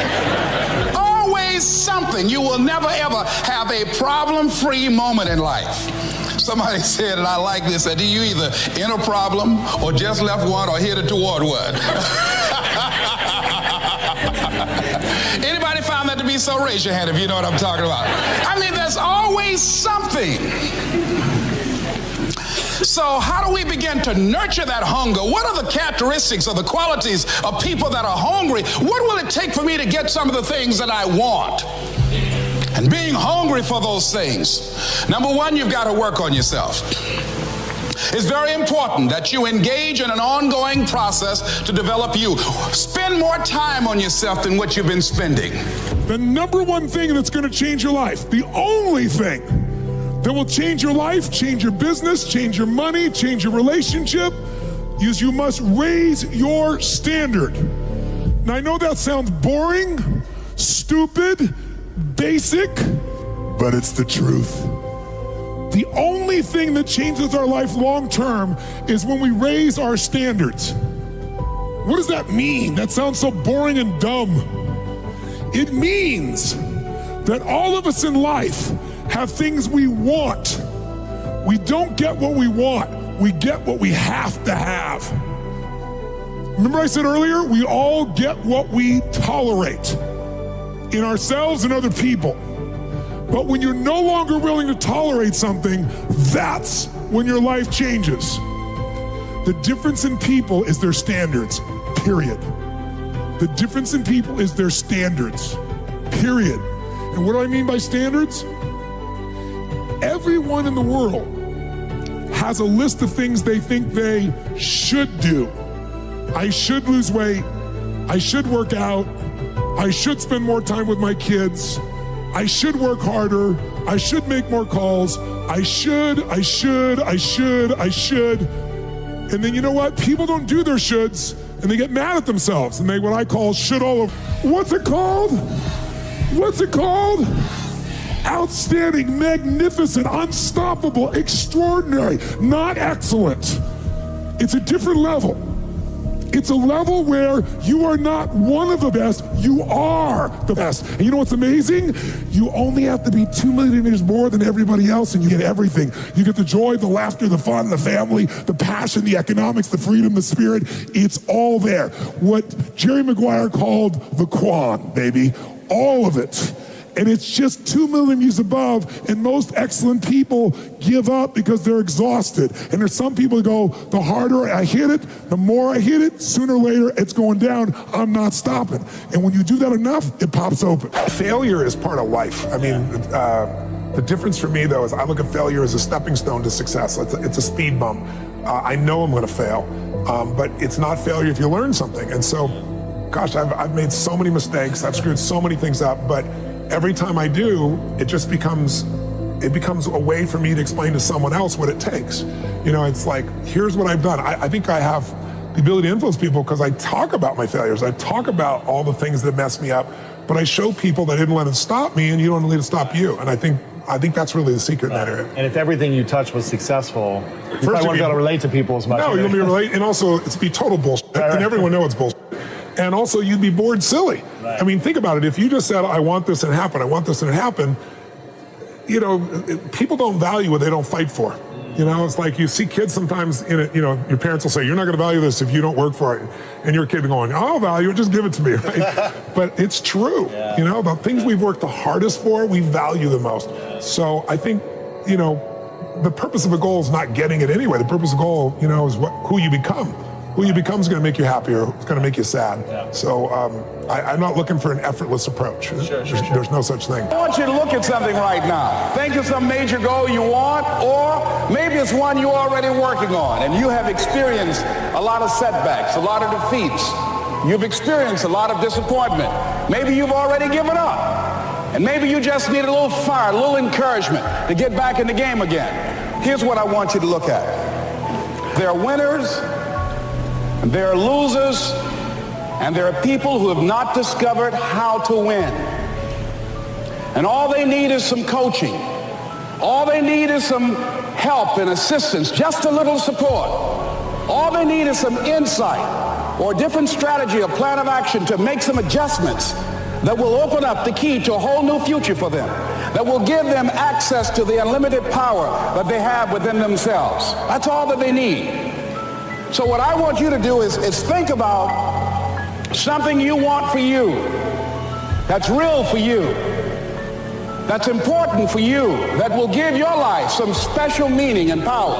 Always something. You will never ever have a problem-free moment in life. Somebody said, and I like this, that you either in a problem or just left one or headed toward one. Anybody found that to be so? Raise your hand if you know what I'm talking about. I mean, there's always something. So how do we begin to nurture that hunger? What are the characteristics or the qualities of people that are hungry? What will it take for me to get some of the things that I want? And being hungry for those things. Number one, you've got to work on yourself. It's very important that you engage in an ongoing process to develop you. Spend more time on yourself than what you've been spending. The number one thing that's going to change your life, the only thing that will change your life, change your business, change your money, change your relationship, is you must raise your standard. Now I know that sounds boring, stupid, basic, but it's the truth. The only thing that changes our life long term is when we raise our standards. What does that mean? That sounds so boring and dumb. It means that all of us in life have things we want. We don't get what we want, we get what we have to have. Remember I said earlier, we all get what we tolerate in ourselves and other people. But when you're no longer willing to tolerate something, that's when your life changes. The difference in people is their standards, period. The difference in people is their standards, period. And what do I mean by standards? Everyone in the world has a list of things they think they should do. I should lose weight. I should work out. I should spend more time with my kids. I should work harder. I should make more calls. I should. And then you know what? People don't do their shoulds and they get mad at themselves and they what I call should all over. What's it called? What's it called? Outstanding, magnificent, unstoppable, extraordinary, not excellent. It's a different level. It's a level where you are not one of the best, you are the best. And you know what's amazing? You only have to be 2 millimeters more than everybody else and you get everything. You get the joy, the laughter, the fun, the family, the passion, the economics, the freedom, the spirit. It's all there. What Jerry Maguire called the Quan, baby. All of it. And it's just 2 millimeters above, and most excellent people give up because they're exhausted. And there's some people who go, the harder I hit it, the more I hit it, sooner or later it's going down, I'm not stopping. And when you do that enough, it pops open. Failure is part of life. I mean, the difference for me though is I look at failure as a stepping stone to success. It's a speed bump. I know I'm gonna fail, but it's not failure if you learn something. And so, gosh, I've made so many mistakes, I've screwed so many things up, but every time I do, it becomes a way for me to explain to someone else what it takes. You know, it's like, here's what I've done. I think I have the ability to influence people because I talk about my failures. I talk about all the things that mess me up, but I show people that I didn't let it stop me and you don't let it stop you. And I think that's really the secret in that area. And if everything you touch was successful, you probably won't be able to relate to people as much. No, you'll be relate, and also it's be total bullshit. Right. And everyone knows it's bullshit. And also you'd be bored silly. Right. I mean, think about it. If you just said, I want this and it happened, I want this and it happened, you know, people don't value what they don't fight for. You know, it's like you see kids sometimes in it, you know, your parents will say, you're not going to value this if you don't work for it. And your kid going, I'll value it, just give it to me, right? But it's true. Yeah. You know, the things we've worked the hardest for, we value the most. So I think, you know, the purpose of a goal is not getting it anyway. The purpose of a goal, you know, is who you become. Who you become is going to make you happier. It's going to make you sad. Yeah. So I'm not looking for an effortless approach. Sure. There's no such thing. I want you to look at something right now. Think of some major goal you want, or maybe it's one you're already working on, and you have experienced a lot of setbacks, a lot of defeats. You've experienced a lot of disappointment. Maybe you've already given up. And maybe you just need a little fire, a little encouragement to get back in the game again. Here's what I want you to look at. There are winners, and there are losers, and there are people who have not discovered how to win. And all they need is some coaching. All they need is some help and assistance, just a little support. All they need is some insight or a different strategy, a plan of action to make some adjustments that will open up the key to a whole new future for them. that will give them access to the unlimited power that they have within themselves. That's all that they need. So what I want you to do is think about something you want for you, that's real for you, that's important for you, that will give your life some special meaning and power.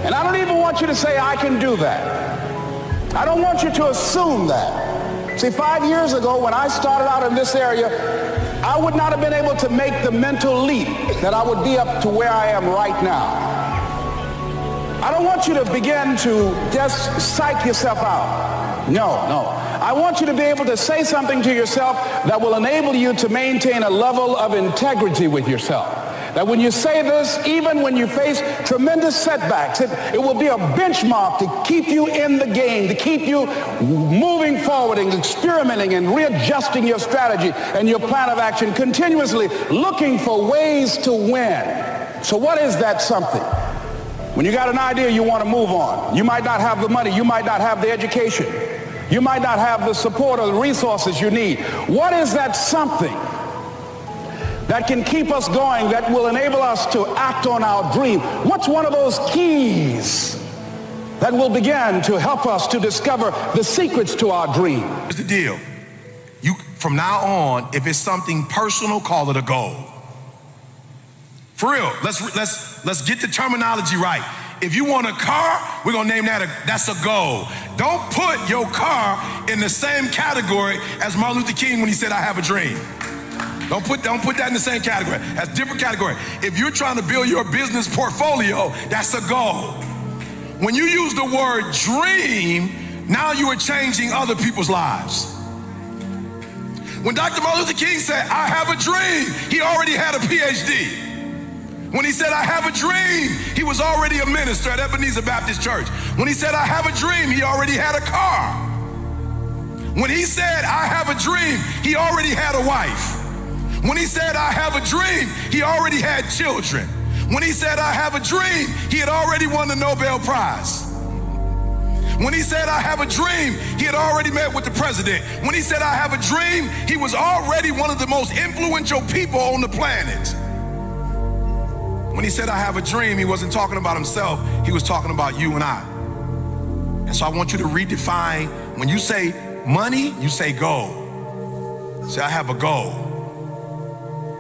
And I don't even want you to say, I can do that. I don't want you to assume that. See, 5 years ago when I started out in this area, I would not have been able to make the mental leap that I would be up to where I am right now. I don't want you to begin to just psych yourself out. No. I want you to be able to say something to yourself that will enable you to maintain a level of integrity with yourself. That when you say this, even when you face tremendous setbacks, it will be a benchmark to keep you in the game, to keep you moving forward and experimenting and readjusting your strategy and your plan of action, continuously looking for ways to win. So what is that something? When you got an idea you want to move on, you might not have the money, you might not have the education, you might not have the support or the resources you need. What is that something that can keep us going, that will enable us to act on our dream? What's one of those keys that will begin to help us to discover the secrets to our dream? Here's the deal. From now on, if it's something personal, call it a goal. For real, let's get the terminology right. If you want a car, we're gonna name that's a goal. Don't put your car in the same category as Martin Luther King when he said, I have a dream. Don't put that in the same category. That's a different category. If you're trying to build your business portfolio, that's a goal. When you use the word dream, now you are changing other people's lives. When Dr. Martin Luther King said, I have a dream, he already had a PhD. When he said, I have a dream, he was already a minister at Ebenezer Baptist Church. When he said, I have a dream, he already had a car. When he said, I have a dream, he already had a wife. When he said, I have a dream, he already had children. When he said, I have a dream, he had already won the Nobel Prize. When he said, I have a dream, he had already met with the president. When he said, I have a dream, he was already one of the most influential people on the planet. When he said, I have a dream, he wasn't talking about himself, he was talking about you and I. And so I want you to redefine, when you say money, you say goal. Say, I have a goal.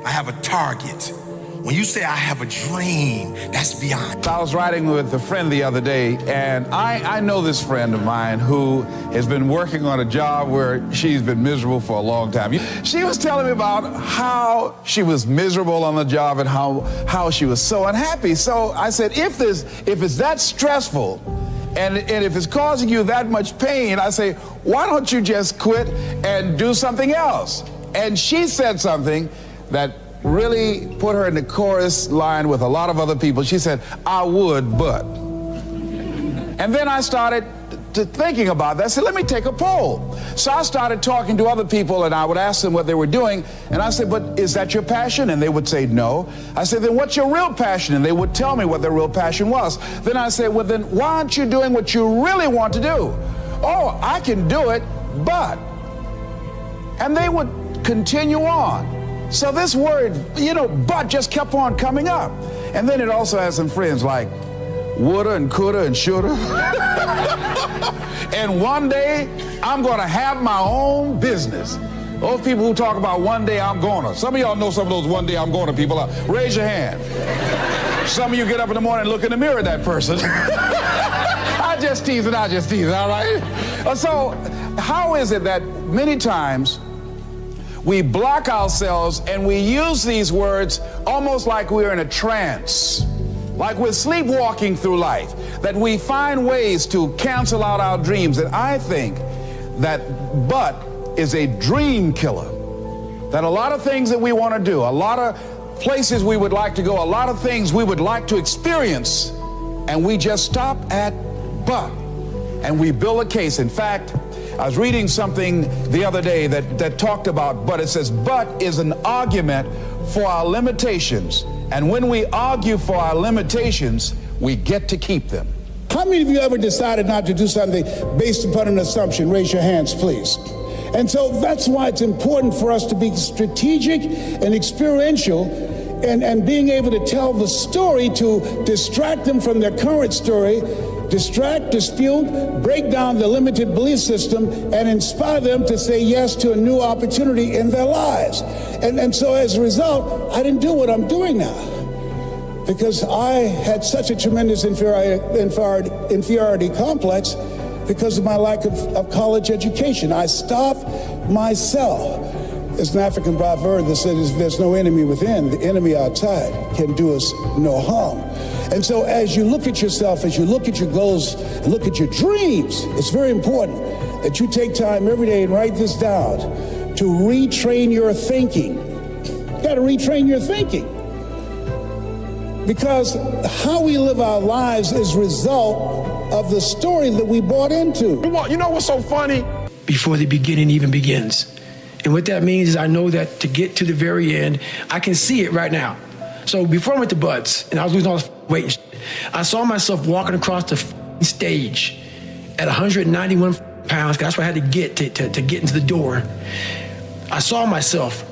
I have a target. When you say I have a dream, that's beyond. I was riding with a friend the other day, and I know this friend of mine who has been working on a job where she's been miserable for a long time. She was telling me about how she was miserable on the job and how she was so unhappy. So I said, if it's that stressful and if it's causing you that much pain, I say, why don't you just quit and do something else? And she said something that really put her in the chorus line with a lot of other people. She said, I would, but. And then I started thinking about that. I said, let me take a poll. So I started talking to other people, and I would ask them what they were doing. And I said, but is that your passion? And they would say no. I said, then what's your real passion? And they would tell me what their real passion was. Then I said, well, then why aren't you doing what you really want to do? Oh, I can do it, but. And they would continue on. So this word, but just kept on coming up. And then it also has some friends like woulda and coulda and shoulda. And one day, I'm gonna have my own business. Those people who talk about one day I'm gonna. Some of y'all know some of those one day I'm gonna people. Raise your hand. Some of you get up in the morning and look in the mirror at that person. I just tease it, all right? So how is it that many times we block ourselves and we use these words almost like we're in a trance, like we're sleepwalking through life, that we find ways to cancel out our dreams? And I think that but is a dream killer. That a lot of things that we want to do, a lot of places we would like to go, a lot of things we would like to experience, and we just stop at but, and we build a case. In fact, I was reading something the other day that talked about but. It says, but is an argument for our limitations. And when we argue for our limitations, we get to keep them. How many of you ever decided not to do something based upon an assumption? Raise your hands, please. And so that's why it's important for us to be strategic and experiential and being able to tell the story to distract them from their current story, distract, dispute, break down the limited belief system, and inspire them to say yes to a new opportunity in their lives. And so as a result, I didn't do what I'm doing now because I had such a tremendous inferiority complex because of my lack of college education. I stopped myself. There's an African proverb that says there's no enemy within, the enemy outside can do us no harm. And so as you look at yourself, as you look at your goals, look at your dreams, it's very important that you take time every day and write this down to retrain your thinking. You got to retrain your thinking. Because how we live our lives is a result of the story that we bought into. You know what's so funny? Before the beginning even begins. And what that means is I know that to get to the very end, I can see it right now. So before I went to Buds and I was losing all this weight and shit, I saw myself walking across the stage at 191 pounds, because that's what I had to get to get into the door. I saw myself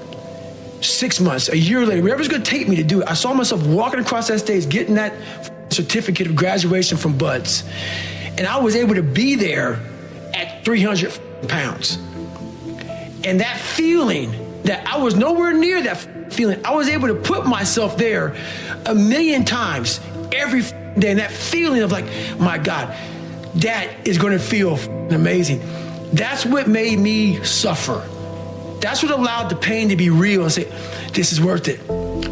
6 months, a year later, whatever's gonna take me to do it, I saw myself walking across that stage, getting that certificate of graduation from Buds. And I was able to be there at 300 pounds. And that feeling that I was nowhere near that feeling, I was able to put myself there 1,000,000 times every day. And that feeling of like, my God, that is going to feel amazing. That's what made me suffer. That's what allowed the pain to be real and say, this is worth it.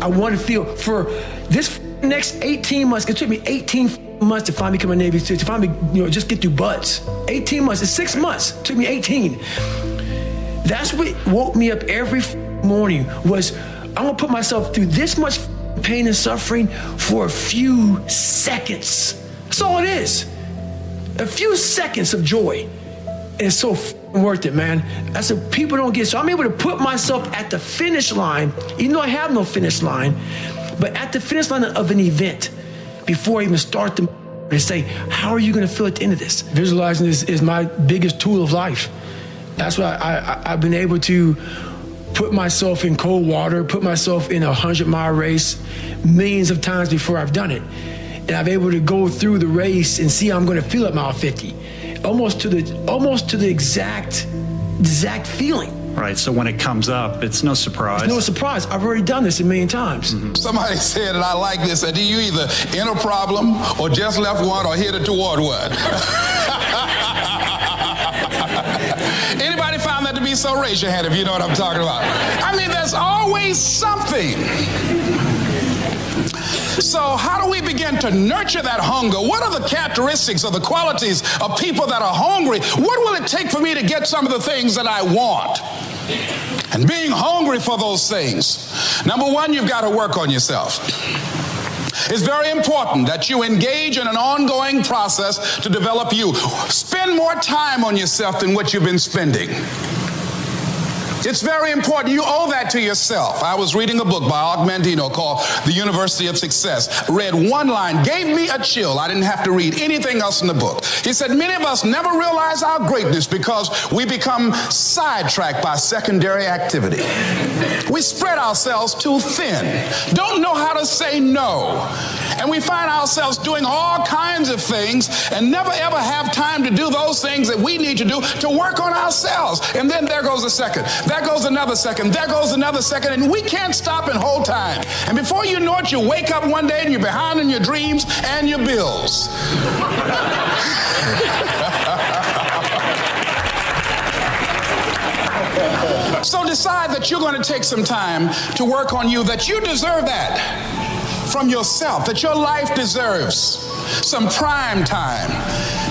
I want to feel for this next 18 months. It took me 18 months to finally become a Navy SEAL, to finally, just get through Buds. 18 months, it's 6 months. It took me 18. That's what woke me up every morning was, I'm gonna put myself through this much pain and suffering for a few seconds. That's all it is. A few seconds of joy. And it's so worth it, man. That's what people don't get. So I'm able to put myself at the finish line, even though I have no finish line, but at the finish line of an event before I even start the and say, how are you gonna feel at the end of this? Visualizing is my biggest tool of life. That's why I've been able to put myself in cold water, put myself in a 100-mile race millions of times before I've done it. And I'm able to go through the race and see how I'm going to feel at mile 50, almost to the exact feeling. Right, so when it comes up, it's no surprise. It's no surprise. I've already done this 1,000,000 times. Mm-hmm. Somebody said, and I like this, that you either in a problem or just left one or headed toward one. Anybody found that to be so? Raise your hand if you know what I'm talking about. I mean, there's always something. So how do we begin to nurture that hunger? What are the characteristics or the qualities of people that are hungry? What will it take for me to get some of the things that I want? And being hungry for those things. Number one, you've got to work on yourself. It's very important that you engage in an ongoing process to develop you. Spend more time on yourself than what you've been spending. It's very important. You owe that to yourself. I was reading a book by Og Mandino called The University of Success. Read one line, gave me a chill. I didn't have to read anything else in the book. He said, many of us never realize our greatness because we become sidetracked by secondary activity. We spread ourselves too thin, don't know how to say no. And we find ourselves doing all kinds of things and never ever have time to do those things that we need to do to work on ourselves. And then there goes a second. There goes another second. There goes another second. And we can't stop and hold time. And before you know it, you wake up one day and you're behind in your dreams and your bills. So decide that you're going to take some time to work on you, that you deserve that from yourself, that your life deserves some prime time,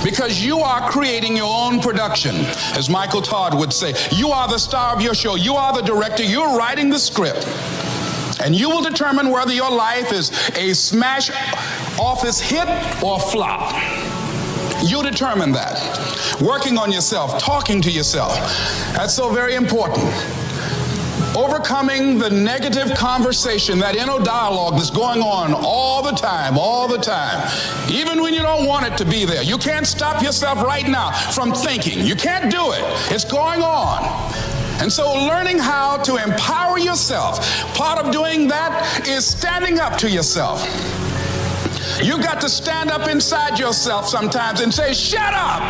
because you are creating your own production. As Michael Todd would say, you are the star of your show. You are the director. You're writing the script. And you will determine whether your life is a smash office hit or flop. You determine that. Working on yourself, talking to yourself. That's so very important. overcoming the negative conversation, that inner dialogue that's going on all the time, even when you don't want it to be there. You can't stop yourself right now from thinking. You can't do it. It's going on. And so learning how to empower yourself, part of doing that is standing up to yourself. You've got to stand up inside yourself sometimes and say, shut up!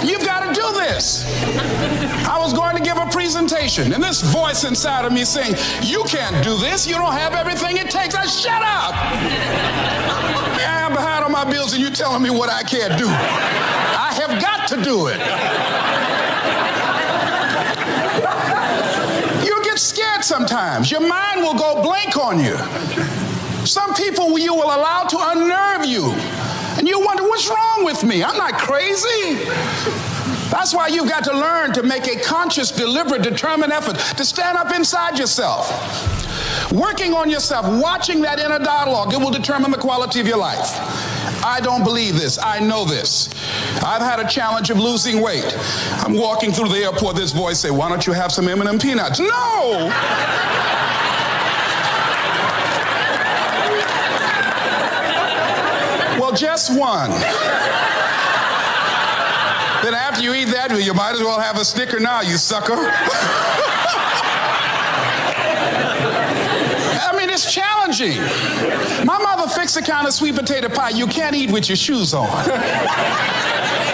You've got to do this. I was going to give a presentation, and this voice inside of me saying, you can't do this. You don't have everything it takes. Shut up! I'm behind on my bills, and you're telling me what I can't do. I have got to do it. You get scared sometimes. Your mind will go blank on you. Some people you will allow to unnerve you. And you wonder, what's wrong with me? I'm not crazy. That's why you've got to learn to make a conscious, deliberate, determined effort to stand up inside yourself. Working on yourself, watching that inner dialogue, it will determine the quality of your life. I don't believe this. I know this. I've had a challenge of losing weight. I'm walking through the airport, this voice say, why don't you have some M&M peanuts? No! Well, just one. Then after you eat that, you might as well have a Snicker now, you sucker. I mean, it's challenging. My mother fixed the kind of sweet potato pie you can't eat with your shoes on.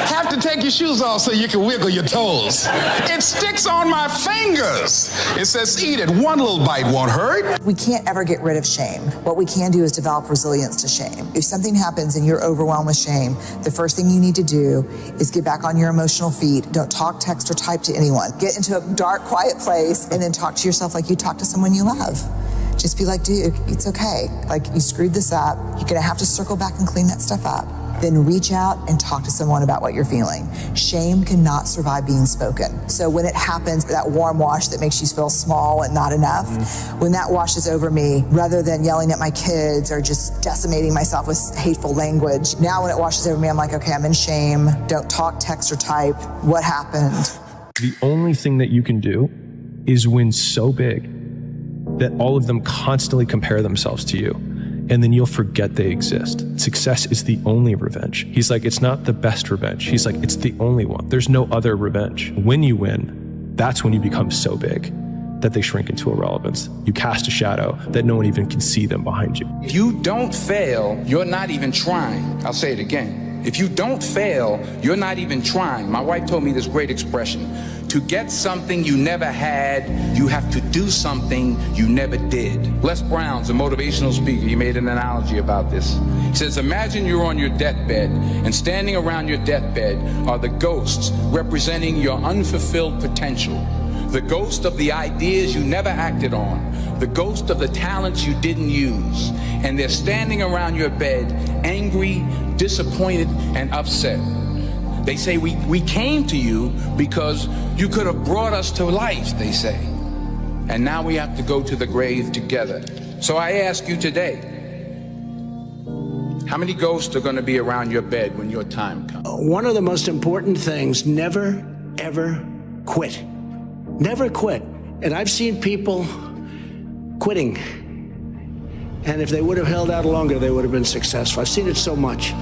Have to take your shoes off so you can wiggle your toes. It sticks on my fingers. It says, eat it. One little bite won't hurt. We can't ever get rid of shame. What we can do is develop resilience to shame. If something happens and you're overwhelmed with shame, the first thing you need to do is get back on your emotional feet. Don't talk, text, or type to anyone. Get into a dark, quiet place and then talk to yourself like you talk to someone you love. Just be like, dude, it's okay. Like, you screwed this up. You're gonna have to circle back and clean that stuff up. Then reach out and talk to someone about what you're feeling. Shame cannot survive being spoken. So when it happens, that warm wash that makes you feel small and not enough, when that washes over me, rather than yelling at my kids or just decimating myself with hateful language, now when it washes over me, I'm like, okay, I'm in shame. Don't talk, text, or type. What happened? The only thing that you can do is win so big that all of them constantly compare themselves to you, and then you'll forget they exist. Success is the only revenge. He's like, it's not the best revenge. He's like, it's the only one. There's no other revenge. When you win, that's when you become so big that they shrink into irrelevance. You cast a shadow that no one even can see them behind you. If you don't fail, you're not even trying. I'll say it again. If you don't fail, you're not even trying. My wife told me this great expression. To get something you never had, you have to do something you never did. Les Brown's a motivational speaker. He made an analogy about this. He says, imagine you're on your deathbed, and standing around your deathbed are the ghosts representing your unfulfilled potential. The ghost of the ideas you never acted on. The ghost of the talents you didn't use. And they're standing around your bed, angry, disappointed, and upset. They say, we came to you because you could have brought us to life, they say. And now we have to go to the grave together. So I ask you today, how many ghosts are going to be around your bed when your time comes? One of the most important things, never, ever quit. Never quit. And I've seen people quitting. And if they would have held out longer, they would have been successful. I've seen it so much.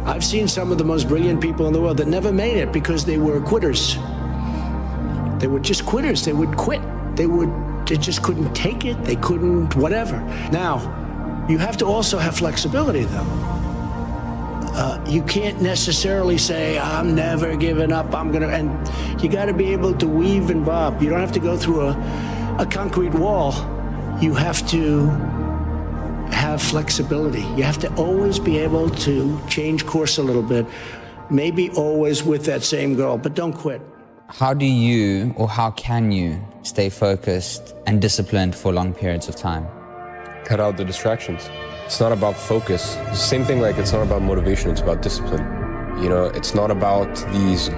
I've seen some of the most brilliant people in the world that never made it because they were quitters. They were just quitters. They would quit. They just couldn't take it. They couldn't whatever. Now, you have to also have flexibility, though. You can't necessarily say, I'm never giving up, and you got to be able to weave and bob. You don't have to go through a concrete wall. You have to have flexibility. You have to always be able to change course a little bit, maybe always with that same goal, but don't quit. How do you, or how can you, stay focused and disciplined for long periods of time? Cut out the distractions. It's not about focus. It's the same thing, like it's not about motivation, it's about discipline. You know, it's not about these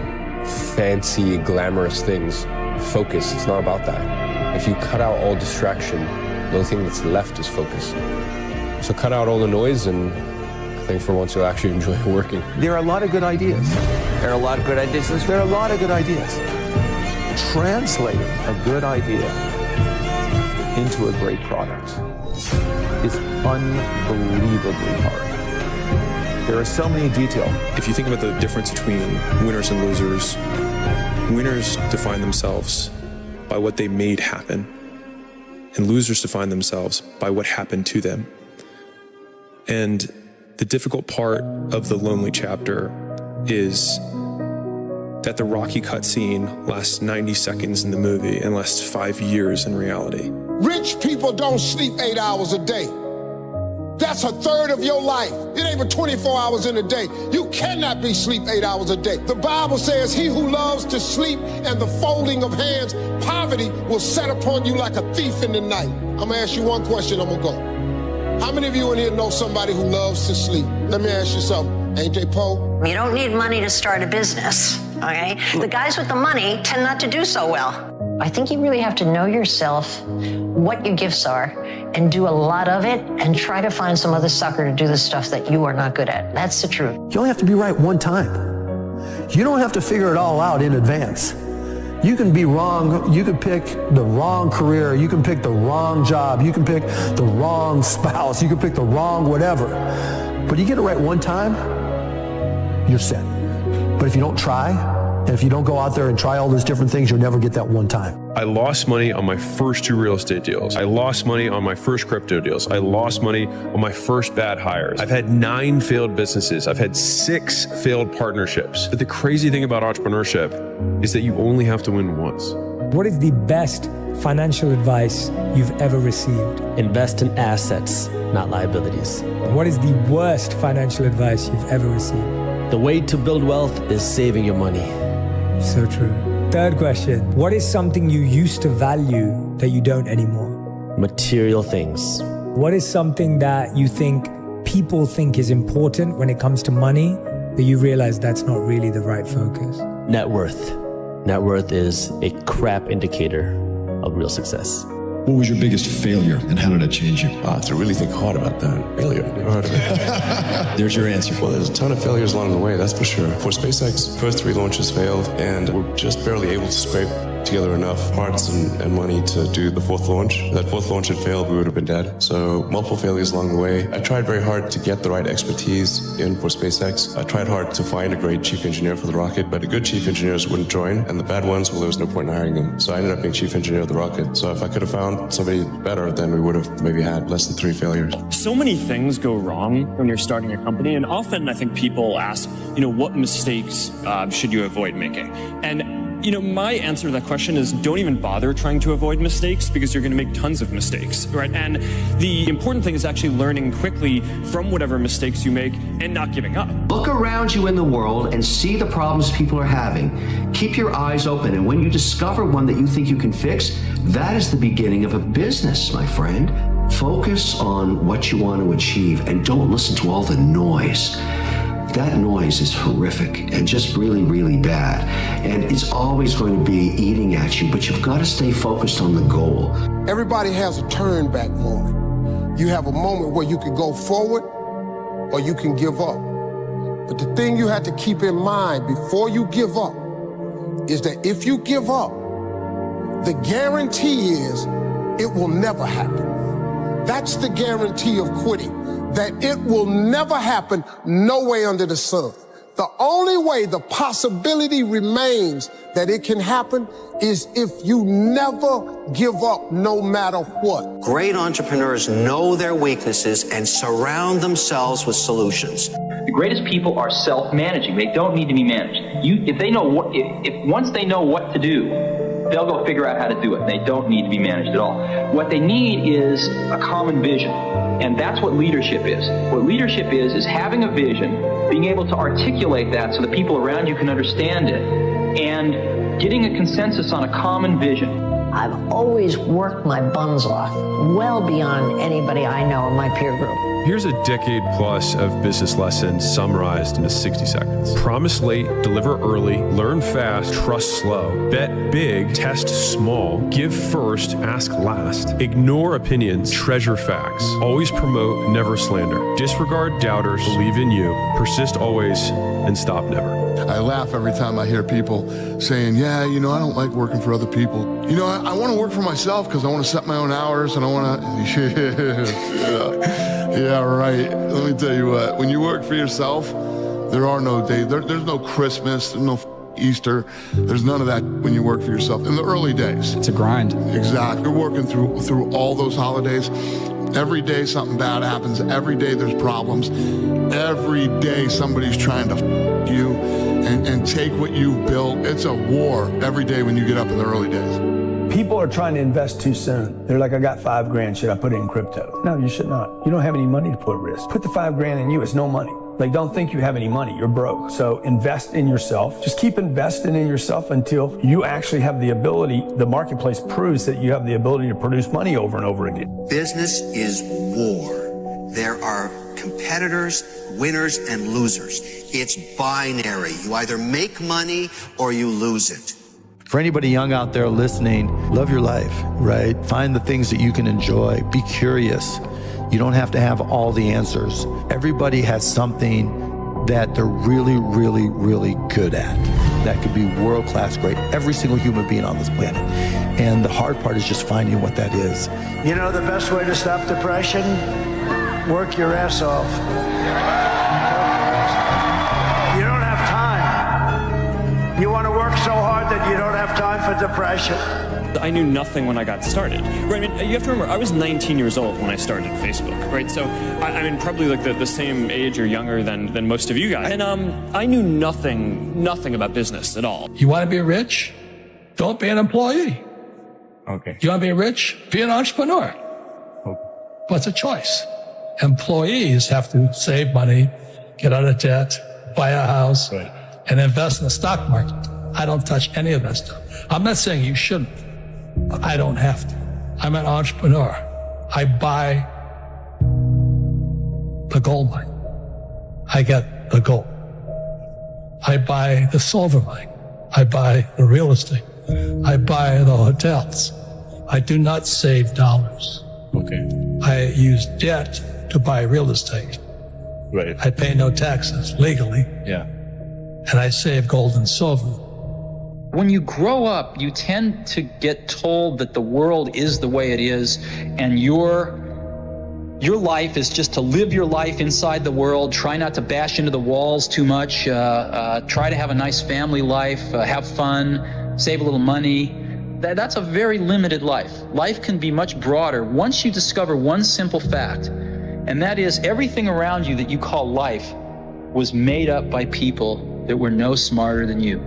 fancy, glamorous things. Focus, it's not about that. If you cut out all distraction, the only thing that's left is focus. So cut out all the noise, and I think for once you'll actually enjoy working. There are a lot of good ideas. There are a lot of good ideas. There are a lot of good ideas. translating a good idea into a great product is unbelievably hard. There are so many details. If you think about the difference between winners and losers, winners define themselves by what they made happen, and losers define themselves by what happened to them. And the difficult part of the lonely chapter is that the Rocky cutscene lasts 90 seconds in the movie and lasts 5 years in reality. Rich people don't sleep 8 hours a day. That's a third of your life. It ain't but 24 hours in a day. You cannot be sleep 8 hours a day. The Bible says he who loves to sleep and the folding of hands, poverty will set upon you like a thief in the night. I'm gonna ask you one question, I'm gonna go. How many of you in here know somebody who loves to sleep? Let me ask you something. Ain't they poor? You don't need money to start a business, okay? The guys with the money tend not to do so well. I think you really have to know yourself, what your gifts are, and do a lot of it, and try to find some other sucker to do the stuff that you are not good at. That's the truth. You only have to be right one time. You don't have to figure it all out in advance. You can be wrong. You can pick the wrong career. You can pick the wrong job. You can pick the wrong spouse. You can pick the wrong whatever. But you get it right one time, you're set. But if you don't try, and if you don't go out there and try all those different things, you'll never get that one time. I lost money on my first 2 real estate deals. I lost money on my first crypto deals. I lost money on my first bad hires. I've had 9 failed businesses. I've had 6 failed partnerships. But the crazy thing about entrepreneurship is that you only have to win once. What is the best financial advice you've ever received? Invest in assets, not liabilities. What is the worst financial advice you've ever received? The way to build wealth is saving your money. So true. Third question. What is something you used to value that you don't anymore? Material things. What is something that you think people think is important when it comes to money, that you realize that's not really the right focus? Net worth. Net worth is a crap indicator of real success. What was your biggest failure and how did it change you? I have to really think hard about that. Failure, never heard of it. There's your answer. Well, there's a ton of failures along the way, that's for sure. For SpaceX, first 3 launches failed, and we're just barely able to scrape together enough parts and money to do the 4th launch. If that 4th launch had failed, we would have been dead. So multiple failures along the way. I tried very hard to get the right expertise in for SpaceX. I tried hard to find a great chief engineer for the rocket, but the good chief engineers wouldn't join, and the bad ones, well, there was no point in hiring them. So I ended up being chief engineer of the rocket. So if I could have found somebody better, then we would have maybe had less than 3 failures. So many things go wrong when you're starting a company, and often I think people ask, what mistakes should you avoid making? And my answer to that question is don't even bother trying to avoid mistakes, because you're going to make tons of mistakes, right? And the important thing is actually learning quickly from whatever mistakes you make and not giving up. Look around you in the world and see the problems people are having. Keep your eyes open, and when you discover one that you think you can fix, that is the beginning of a business, my friend. Focus on what you want to achieve and don't listen to all the noise. That noise is horrific and just really, really bad. And it's always going to be eating at you, but you've got to stay focused on the goal. Everybody has a turn back moment. You have a moment where you can go forward or you can give up. But the thing you have to keep in mind before you give up is that if you give up, the guarantee is it will never happen. That's the guarantee of quitting. That it will never happen, no way under the sun. The only way the possibility remains that it can happen is if you never give up, no matter what. Great entrepreneurs know their weaknesses and surround themselves with solutions. The greatest people are self-managing. They don't need to be managed. Once they know what to do, they'll go figure out how to do it. They don't need to be managed at all. What they need is a common vision. And that's what leadership is. What leadership is having a vision, being able to articulate that so the people around you can understand it, and getting a consensus on a common vision. I've always worked my buns off, well beyond anybody I know in my peer group. Here's a decade plus of business lessons summarized into 60 seconds. Promise late, deliver early, learn fast, trust slow, bet big, test small, give first, ask last, ignore opinions, treasure facts, always promote, never slander, disregard doubters, believe in you, persist always, and stop never. I laugh every time I hear people saying, yeah, you know, I don't like working for other people. You know, I want to work for myself because I want to set my own hours and I want to, yeah, right. Let me tell you what, when you work for yourself, there are no days, there's no Christmas, there's no Easter, there's none of that when you work for yourself. In the early days. It's a grind. Exactly. You're working through all those holidays. Every day something bad happens. Every day there's problems. Every day somebody's trying to you and take what you've built. It's a war every day when you get up in the early days. People are trying to invest too soon. They're like, I got $5,000, should I put it in crypto? No, you should not. You don't have any money to put at risk. Put the $5,000 in you, it's no money. Like, don't think you have any money, you're broke. So invest in yourself. Just keep investing in yourself until you actually have the ability, the marketplace proves that you have the ability to produce money over and over again. Business is war. There are competitors, winners and losers. It's binary. You either make money or you lose it. For anybody young out there listening, love your life, right? Find the things that you can enjoy. Be curious. You don't have to have all the answers. Everybody has something that they're really, really, really good at. That could be world-class great. Every single human being on this planet. And the hard part is just finding what that is. You know the best way to stop depression? Work your ass off. You don't have time. You want to work so hard that you don't have time for depression. I knew nothing when I got started. Right, I mean, you have to remember, I was 19 years old when I started Facebook, right? So, I mean, probably like the same age or younger than most of you guys. And I knew nothing about business at all. You want to be rich? Don't be an employee. Okay. You want to be rich? Be an entrepreneur. Okay. What's a choice? Employees have to save money, get out of debt, buy a house, right, and invest in the stock market. I don't touch any of that stuff. I'm not saying you shouldn't. I don't have to. I'm an entrepreneur. I buy the gold mine. I get the gold. I buy the silver mine. I buy the real estate. I buy the hotels. I do not save dollars. Okay. I use debt to buy real estate. Right. I pay no taxes legally. Yeah. And I save gold and silver. When you grow up, you tend to get told that the world is the way it is, and your life is just to live your life inside the world, try not to bash into the walls too much, try to have a nice family life, have fun, save a little money. That's a very limited life. Life can be much broader once you discover one simple fact, and that is everything around you that you call life was made up by people that were no smarter than you.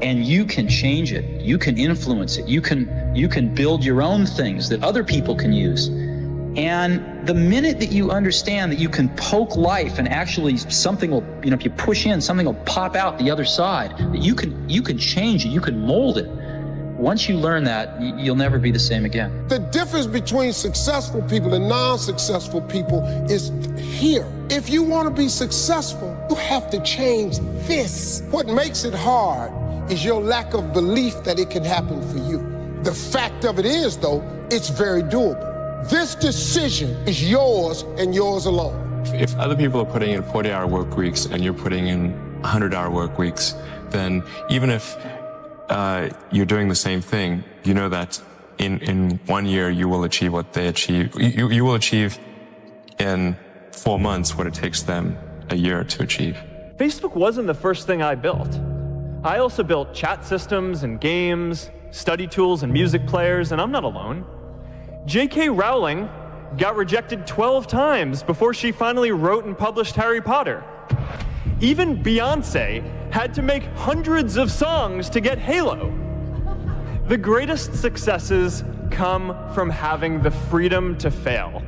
And you can change it. You can influence it. You can build your own things that other people can use. And the minute that you understand that you can poke life and actually something will, if you push in, something will pop out the other side, that you can change it, you can mold it. Once you learn that, you'll never be the same again. The difference between successful people and non-successful people is here. If you want to be successful, you have to change this. What makes it hard is your lack of belief that it can happen for you. The fact of it is, though, it's very doable. This decision is yours and yours alone. If other people are putting in 40-hour work weeks and you're putting in 100-hour work weeks, then even if you're doing the same thing, you know that in 1 year you will achieve what they achieve. You will achieve in 4 months what it takes them a year to achieve. Facebook wasn't the first thing I built. I also built chat systems and games, study tools and music players, and I'm not alone. J.K. Rowling got rejected 12 times before she finally wrote and published Harry Potter. Even Beyoncé had to make hundreds of songs to get Halo. The greatest successes come from having the freedom to fail.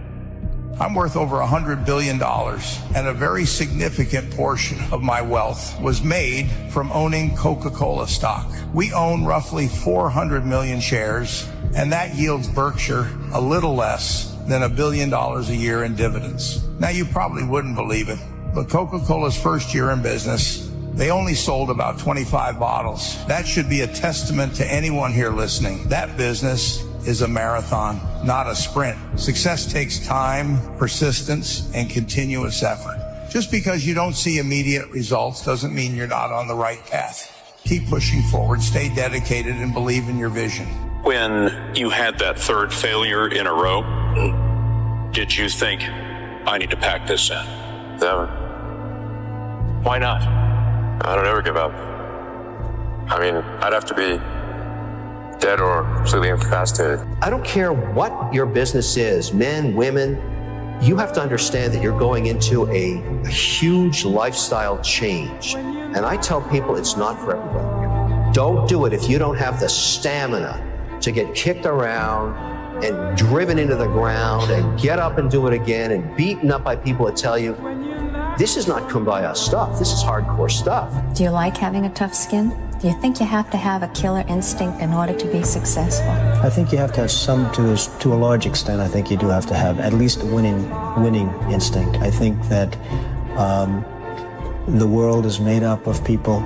I'm worth over $100 billion, and a very significant portion of my wealth was made from owning Coca-Cola stock. We own roughly 400 million shares, and that yields Berkshire a little less than $1 billion a year in dividends. Now, you probably wouldn't believe it, but Coca-Cola's first year in business, they only sold about 25 bottles. That should be a testament to anyone here listening. That business is a marathon, not a sprint. Success takes time, persistence, and continuous effort. Just because you don't see immediate results doesn't mean you're not on the right path. Keep pushing forward, stay dedicated, and believe in your vision. When you had that third failure in a row, did you think, I need to pack this in? Never. Why not? I don't ever give up. I mean, I'd have to be dead or completely incapacitated. I don't care what your business is, men, women, you have to understand that you're going into a huge lifestyle change. And I tell people it's not for everybody. Don't do it if you don't have the stamina to get kicked around and driven into the ground and get up and do it again and beaten up by people that tell you, this is not kumbaya stuff, this is hardcore stuff. Do you like having a tough skin? Do you think you have to have a killer instinct in order to be successful? I think you have to have some, to a large extent, I think you do have to have at least a winning instinct. I think that the world is made up of people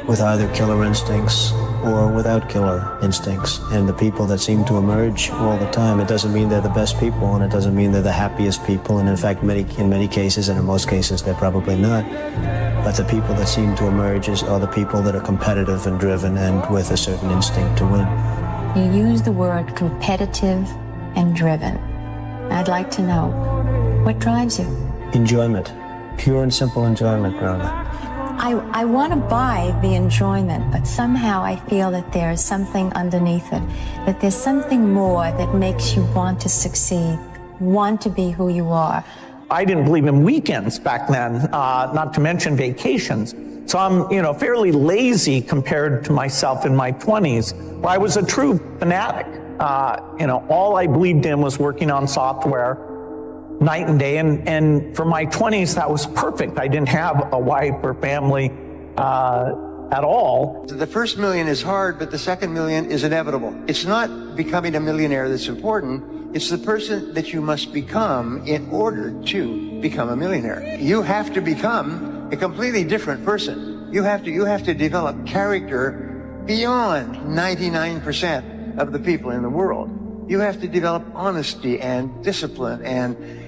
with either killer instincts or without killer instincts. And the people that seem to emerge all the time, it doesn't mean they're the best people, and it doesn't mean they're the happiest people. And in fact, in many cases, and in most cases, they're probably not. But the people that seem to emerge are the people that are competitive and driven and with a certain instinct to win. You use the word competitive and driven. I'd like to know, what drives you? Enjoyment. Pure and simple enjoyment, Rhonda. I want to buy the enjoyment, but somehow I feel that there is something underneath it, that there's something more that makes you want to succeed, want to be who you are. I didn't believe in weekends back then, not to mention vacations. So I'm, fairly lazy compared to myself in my 20s, where I was a true fanatic. All I believed in was working on software night and day. And for my 20s, that was perfect. I didn't have a wife or family at all. The first million is hard, but the second million is inevitable. It's not becoming a millionaire that's important. It's the person that you must become in order to become a millionaire. You have to become a completely different person. You have to develop character beyond 99% of the people in the world. You have to develop honesty and discipline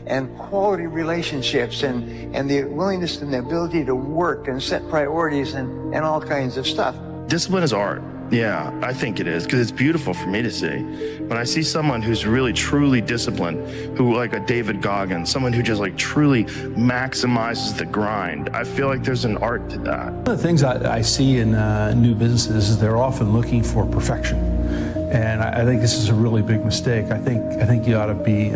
and quality relationships and the willingness and the ability to work and set priorities and all kinds of stuff. Discipline is art. Yeah, I think it is, because it's beautiful for me to see. When I see someone who's really truly disciplined, who like a David Goggins, someone who just like truly maximizes the grind, I feel like there's an art to that. One of the things I see in new businesses is they're often looking for perfection. And I think this is a really big mistake. I think you ought to be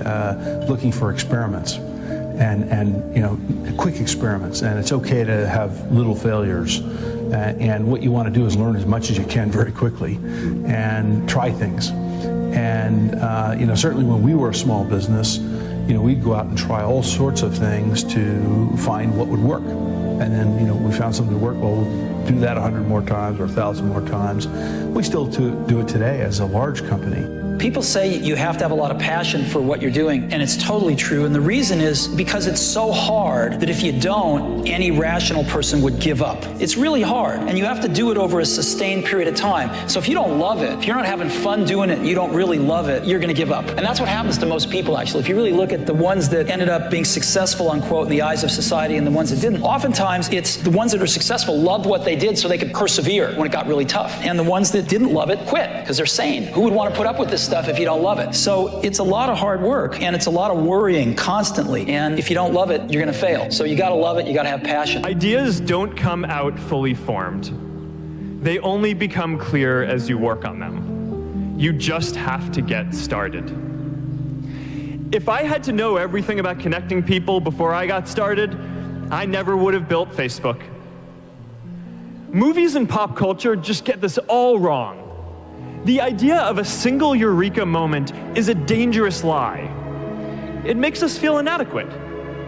looking for experiments and quick experiments. And it's okay to have little failures. And what you want to do is learn as much as you can very quickly and try things. And certainly when we were a small business, we'd go out and try all sorts of things to find what would work. And then, we found something to work. Well, we'll do that 100 more times or 1,000 more times. We still do it today as a large company. People say you have to have a lot of passion for what you're doing, and it's totally true. And the reason is because it's so hard that if you don't, any rational person would give up. It's really hard, and you have to do it over a sustained period of time. So if you don't love it, if you're not having fun doing it, you don't really love it, you're going to give up. And that's what happens to most people, actually. If you really look at the ones that ended up being successful, unquote, in the eyes of society and the ones that didn't, oftentimes it's the ones that are successful loved what they did so they could persevere when it got really tough. And the ones that didn't love it quit because they're sane. Who would want to put up with this stuff if you don't love it? So it's a lot of hard work, and it's a lot of worrying constantly. And if you don't love it, you're going to fail. So you got to love it. You got to have passion. Ideas don't come out fully formed. They only become clear as you work on them. You just have to get started. If I had to know everything about connecting people before I got started, I never would have built Facebook. Movies and pop culture just get this all wrong. The idea of a single eureka moment is a dangerous lie. It makes us feel inadequate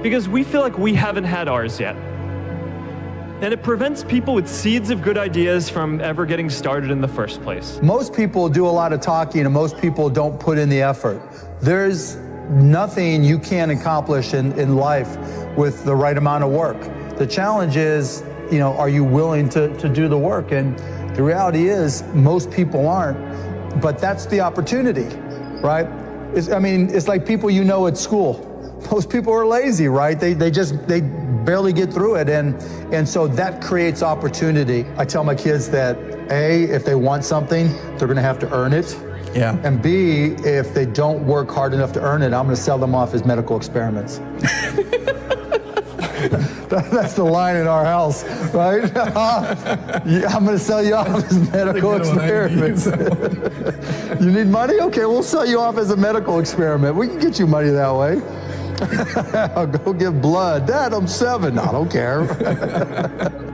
because we feel like we haven't had ours yet. And it prevents people with seeds of good ideas from ever getting started in the first place. Most people do a lot of talking and most people don't put in the effort. There's nothing you can't accomplish in life with the right amount of work. The challenge is, are you willing to do the work? And the reality is most people aren't, but that's the opportunity, right? It's like people at school. Most people are lazy, right? They barely get through it. And so that creates opportunity. I tell my kids that A, if they want something, they're gonna have to earn it. Yeah. And B, if they don't work hard enough to earn it, I'm gonna sell them off as medical experiments. That's the line in our house, right? Yeah, I'm going to sell you off as medical experiments. You need money? Okay, we'll sell you off as a medical experiment. We can get you money that way. I'll go give blood. Dad, I'm 7. I don't care.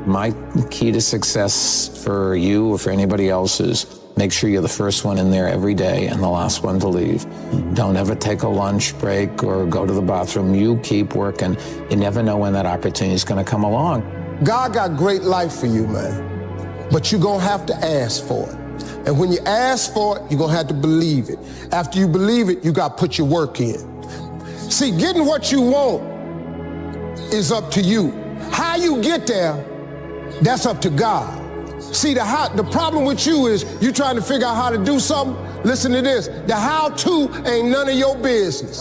My key to success for you or for anybody else is make sure you're the first one in there every day and the last one to leave. Don't ever take a lunch break or go to the bathroom. You keep working. You never know when that opportunity is going to come along. God got great life for you, man. But you're going to have to ask for it. And when you ask for it, you're going to have to believe it. After you believe it, you got to put your work in. See, getting what you want is up to you. How you get there, that's up to God. See, the problem with you is you trying to figure out how to do something. Listen to this. The how-to ain't none of your business.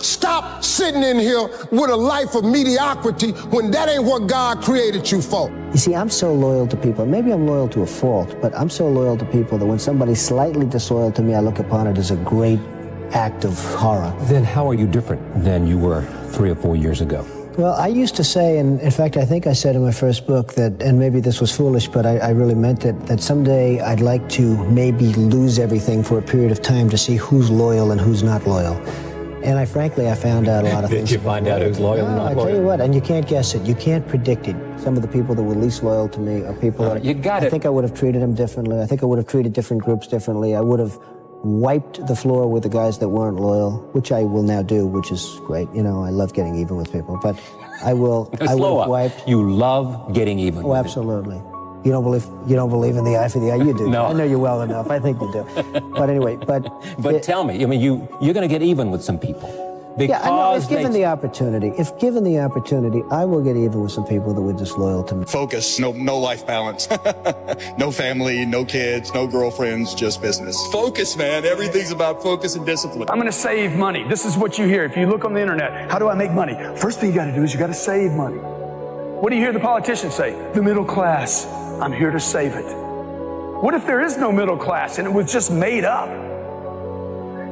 Stop sitting in here with a life of mediocrity when that ain't what God created you for. You see, I'm so loyal to people. Maybe I'm loyal to a fault, but I'm so loyal to people that when somebody's slightly disloyal to me, I look upon it as a great act of horror. Then how are you different than you were 3 or 4 years ago? Well, I used to say, and in fact, I think I said in my first book that, and maybe this was foolish, but I really meant it, that someday I'd like to maybe lose everything for a period of time to see who's loyal and who's not loyal. And I found out a lot of things. Did you find out who's loyal and not loyal? I tell you what, and you can't guess it. You can't predict it. Some of the people that were least loyal to me are people that I think I would have treated them differently. I think I would have treated different groups differently. I would have wiped the floor with the guys that weren't loyal, which I will now do, which is great. You know, I love getting even with people, but I will. I will have wiped. You love getting even. Oh, absolutely. You don't believe in the eye for the eye. You do. No. I know you well enough. I think you do. But anyway, but tell me. I mean, you're going to get even with some people. Yeah, I know. If given the opportunity, I will get even with some people that were disloyal to me. Focus, no life balance, no family, no kids, no girlfriends, just business. Focus, man. Everything's about focus and discipline. I'm going to save money. This is what you hear. If you look on the internet, how do I make money? First thing you got to do is you got to save money. What do you hear the politicians say? The middle class. I'm here to save it. What if there is no middle class and it was just made up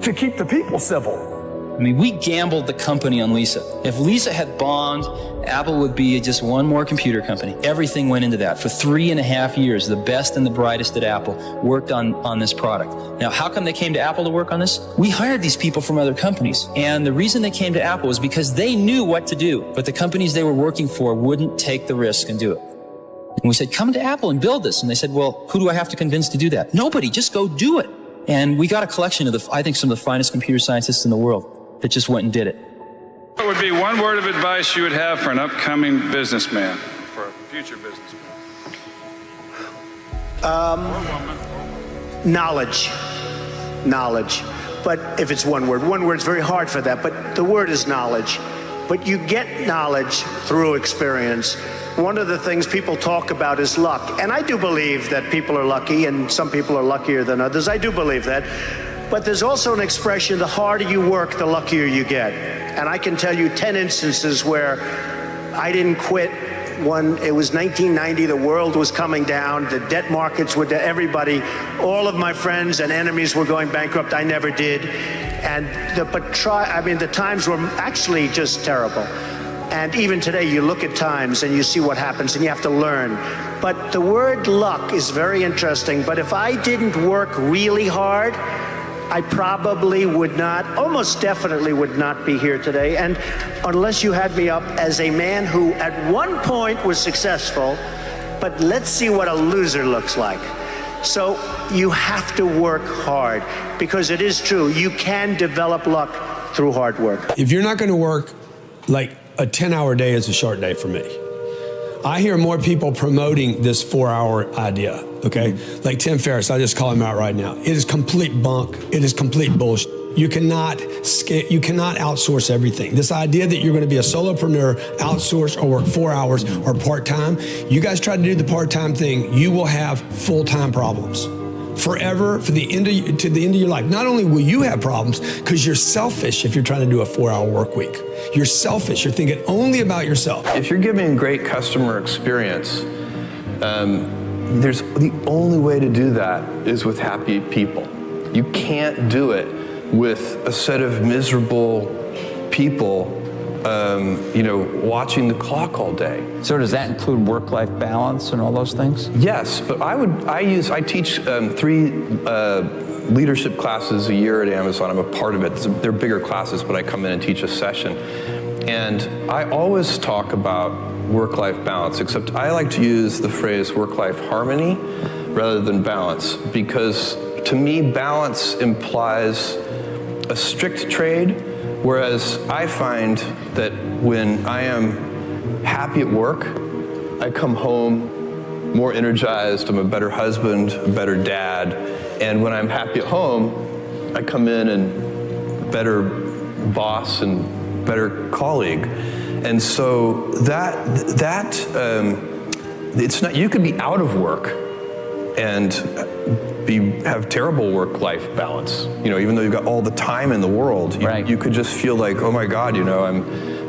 to keep the people civil? I mean, we gambled the company on Lisa. If Lisa had bombed, Apple would be just one more computer company. Everything went into that. For 3.5 years, the best and the brightest at Apple worked on this product. Now, how come they came to Apple to work on this? We hired these people from other companies. And the reason they came to Apple was because they knew what to do, but the companies they were working for wouldn't take the risk and do it. And we said, come to Apple and build this. And they said, well, who do I have to convince to do that? Nobody, just go do it. And we got a collection of I think some of the finest computer scientists in the world that just went and did it. What would be one word of advice you would have for an upcoming businessman, for a future businessman? Knowledge. But if it's one word's very hard for that, but the word is knowledge. But you get knowledge through experience. One of the things people talk about is luck. And I do believe that people are lucky and some people are luckier than others. I do believe that. But there's also an expression, the harder you work, the luckier you get. And I can tell you 10 instances where I didn't quit when it was 1990, the world was coming down, the debt markets were to everybody, all of my friends and enemies were going bankrupt, I never did. And the times were actually just terrible. And even today, you look at times and you see what happens and you have to learn. But the word luck is very interesting. But if I didn't work really hard, I probably would not, almost definitely would not be here today. And unless you had me up as a man who at one point was successful, but let's see what a loser looks like. So you have to work hard because it is true. You can develop luck through hard work. If you're not going to work, like a 10-hour day is a short day for me. I hear more people promoting this 4-hour idea, okay? Like Tim Ferriss, I just call him out right now. It is complete bunk. It is complete bullshit. You cannot outsource everything. This idea that you're going to be a solopreneur, outsource or work 4 hours or part-time, you guys try to do the part-time thing, you will have full-time problems. forever to the end of your life. Not only will you have problems because you're selfish if you're trying to do a 4-hour work week. You're selfish. You're thinking only about yourself. If you're giving great customer experience, the only way to do that is with happy people. You can't do it with a set of miserable people, watching the clock all day. So does that include work-life balance and all those things? Yes, but I teach 3 leadership classes a year at Amazon. I'm a part of it. They're bigger classes, but I come in and teach a session. And I always talk about work-life balance, except I like to use the phrase work-life harmony rather than balance, because to me, balance implies a strict trade, whereas I find that when I am happy at work, I come home more energized, I'm a better husband, a better dad, and when I'm happy at home, I come in and better boss and better colleague. And so it's not, you could be out of work and have terrible work-life balance. Even though you've got all the time in the world, you could just feel like, oh my God, I'm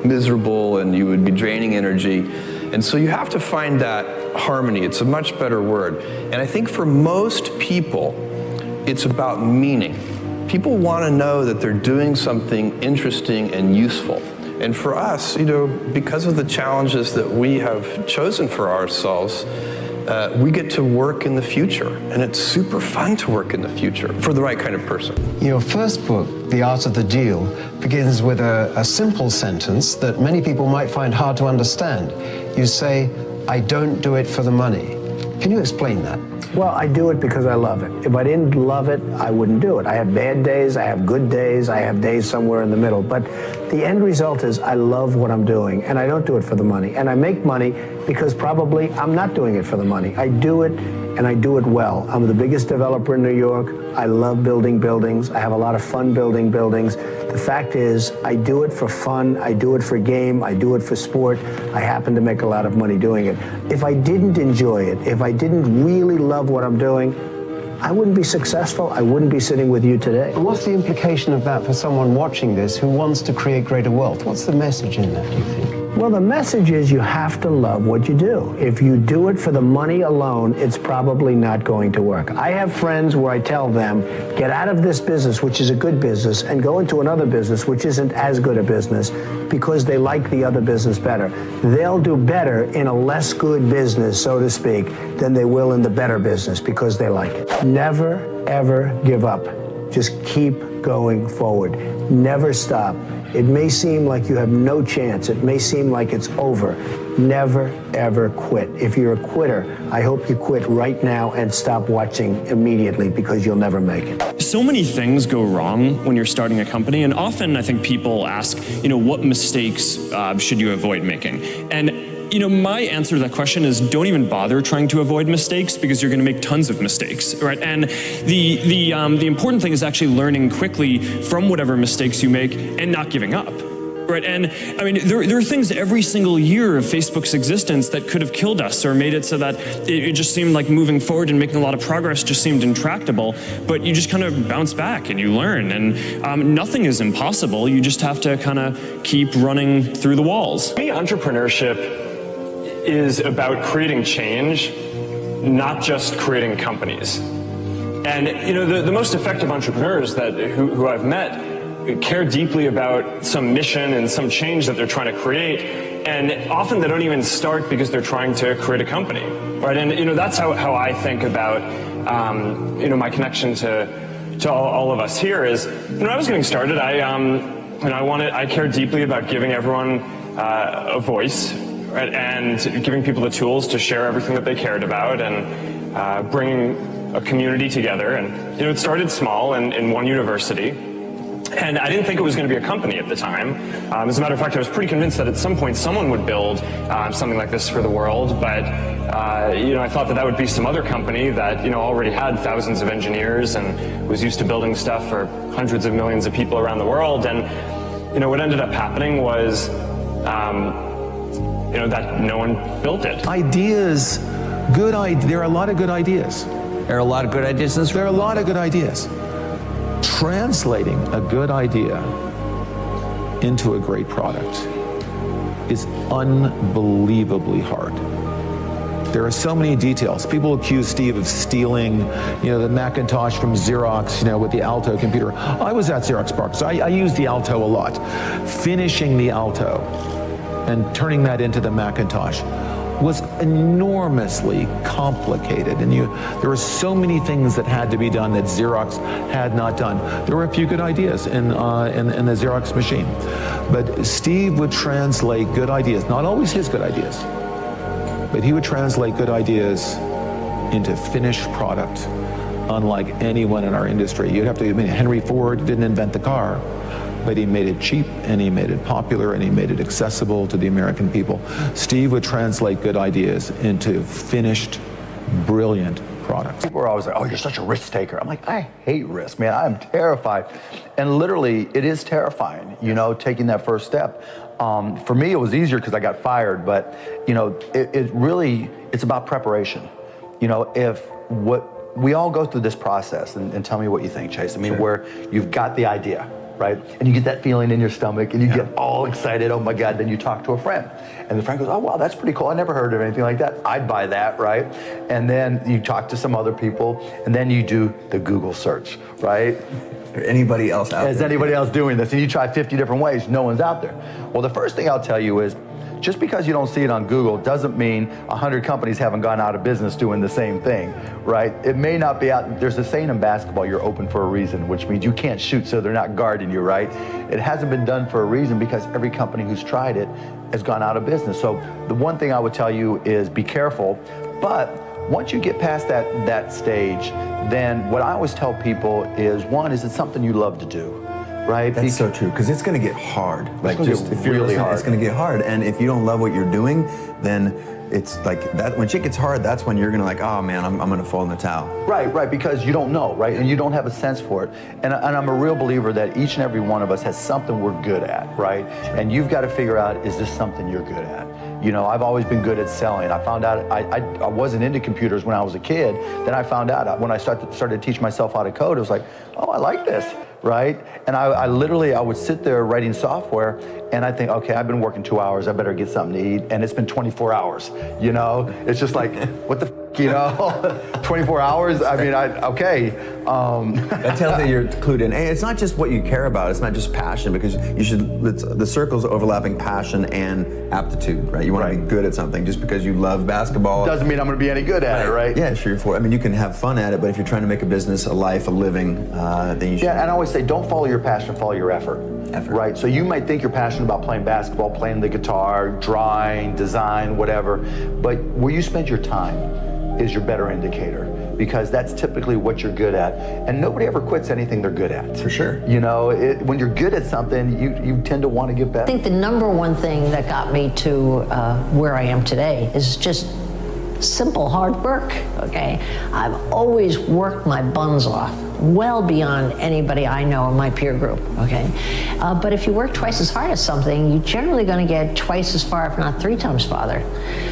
miserable, and you would be draining energy. And so you have to find that harmony. It's a much better word. And I think for most people, it's about meaning. People want to know that they're doing something interesting and useful. And for us, because of the challenges that we have chosen for ourselves, we get to work in the future, and it's super fun to work in the future for the right kind of person. Your first book, The Art of the Deal, begins with a simple sentence that many people might find hard to understand. You say, I don't do it for the money. Can you explain that? Well, I do it because I love it. If I didn't love it, I wouldn't do it. I have bad days, I have good days, I have days somewhere in the middle. But the end result is I love what I'm doing, and I don't do it for the money. And I make money because probably I'm not doing it for the money. I do it, and I do it well. I'm the biggest developer in New York. I love building buildings. I have a lot of fun building buildings. The fact is, I do it for fun, I do it for game, I do it for sport. I happen to make a lot of money doing it. If I didn't enjoy it, if I didn't really love what I'm doing, I wouldn't be successful. I wouldn't be sitting with you today. And what's the implication of that for someone watching this who wants to create greater wealth? What's the message in that, do you think? Well, the message is you have to love what you do. If you do it for the money alone, it's probably not going to work. I have friends where I tell them, get out of this business, which is a good business, and go into another business, which isn't as good a business, because they like the other business better. They'll do better in a less good business, so to speak, than they will in the better business because they like it. Never, ever give up. Just keep going forward. Never stop. It may seem like you have no chance. It may seem like it's over. Never, ever quit. If you're a quitter, I hope you quit right now and stop watching immediately, because you'll never make it. So many things go wrong when you're starting a company, and often I think people ask, what mistakes should you avoid making? And my answer to that question is don't even bother trying to avoid mistakes, because you're going to make tons of mistakes, right? And the important thing is actually learning quickly from whatever mistakes you make and not giving up, right? And I mean, there are things every single year of Facebook's existence that could have killed us or made it so that it just seemed like moving forward and making a lot of progress just seemed intractable. But you just kind of bounce back and you learn, and nothing is impossible. You just have to kind of keep running through the walls. For me, entrepreneurship is about creating change, not just creating companies. And the most effective entrepreneurs who I've met care deeply about some mission and some change that they're trying to create, and often they don't even start because they're trying to create a company, right? And that's how I think about my connection to all of us here is, when I was getting started, I cared deeply about giving everyone a voice, right, and giving people the tools to share everything that they cared about, and bringing a community together. And it started small in one university, and I didn't think it was going to be a company at the time. As a matter of fact, I was pretty convinced that at some point someone would build something like this for the world, but I thought that would be some other company that already had thousands of engineers and was used to building stuff for hundreds of millions of people around the world. And what ended up happening was that no one built it. There are a lot of good ideas. There are a lot of good ideas in this room. There are a lot of good ideas. Translating a good idea into a great product is unbelievably hard. There are so many details. People accuse Steve of stealing, the Macintosh from Xerox, with the Alto computer. I was at Xerox PARC, so I used the Alto a lot. Finishing the Alto and turning that into the Macintosh was enormously complicated, and there were so many things that had to be done that Xerox had not done. There were a few good ideas in the Xerox machine, but Steve would translate good ideas, not always his good ideas, but he would translate good ideas into finished product, unlike anyone in our industry. You'd have to admit, Henry Ford didn't invent the car, but he made it cheap, and he made it popular, and he made it accessible to the American people. Steve would translate good ideas into finished, brilliant products. People are always like, oh, you're such a risk taker. I'm like, I hate risk, man. I'm terrified. And literally, it is terrifying, taking that first step. For me, it was easier because I got fired, but, it's about preparation. We all go through this process, and tell me what you think, Chase. Where you've got the idea, right? And you get that feeling in your stomach, and you get all excited, oh my God, then you talk to a friend. And the friend goes, oh, wow, that's pretty cool. I never heard of anything like that. I'd buy that, right? And then you talk to some other people, and then you do the Google search, right? Anybody else out there? Is anybody else doing this? And you try 50 different ways, no one's out there. Well, the first thing I'll tell you is, just because you don't see it on Google doesn't mean 100 companies haven't gone out of business doing the same thing, right? It may not be out. There's a saying in basketball, you're open for a reason, which means you can't shoot, so they're not guarding you, right? It hasn't been done for a reason because every company who's tried it has gone out of business. So the one thing I would tell you is be careful, but once you get past that stage, then what I always tell people is, one, is it something you love to do? Right? That's so true, because it's going to get hard. Like, just if you're really hard. It's going to get hard, and if you don't love what you're doing, then it's like that. When shit gets hard, that's when you're going to like, oh man, I'm going to fall in the towel. Right, because you don't know, right? And you don't have a sense for it. And I'm a real believer that each and every one of us has something we're good at, right? And you've got to figure out, is this something you're good at? I've always been good at selling. I found out I wasn't into computers when I was a kid. Then I found out when I started to teach myself how to code, it was like, oh, I like this. Right? And I would sit there writing software, and I think, okay, I've been working 2 hours, I better get something to eat, and it's been 24 hours, It's just like, what the f***, 24 hours? Okay. That tells you you're clued in. And it's not just what you care about, it's not just passion, because the circle's overlapping passion and aptitude, right? You want to be good at something. Just because you love basketball doesn't mean I'm going to be any good at it, right? Yeah, sure. You can have fun at it, but if you're trying to make a business, a life, a living, then you should. Yeah, and I always say, don't follow your passion, follow your effort. Right? So you might think you're passionate about playing basketball, playing the guitar, drawing, design, whatever, but where you spend your time is your better indicator, because that's typically what you're good at. And nobody ever quits anything they're good at. For sure. When you're good at something, you tend to want to get better. I think the number one thing that got me to where I am today is just simple hard work, okay? I've always worked my buns off, well beyond anybody I know in my peer group, okay? But if you work twice as hard at something, you're generally gonna get twice as far, if not 3 times farther.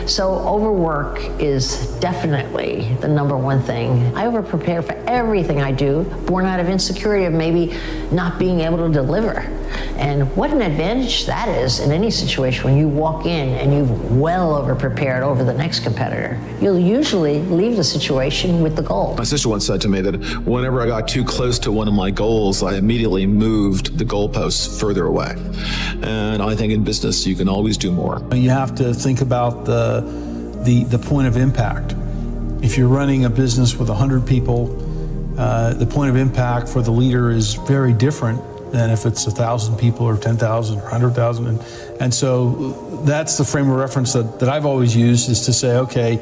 So overwork is definitely the number one thing. I over-prepare for everything I do, born out of insecurity of maybe not being able to deliver. And what an advantage that is in any situation when you walk in and you've well over-prepared over the next competitor. You'll usually leave the situation with the goal. My sister once said to me that whenever I got too close to one of my goals, I immediately moved the goalposts further away. And I think in business, you can always do more. You have to think about the point of impact. If you're running a business with 100 people, the point of impact for the leader is very different than if it's 1,000 people or 10,000 or 100,000. And so that's the frame of reference that I've always used, is to say, okay,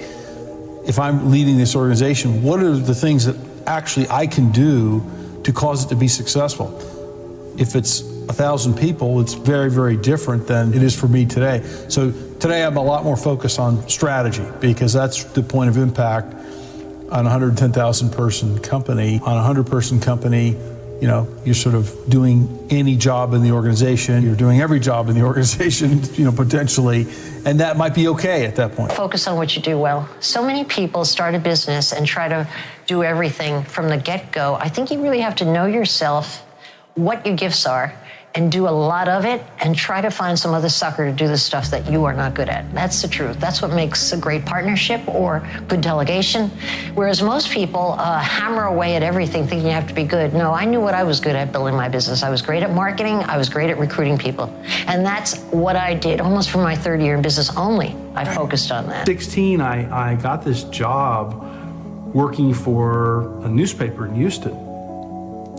if I'm leading this organization, what are the things that actually I can do to cause it to be successful? If it's 1,000 people, it's very, very different than it is for me today. So today I'm a lot more focused on strategy, because that's the point of impact on a 110,000 person company. On a 100 person company, you're sort of doing any job in the organization. You're doing every job in the organization, potentially, and that might be okay at that point. Focus on what you do well. So many people start a business and try to do everything from the get-go. I think you really have to know yourself, what your gifts are, and do a lot of it, and try to find some other sucker to do the stuff that you are not good at. That's the truth. That's what makes a great partnership or good delegation. Whereas most people hammer away at everything thinking you have to be good. No, I knew what I was good at building my business. I was great at marketing. I was great at recruiting people. And that's what I did almost from my third year in business only. I focused on that. 16, I got this job working for a newspaper in Houston.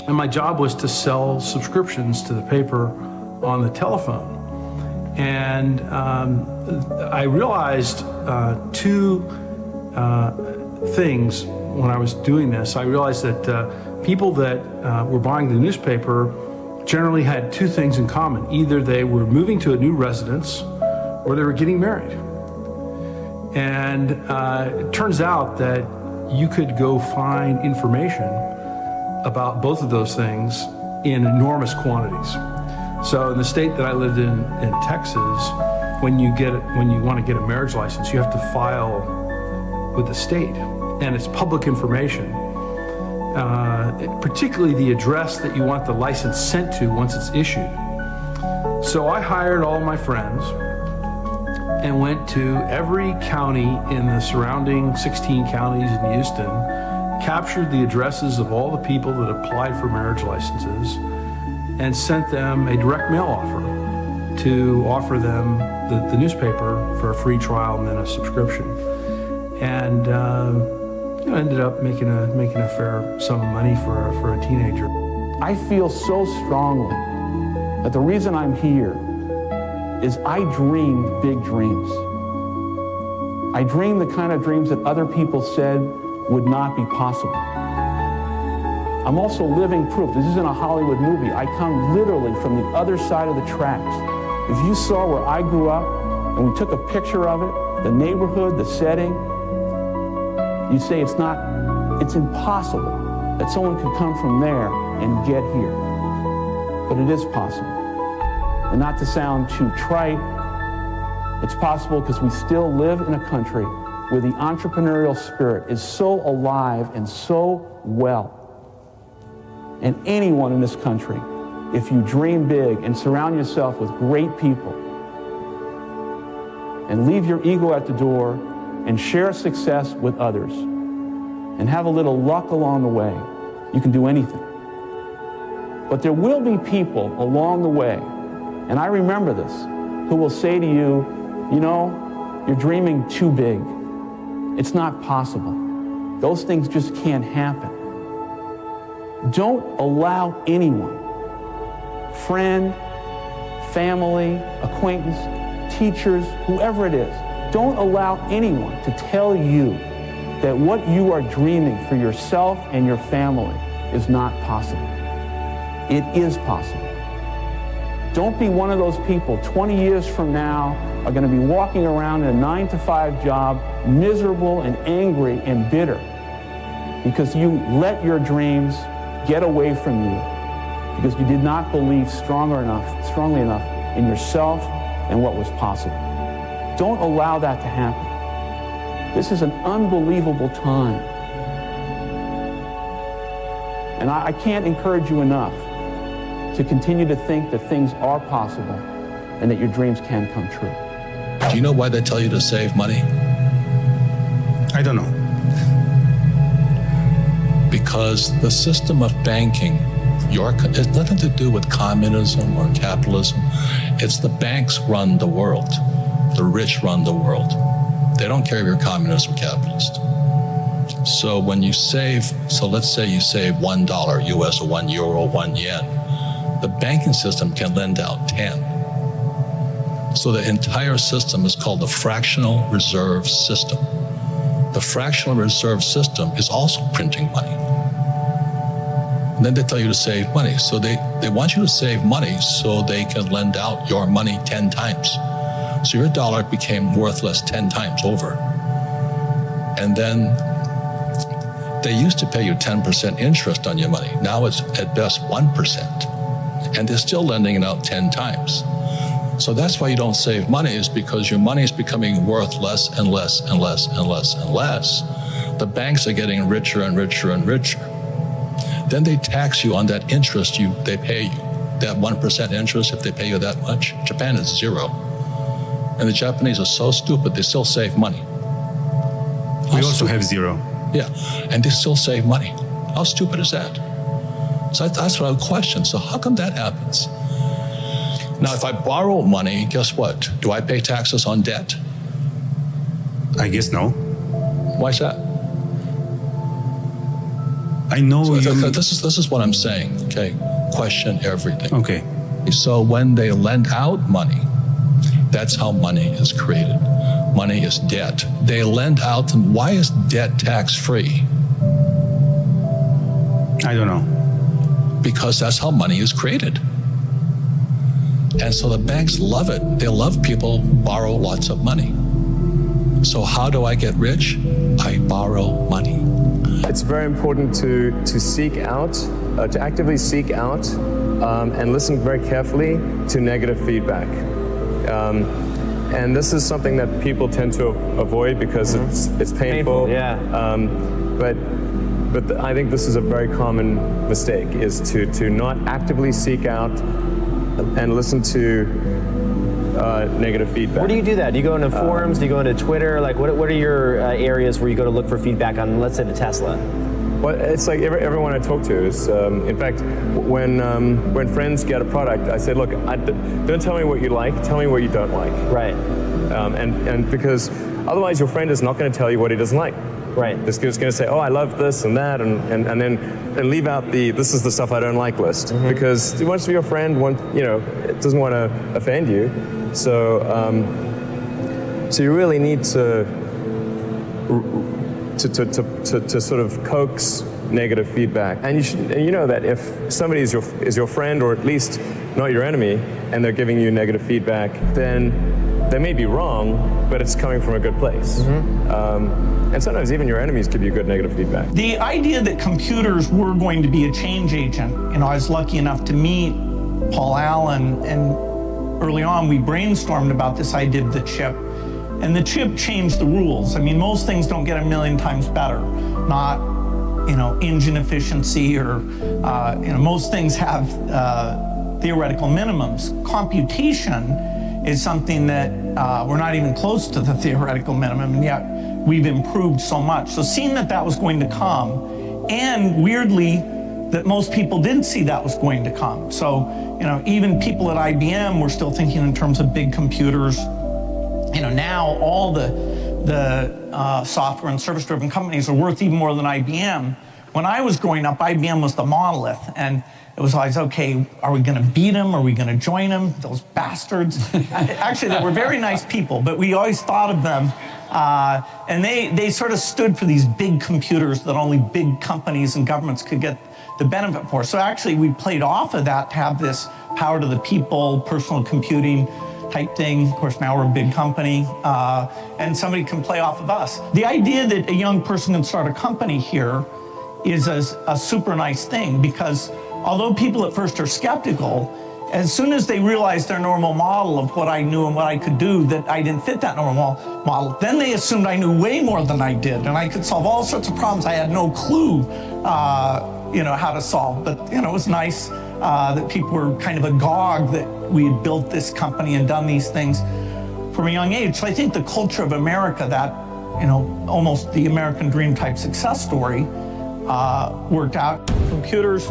And my job was to sell subscriptions to the paper on the telephone. And I realized two things when I was doing this. I realized that people that were buying the newspaper generally had two things in common. Either they were moving to a new residence or they were getting married. And it turns out that you could go find information about both of those things in enormous quantities. So in the state that I lived in Texas, when you want to get a marriage license, you have to file with the state, and it's public information, particularly the address that you want the license sent to once it's issued. So I hired all my friends and went to every county in the surrounding 16 counties in Houston, captured the addresses of all the people that applied for marriage licenses, and sent them a direct mail offer to offer them the newspaper for a free trial and then a subscription. And ended up making a fair sum of money for a teenager. I feel so strongly that the reason I'm here is I dreamed big dreams. I dreamed the kind of dreams that other people said would not be possible. I'm also living proof. This isn't a Hollywood movie. I come literally from the other side of the tracks. If you saw where I grew up and we took a picture of it, the neighborhood, the setting, you'd say it's impossible that someone could come from there and get here. But it is possible. And not to sound too trite, it's possible because we still live in a country where the entrepreneurial spirit is so alive and so well. And anyone in this country, if you dream big and surround yourself with great people and leave your ego at the door and share success with others and have a little luck along the way, you can do anything. But there will be people along the way, and I remember this, who will say to you, you know, you're dreaming too big. It's not possible. Those things just can't happen. Don't allow anyone, friend, family, acquaintance, teachers, whoever it is, don't allow anyone to tell you that what you are dreaming for yourself and your family is not possible. It is possible. Don't be one of those people 20 years from now are going to be walking around in a 9-to-5 job, miserable and angry and bitter because you let your dreams get away from you because you did not believe strongly enough in yourself and what was possible. Don't allow that to happen. This is an unbelievable time. And I can't encourage you enough to continue to think that things are possible and that your dreams can come true. Do you know why they tell you to save money? I don't know. Because the system of banking, it's nothing to do with communism or capitalism. It's the banks run the world. The rich run the world. They don't care if you're communist or capitalist. So when you save, so let's say you save $1 US or €1 or €1, the banking system can lend out 10. So the entire system is called the fractional reserve system. The fractional reserve system is also printing money. And then they tell you to save money. So they want you to save money so they can lend out your money 10 times. So your dollar became worthless 10 times over. And then they used to pay you 10% interest on your money. Now it's at best 1%. And they're still lending it out 10 times. So that's why you don't save money, is because your money is becoming worth less and less and less and less and less, The banks are getting richer and richer and richer. Then they tax you on that interest they pay you. That 1% interest, if they pay you that much. Japan is 0. And the Japanese are so stupid, they still save money. We also have 0. Yeah, and they still save money. How stupid is that? So that's what I would question. So how come that happens? Now, if I borrow money, guess what? Do I pay taxes on debt? I guess no. Why is that? I know this is what I'm saying, okay? Question everything. Okay. So when they lend out money, that's how money is created. Money is debt. They lend out, why is debt tax-free? I don't know. Because that's how money is created. And so the banks love it. They love people borrow lots of money. So how do I get rich? I borrow money. It's very important to seek out, to actively seek out and listen very carefully to negative feedback. And this is something that people tend to avoid because it's painful. Yeah. But I think this is a very common mistake, is to not actively seek out and listen to negative feedback. Where do you do that? Do you go into forums? Do you go into Twitter? Like, what are your areas where you go to look for feedback on, let's say, the Tesla? Well, it's like everyone I talk to is, in fact, when friends get a product, I say, look, don't tell me what you like, tell me what you don't like. Right. And because otherwise your friend is not going to tell you what he doesn't like. Right. It's going to say, oh, I love this and that, and then leave out the this is the stuff I don't like list, because he wants to be your friend. It doesn't want to offend you, so you really need to sort of coax negative feedback, and you know that if somebody is your friend, or at least not your enemy, and they're giving you negative feedback, then they may be wrong, but it's coming from a good place. And sometimes even your enemies give you good negative feedback. The idea that computers were going to be a change agent, I was lucky enough to meet Paul Allen, and early on we brainstormed about this idea of the chip. And the chip changed the rules. I mean, most things don't get a million times better. Not, engine efficiency or, most things have theoretical minimums. Computation is something that we're not even close to the theoretical minimum, and yet we've improved so much. So seeing that was going to come, and weirdly, that most people didn't see that was going to come. So, even people at IBM were still thinking in terms of big computers. Now all the software and service-driven companies are worth even more than IBM. When I was growing up, IBM was the monolith, and it was always, okay, are we going to beat them? Are we going to join them? Those bastards. Actually, they were very nice people, but we always thought of them. And they sort of stood for these big computers that only big companies and governments could get the benefit for. So actually, we played off of that to have this power to the people, personal computing type thing. Of course, now we're a big company, and somebody can play off of us. The idea that a young person can start a company here is a super nice thing, because although people at first are skeptical, as soon as they realized their normal model of what I knew and what I could do, that I didn't fit that normal model, then they assumed I knew way more than I did, and I could solve all sorts of problems I had no clue, how to solve. But it was nice that people were kind of agog that we had built this company and done these things from a young age. So I think the culture of America, that almost the American dream type success story, worked out. Computers,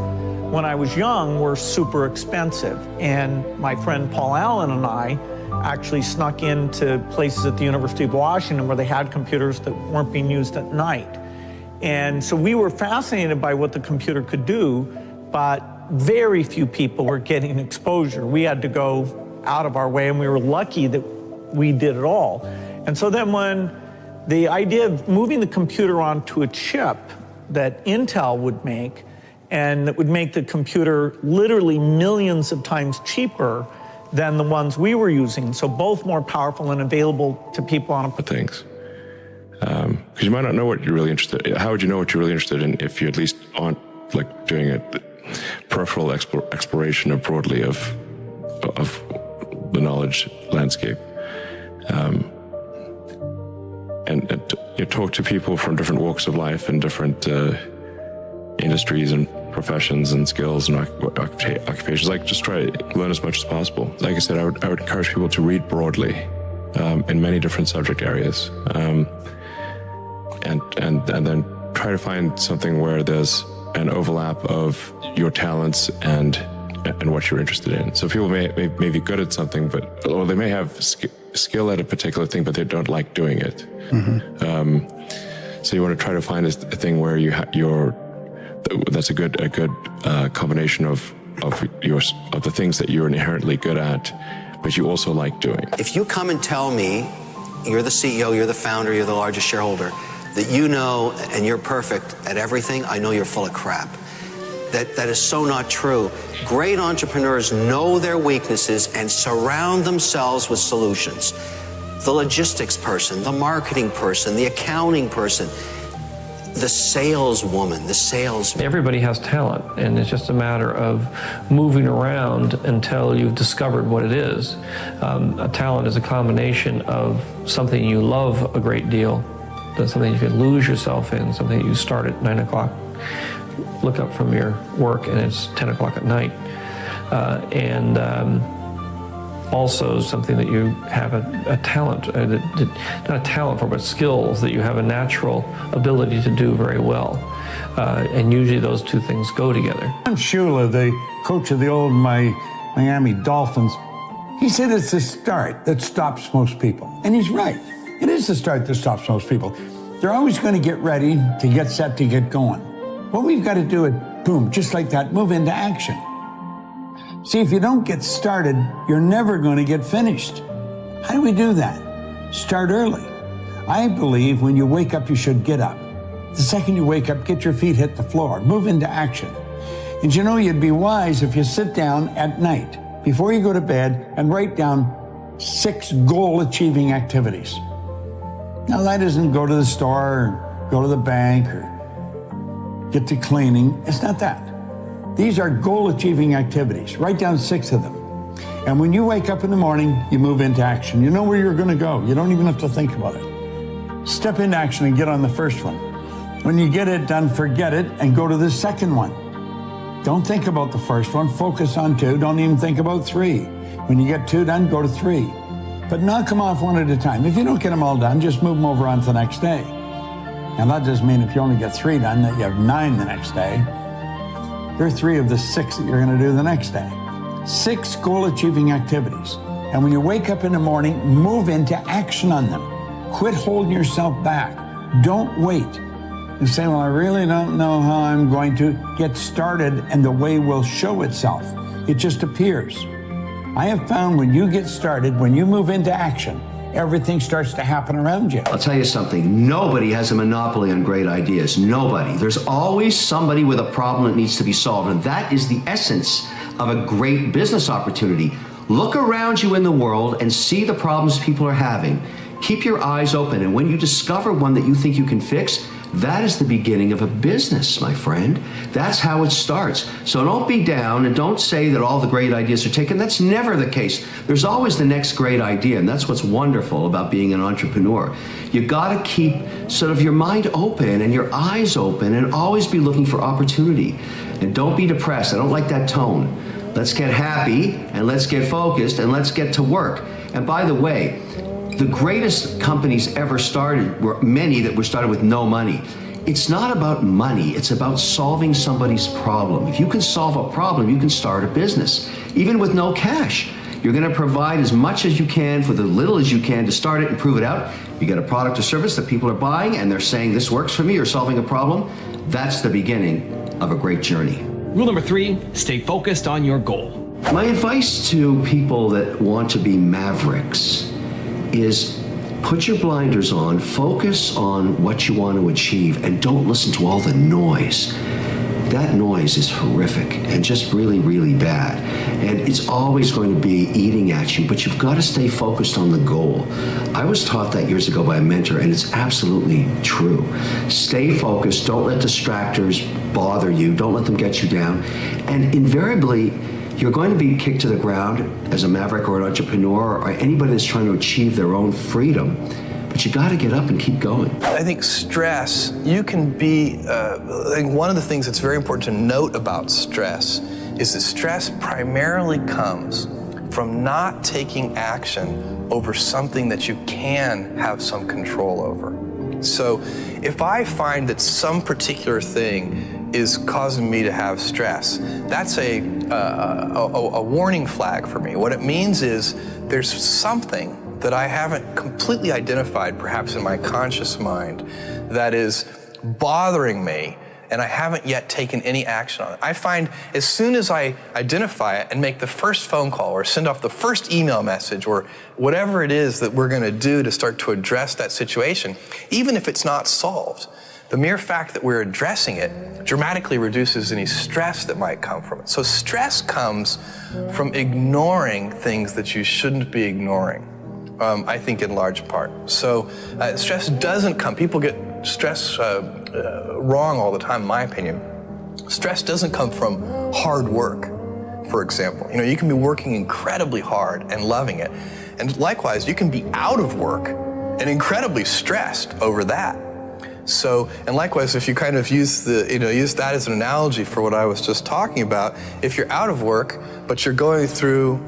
when I was young, were super expensive, and my friend Paul Allen and I actually snuck into places at the University of Washington where they had computers that weren't being used at night. And so we were fascinated by what the computer could do, but very few people were getting exposure. We had to go out of our way, and we were lucky that we did it all. And so then when the idea of moving the computer onto a chip that Intel would make, and that would make the computer literally millions of times cheaper than the ones we were using, so both more powerful and available to people on a... Things. Because you might not know what you're really interested in. How would you know what you're really interested in if you at least aren't doing a peripheral exploration broadly of the knowledge landscape? talk to people from different walks of life and different industries and professions and skills and occupations. Like, just try to learn as much as possible. Like I said, I would encourage people to read broadly in many different subject areas, and then try to find something where there's an overlap of your talents and what you're interested in. So people may be good at something, or they may have skill at a particular thing, but they don't like doing it. So you want to try to find a thing where that's a good combination of the things that you're inherently good at, but you also like doing. If you come and tell me you're the CEO, you're the founder, you're the largest shareholder, that you know and you're perfect at everything, I know you're full of crap. That is so not true. Great entrepreneurs know their weaknesses and surround themselves with solutions. The logistics person, the marketing person, the accounting person, the saleswoman, the salesman. Everybody has talent, and it's just a matter of moving around until you've discovered what it is. A talent is a combination of something you love a great deal, that's something you can lose yourself in, something that you start at 9 o'clock, look up from your work, and it's 10 o'clock at night. And also something that you have a talent, not a talent for, but skills that you have a natural ability to do very well. And usually those two things go together. Don Shula, the coach of the old Miami Dolphins, he said it's the start that stops most people. And he's right. It is the start that stops most people. They're always going to get ready, to get set, to get going. What we've got to do is, boom, just like that, move into action. See, if you don't get started, you're never going to get finished. How do we do that? Start early. I believe when you wake up, you should get up. The second you wake up, get your feet hit the floor, move into action. And you know, you'd be wise if you sit down at night before you go to bed and write down 6 goal-achieving activities. Now, that isn't go to the store or go to the bank or get to cleaning. It's not that. These are goal-achieving activities. Write down 6 of them. And when you wake up in the morning, you move into action. You know where you're going to go. You don't even have to think about it. Step into action and get on the first one. When you get it done, forget it and go to the second one. Don't think about the first one. Focus on 2. Don't even think about 3. When you get 2 done, go to 3. But knock them off one at a time. If you don't get them all done, just move them over on to the next day. Now, that doesn't mean if you only get 3 done that you have 9 the next day. There are 3 of the 6 that you're going to do the next day. 6 goal-achieving activities. And when you wake up in the morning, move into action on them. Quit holding yourself back. Don't wait. And say, well, I really don't know how I'm going to get started, and the way will show itself. It just appears. I have found when you get started, when you move into action, everything starts to happen around you. I'll tell you something. Nobody has a monopoly on great ideas. Nobody. There's always somebody with a problem that needs to be solved. And that is the essence of a great business opportunity. Look around you in the world and see the problems people are having. Keep your eyes open. And when you discover one that you think you can fix, that is the beginning of a business, my friend. That's how it starts. So don't be down and don't say that all the great ideas are taken. That's never the case. There's always the next great idea, and that's what's wonderful about being an entrepreneur. You gotta keep sort of your mind open and your eyes open and always be looking for opportunity. And don't be depressed. I don't like that tone. Let's get happy and let's get focused and let's get to work. And by the way, the greatest companies ever started were many that were started with no money. It's not about money, it's about solving somebody's problem. If you can solve a problem, you can start a business, even with no cash. You're gonna provide as much as you can for the little as you can to start it and prove it out. You get a product or service that people are buying and they're saying, this works for me, or solving a problem. That's the beginning of a great journey. Rule number 3, stay focused on your goal. My advice to people that want to be mavericks is put your blinders on, focus on what you want to achieve, and don't listen to all the noise. That noise is horrific and just really, really bad. And it's always going to be eating at you, but you've got to stay focused on the goal. I was taught that years ago by a mentor, and it's absolutely true. Stay focused, don't let distractors bother you, don't let them get you down. And invariably, you're going to be kicked to the ground as a maverick or an entrepreneur or anybody that's trying to achieve their own freedom. but you got to get up and keep going. I think stress, you can be, I think one of the things that's very important to note about stress is that stress primarily comes from not taking action over something that you can have some control over. So if I find that some particular thing is causing me to have stress, that's a warning flag for me. What it means is there's something that I haven't completely identified, perhaps in my conscious mind, that is bothering me, and I haven't yet taken any action on it. I find as soon as I identify it and make the first phone call or send off the first email message or whatever it is that we're going to do to start to address that situation, even if it's not solved, the mere fact that we're addressing it dramatically reduces any stress that might come from it. So stress comes from ignoring things that you shouldn't be ignoring. I think in large part. So stress doesn't come, people get stress wrong all the time, in my opinion. Stress doesn't come from hard work, for example. You know, you can be working incredibly hard and loving it. And likewise, you can be out of work and incredibly stressed over that. So, and likewise, if you kind of use that as an analogy for what I was just talking about, if you're out of work, but you're going through,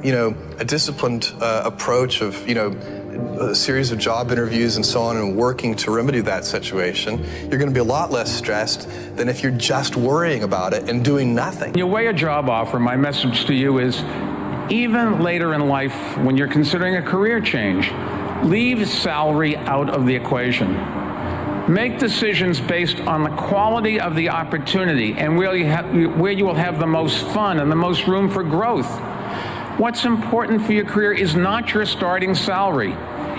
a disciplined approach of, a series of job interviews and so on and working to remedy that situation, you're going to be a lot less stressed than if you're just worrying about it and doing nothing. When you weigh a job offer, my message to you is, even later in life, when you're considering a career change, leave salary out of the equation. Make decisions based on the quality of the opportunity and where you will have the most fun and the most room for growth. What's important for your career is not your starting salary.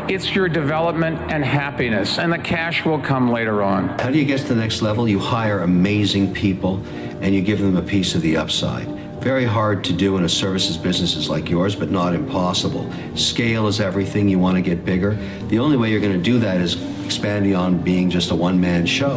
It's your development and happiness, and the cash will come later on. How do you get to the next level? You hire amazing people and you give them a piece of the upside. Very hard to do in a services business like yours, but not impossible. Scale is everything. You want to get bigger. The only way you're going to do that is expanding on being just a one-man show.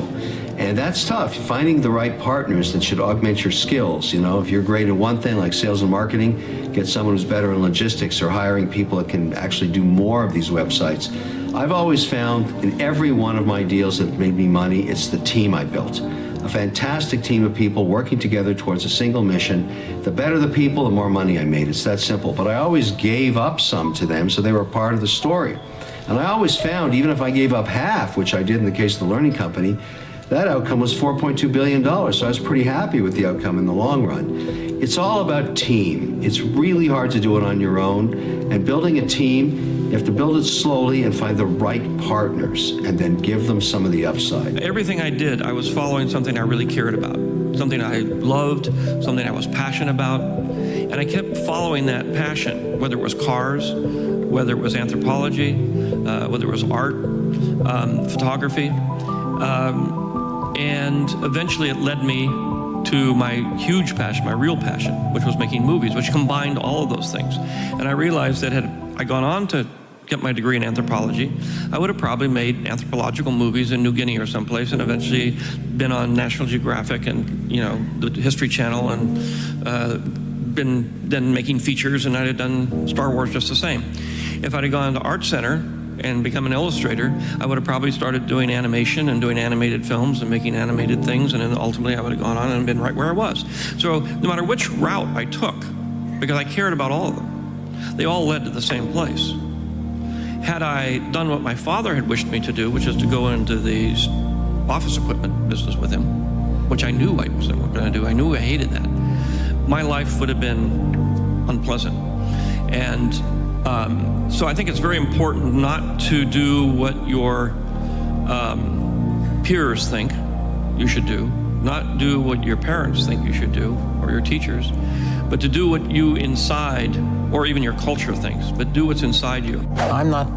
And that's tough. Finding the right partners that should augment your skills. If you're great at one thing like sales and marketing, get someone who's better in logistics or hiring people that can actually do more of these websites. I've always found in every one of my deals that made me money, it's the team I built. A fantastic team of people working together towards a single mission. The better the people, the more money I made. It's that simple. But I always gave up some to them so they were part of the story. And I always found, even if I gave up half, which I did in the case of the learning company, that outcome was $4.2 billion. So I was pretty happy with the outcome in the long run. It's all about team. It's really hard to do it on your own. And building a team, you have to build it slowly and find the right partners and then give them some of the upside. Everything I did, I was following something I really cared about, something I loved, something I was passionate about. And I kept following that passion, whether it was cars, whether it was anthropology, whether it was art, photography. And eventually it led me to my huge passion, my real passion, which was making movies, which combined all of those things. And I realized that had I gone on to get my degree in anthropology, I would have probably made anthropological movies in New Guinea or someplace and eventually been on National Geographic and, the History Channel and been then making features, and I'd have done Star Wars just the same. If I'd have gone to Art Center and become an illustrator, I would have probably started doing animation and doing animated films and making animated things, and then ultimately I would have gone on and been right where I was. So no matter which route I took, because I cared about all of them, they all led to the same place. Had I done what my father had wished me to do, which is to go into the office equipment business with him, which I knew I wasn't going to do, I knew I hated that, my life would have been unpleasant. And so I think it's very important not to do what your peers think you should do, not do what your parents think you should do, or your teachers, but to do what you inside, or even your culture thinks, but do what's inside you. I'm not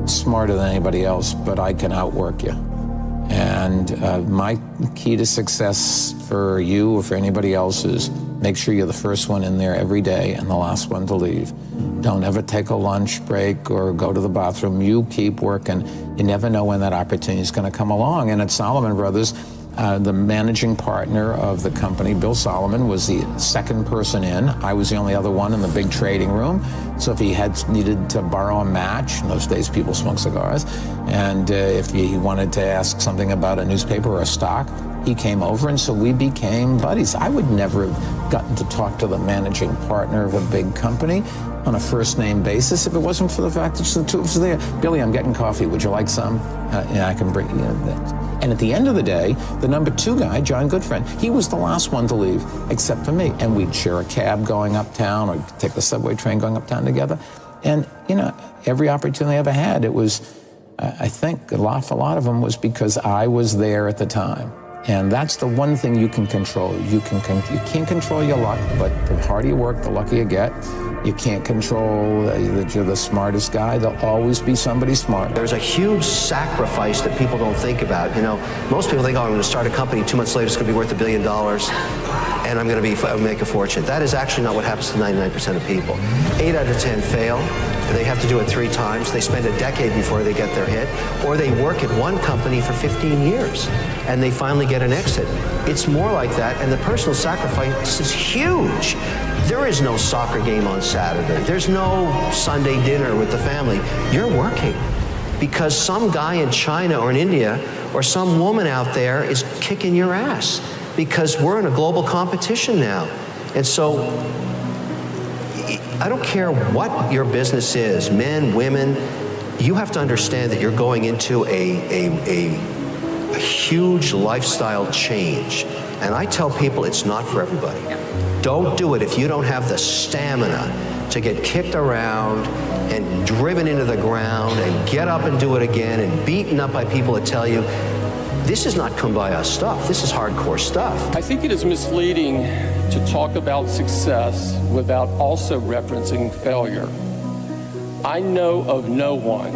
smarter than anybody else, but I can outwork you. And my key to success for you or for anybody else is make sure you're the first one in there every day and the last one to leave. Don't ever take a lunch break or go to the bathroom. You keep working. You never know when that opportunity is going to come along. And at Solomon Brothers, The managing partner of the company, Bill Solomon, was the second person in. I was the only other one in the big trading room. So if he needed to borrow a match, in those days people smoked cigars, and if he wanted to ask something about a newspaper or a stock, he came over, and so we became buddies. I would never have gotten to talk to the managing partner of a big company on a first-name basis if it wasn't for the fact that the two of us were there. Billy, I'm getting coffee. Would you like some? And I can bring you that. And at the end of the day, the number 2 guy, John Goodfriend, he was the last one to leave, except for me. And we'd share a cab going uptown or take the subway train going uptown together. And, every opportunity I ever had, it was, I think a lot of them was because I was there at the time. And that's the one thing you can control. You can't control your luck, but the harder you work, the luckier you get. You can't control that you're the smartest guy. There'll always be somebody smarter. There's a huge sacrifice that people don't think about. Most people think, I'm going to start a company, 2 months later it's going to be worth $1 billion, and I'm going to make a fortune. That is actually not what happens to 99% of people. 8 out of 10 fail. They have to do it 3 times. They spend a decade before they get their hit, or they work at one company for 15 years, and they finally get an exit. It's more like that, and the personal sacrifice is huge. There is no soccer game on Saturday. There's no Sunday dinner with the family. You're working because some guy in China or in India or some woman out there is kicking your ass because we're in a global competition now. And so I don't care what your business is, men, women, you have to understand that you're going into a huge lifestyle change. And I tell people it's not for everybody. Don't do it if you don't have the stamina to get kicked around and driven into the ground and get up and do it again and beaten up by people that tell you, this is not kumbaya stuff, this is hardcore stuff. I think it is misleading to talk about success without also referencing failure. I know of no one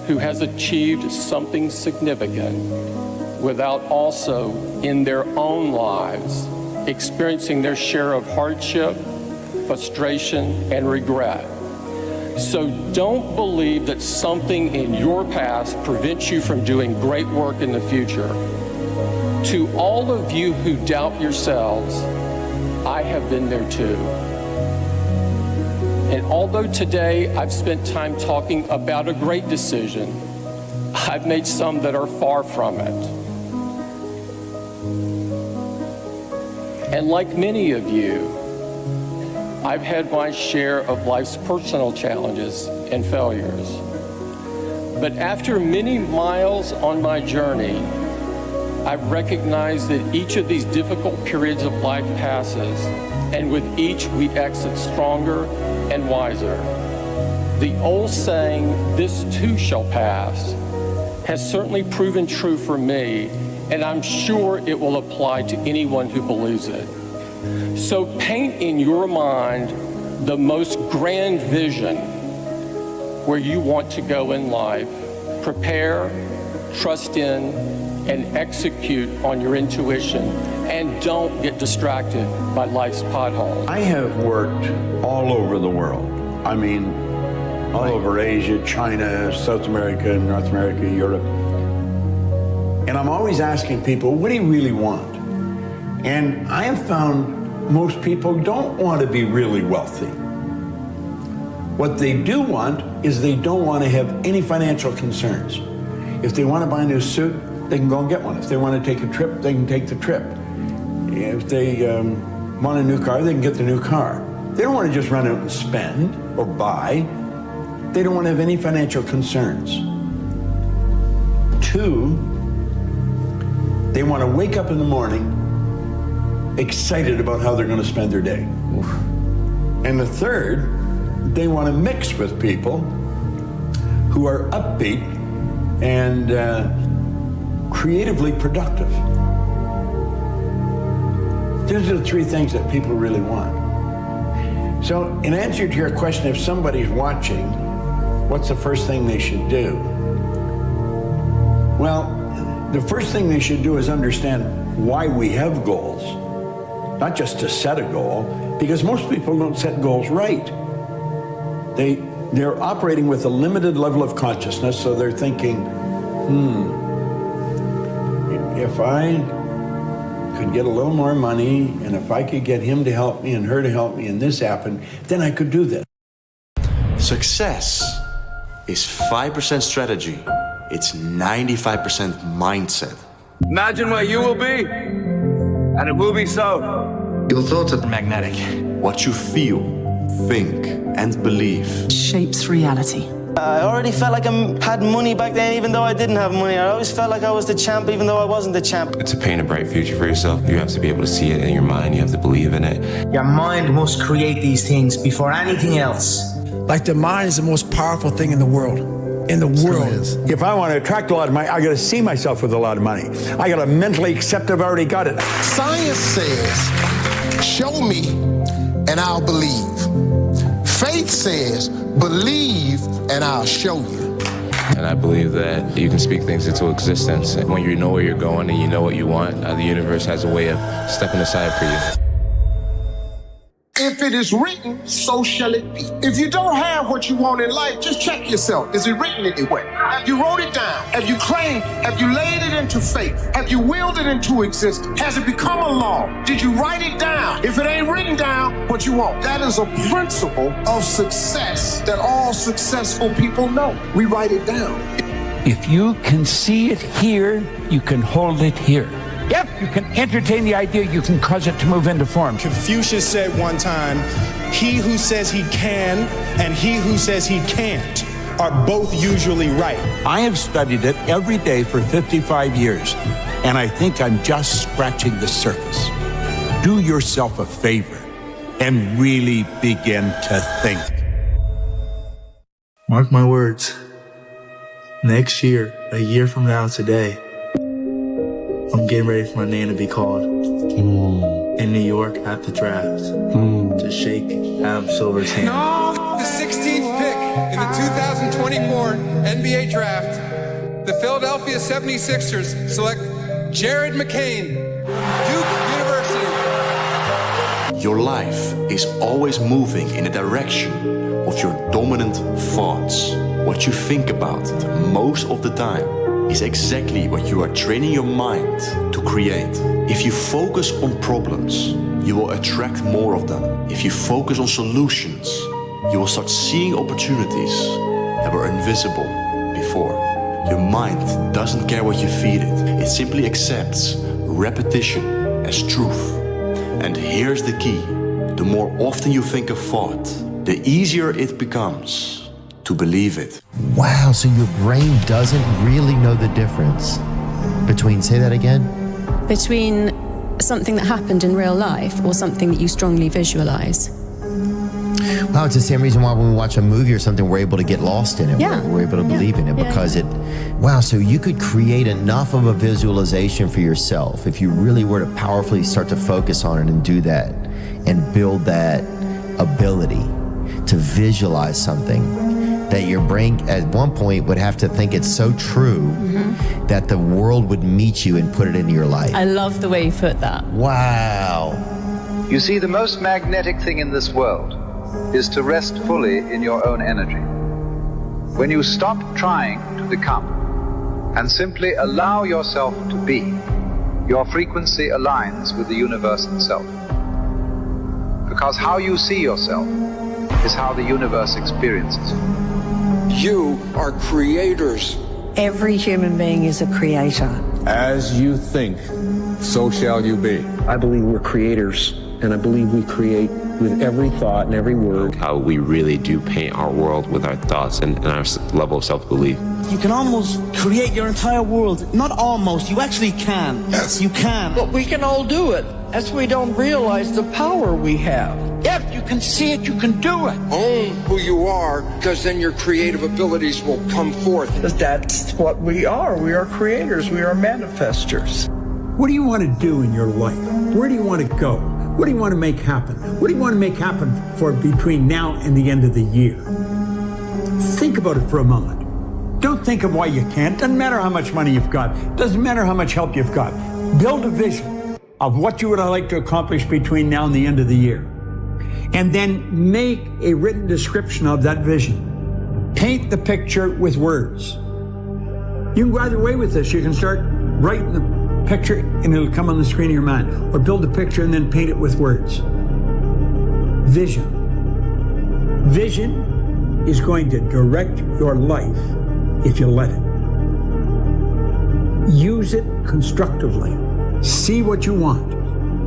who has achieved something significant without also, in their own lives, experiencing their share of hardship, frustration, and regret. So don't believe that something in your past prevents you from doing great work in the future. To all of you who doubt yourselves, I have been there too. And although today I've spent time talking about a great decision, I've made some that are far from it. And like many of you, I've had my share of life's personal challenges and failures. But after many miles on my journey, I've recognized that each of these difficult periods of life passes, and with each we exit stronger and wiser. The old saying, "This too shall pass," has certainly proven true for me, and I'm sure it will apply to anyone who believes it. So paint in your mind the most grand vision where you want to go in life. Prepare, trust in, and execute on your intuition, and don't get distracted by life's potholes. I have worked all over the world. I mean, all over Asia, China, South America, North America, Europe. And I'm always asking people, what do you really want? And I have found most people don't want to be really wealthy. What they do want is they don't want to have any financial concerns. If they want to buy a new suit, they can go and get one. If they want to take a trip, they can take the trip. If they want a new car, they can get the new car. They don't want to just run out and spend or buy. They don't want to have any financial concerns. 2, they want to wake up in the morning excited about how they're going to spend their day. And the 3rd, they want to mix with people who are upbeat and creatively productive. These are the 3 things that people really want. So in answer to your question, if somebody's watching, what's the first thing they should do? Well, the first thing they should do is understand why we have goals. Not just to set a goal, because most people don't set goals right. They're operating with a limited level of consciousness, so they're thinking, if I could get a little more money, and if I could get him to help me and her to help me, and this happened, then I could do this. Success is 5% strategy. It's 95% mindset. Imagine what you will be, and it will be so. Your thoughts are magnetic. What you feel, think, and believe shapes reality. I already felt like I had money back then, even though I didn't have money. I always felt like I was the champ, even though I wasn't the champ. To paint a bright future for yourself, you have to be able to see it in your mind. You have to believe in it. Your mind must create these things before anything else. Like the mind is the most powerful thing in the world. If I want to attract a lot of money, I got to see myself with a lot of money. I got to mentally accept I've already got it. Science says, show me and I'll believe. Faith says, believe and I'll show you. And I believe that you can speak things into existence. And when you know where you're going and you know what you want, the universe has a way of stepping aside for you. If it is written, so shall it be. If you don't have what you want in life, just check yourself. Is it written anywhere? Have you wrote it down? Have you claimed? Have you laid it into faith? Have you willed it into existence? Has it become a law? Did you write it down? If it ain't written down, what you want? That is a principle of success that all successful people know. We write it down. If you can see it here, you can hold it here. If you can entertain the idea, you can cause it to move into form. Confucius said one time, he who says he can and he who says he can't are both usually right. I have studied it every day for 55 years, and I think I'm just scratching the surface. Do yourself a favor and really begin to think. Mark my words. Next year, a year from now today, I'm getting ready for my name to be called in New York at the draft to shake Adam Silver's hand. The 16th pick in the 2024 NBA draft, the Philadelphia 76ers select Jared McCain, Duke University. Your life is always moving in the direction of your dominant thoughts. What you think about most of the time is exactly what you are training your mind to create. If you focus on problems, you will attract more of them. If you focus on solutions, you will start seeing opportunities that were invisible before. Your mind doesn't care what you feed it. It simply accepts repetition as truth. And here's the key. The more often you think a thought, the easier it becomes to believe it. Wow, so your brain doesn't really know the difference between, say that again? Between something that happened in real life or something that you strongly visualize. Wow, it's the same reason why when we watch a movie or something, we're able to get lost in it. Yeah. We're able to believe in it because wow, so you could create enough of a visualization for yourself if you really were to powerfully start to focus on it and do that and build that ability to visualize something that your brain at one point would have to think it's so true that the world would meet you and put it into your life. I love the way you put that. Wow. You see, the most magnetic thing in this world is to rest fully in your own energy. When you stop trying to become and simply allow yourself to be, your frequency aligns with the universe itself. Because how you see yourself is how the universe experiences you. You are creators. Every human being is a creator. As you think, so shall you be. I believe we're creators, and I believe we create with every thought and every word. How we really do paint our world with our thoughts and our level of self-belief. You can almost create your entire world. Not almost, you actually can. Yes, you can. But we can all do it, as we don't realize the power we have. If you can see it, you can do it. Own who you are, because then your creative abilities will come forth. That's what we are. We are creators. We are manifestors. What do you want to do in your life? Where do you want to go? What do you want to make happen? What do you want to make happen for between now and the end of the year? Think about it for a moment. Don't think of why you can't. Doesn't matter how much money you've got. Doesn't matter how much help you've got. Build a vision of what you would like to accomplish between now and the end of the year. And then make a written description of that vision. Paint the picture with words. You can go either way with this. You can start writing them Picture and it'll come on the screen of your mind. Or build a picture and then paint it with words. Vision. Vision is going to direct your life if you let it. Use it constructively. See what you want.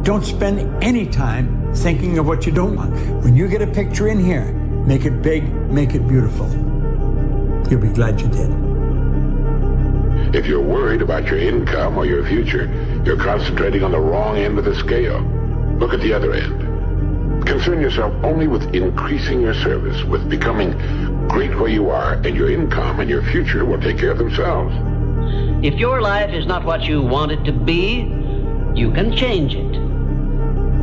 Don't spend any time thinking of what you don't want. When you get a picture in here, make it big, make it beautiful. You'll be glad you did. If you're worried about your income or your future, you're concentrating on the wrong end of the scale. Look at the other end. Concern yourself only with increasing your service, with becoming great where you are, and your income and your future will take care of themselves. If your life is not what you want it to be, you can change it.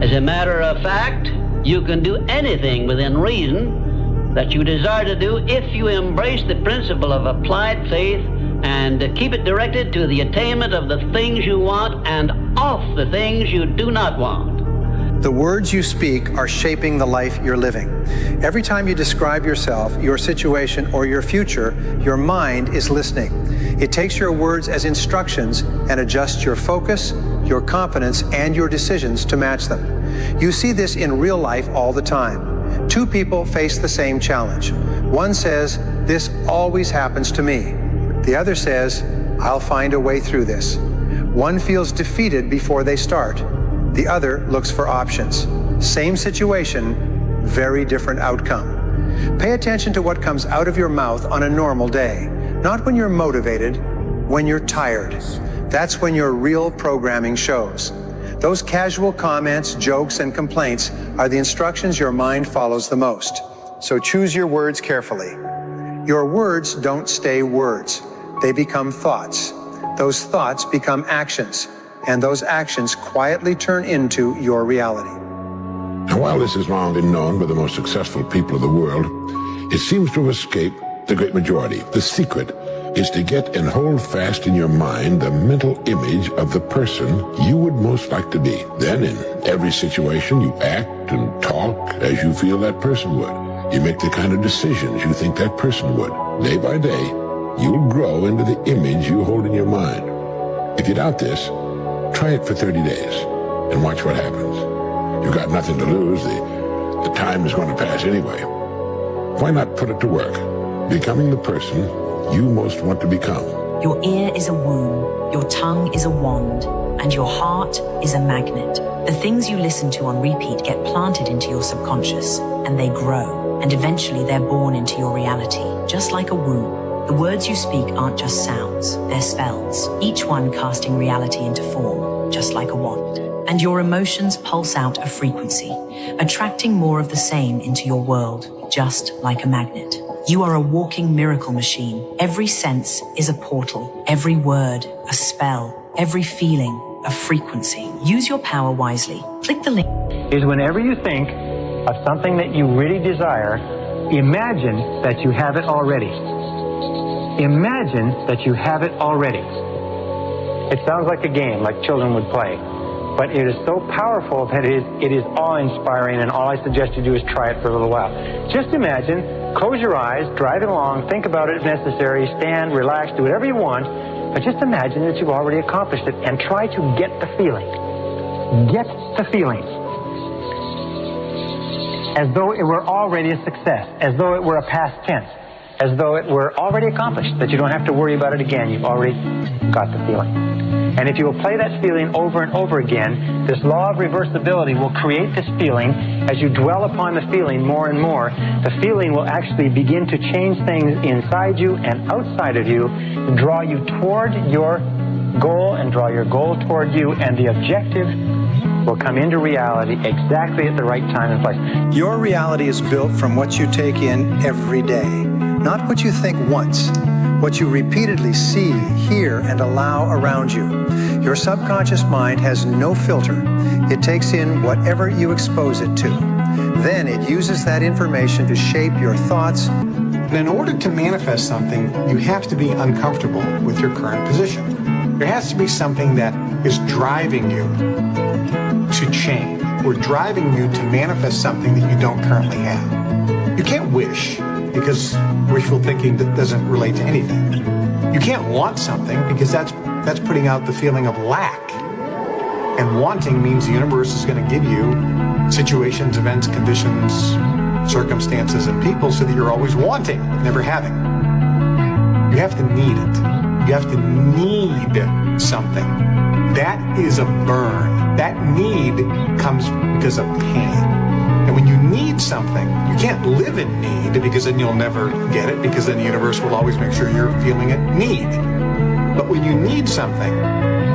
As a matter of fact, you can do anything within reason that you desire to do if you embrace the principle of applied faith and keep it directed to the attainment of the things you want and off the things you do not want. The words you speak are shaping the life you're living. Every time you describe yourself, your situation, or your future, your mind is listening. It takes your words as instructions and adjusts your focus, your confidence, and your decisions to match them. You see this in real life all the time. Two people face the same challenge. One says, "This always happens to me." The other says, "I'll find a way through this." One feels defeated before they start. The other looks for options. Same situation, very different outcome. Pay attention to what comes out of your mouth on a normal day. Not when you're motivated, when you're tired. That's when your real programming shows. Those casual comments, jokes, and complaints are the instructions your mind follows the most. So choose your words carefully. Your words don't stay words. They become thoughts. Those thoughts become actions. And those actions quietly turn into your reality. And while this has long been known by the most successful people of the world, it seems to have escaped the great majority. The secret is to get and hold fast in your mind the mental image of the person you would most like to be. Then in every situation you act and talk as you feel that person would. You make the kind of decisions you think that person would. Day by day, you'll grow into the image you hold in your mind. If you doubt this, try it for 30 days and watch what happens. You've got nothing to lose. The time is going to pass anyway. Why not put it to work, becoming the person you most want to become? Your ear is a womb, your tongue is a wand, and your heart is a magnet. The things you listen to on repeat get planted into your subconscious, and they grow, and eventually they're born into your reality, just like a womb. The words you speak aren't just sounds, they're spells, each one casting reality into form, just like a wand. And your emotions pulse out a frequency, attracting more of the same into your world, just like a magnet. You are a walking miracle machine. Every sense is a portal, every word a spell, every feeling a frequency. Use your power wisely. Click the link. Is whenever you think of something that you really desire, imagine that you have it already. Imagine that you have it already. It sounds like a game, like children would play, but it is so powerful that it is awe-inspiring, and all I suggest you do is try it for a little while. Just imagine, close your eyes, drive it along, think about it if necessary, stand, relax, do whatever you want, but just imagine that you've already accomplished it and try to get the feeling. Get the feeling. As though it were already a success, as though it were a past tense, as though it were already accomplished, that you don't have to worry about it again. You've already got the feeling. And if you will play that feeling over and over again, this law of reversibility will create this feeling. As you dwell upon the feeling more and more, the feeling will actually begin to change things inside you and outside of you, draw you toward your goal and draw your goal toward you, and the objective will come into reality exactly at the right time and place. Your reality is built from what you take in every day. Not what you think once, what you repeatedly see, hear, and allow around you. Your subconscious mind has no filter. It takes in whatever you expose it to. Then it uses that information to shape your thoughts. In order to manifest something, you have to be uncomfortable with your current position. There has to be something that is driving you to change, or driving you to manifest something that you don't currently have. You can't wish, because wishful thinking doesn't relate to anything. You can't want something, because that's that's putting out the feeling of lack. And wanting means the universe is going to give you situations, events, conditions, circumstances, and people so that you're always wanting, never having. You have to need it. You have to need something. That is a burn. That need comes because of pain. And when you need something, you can't live in need because then you'll never get it, because then the universe will always make sure you're feeling it. Need. But when you need something,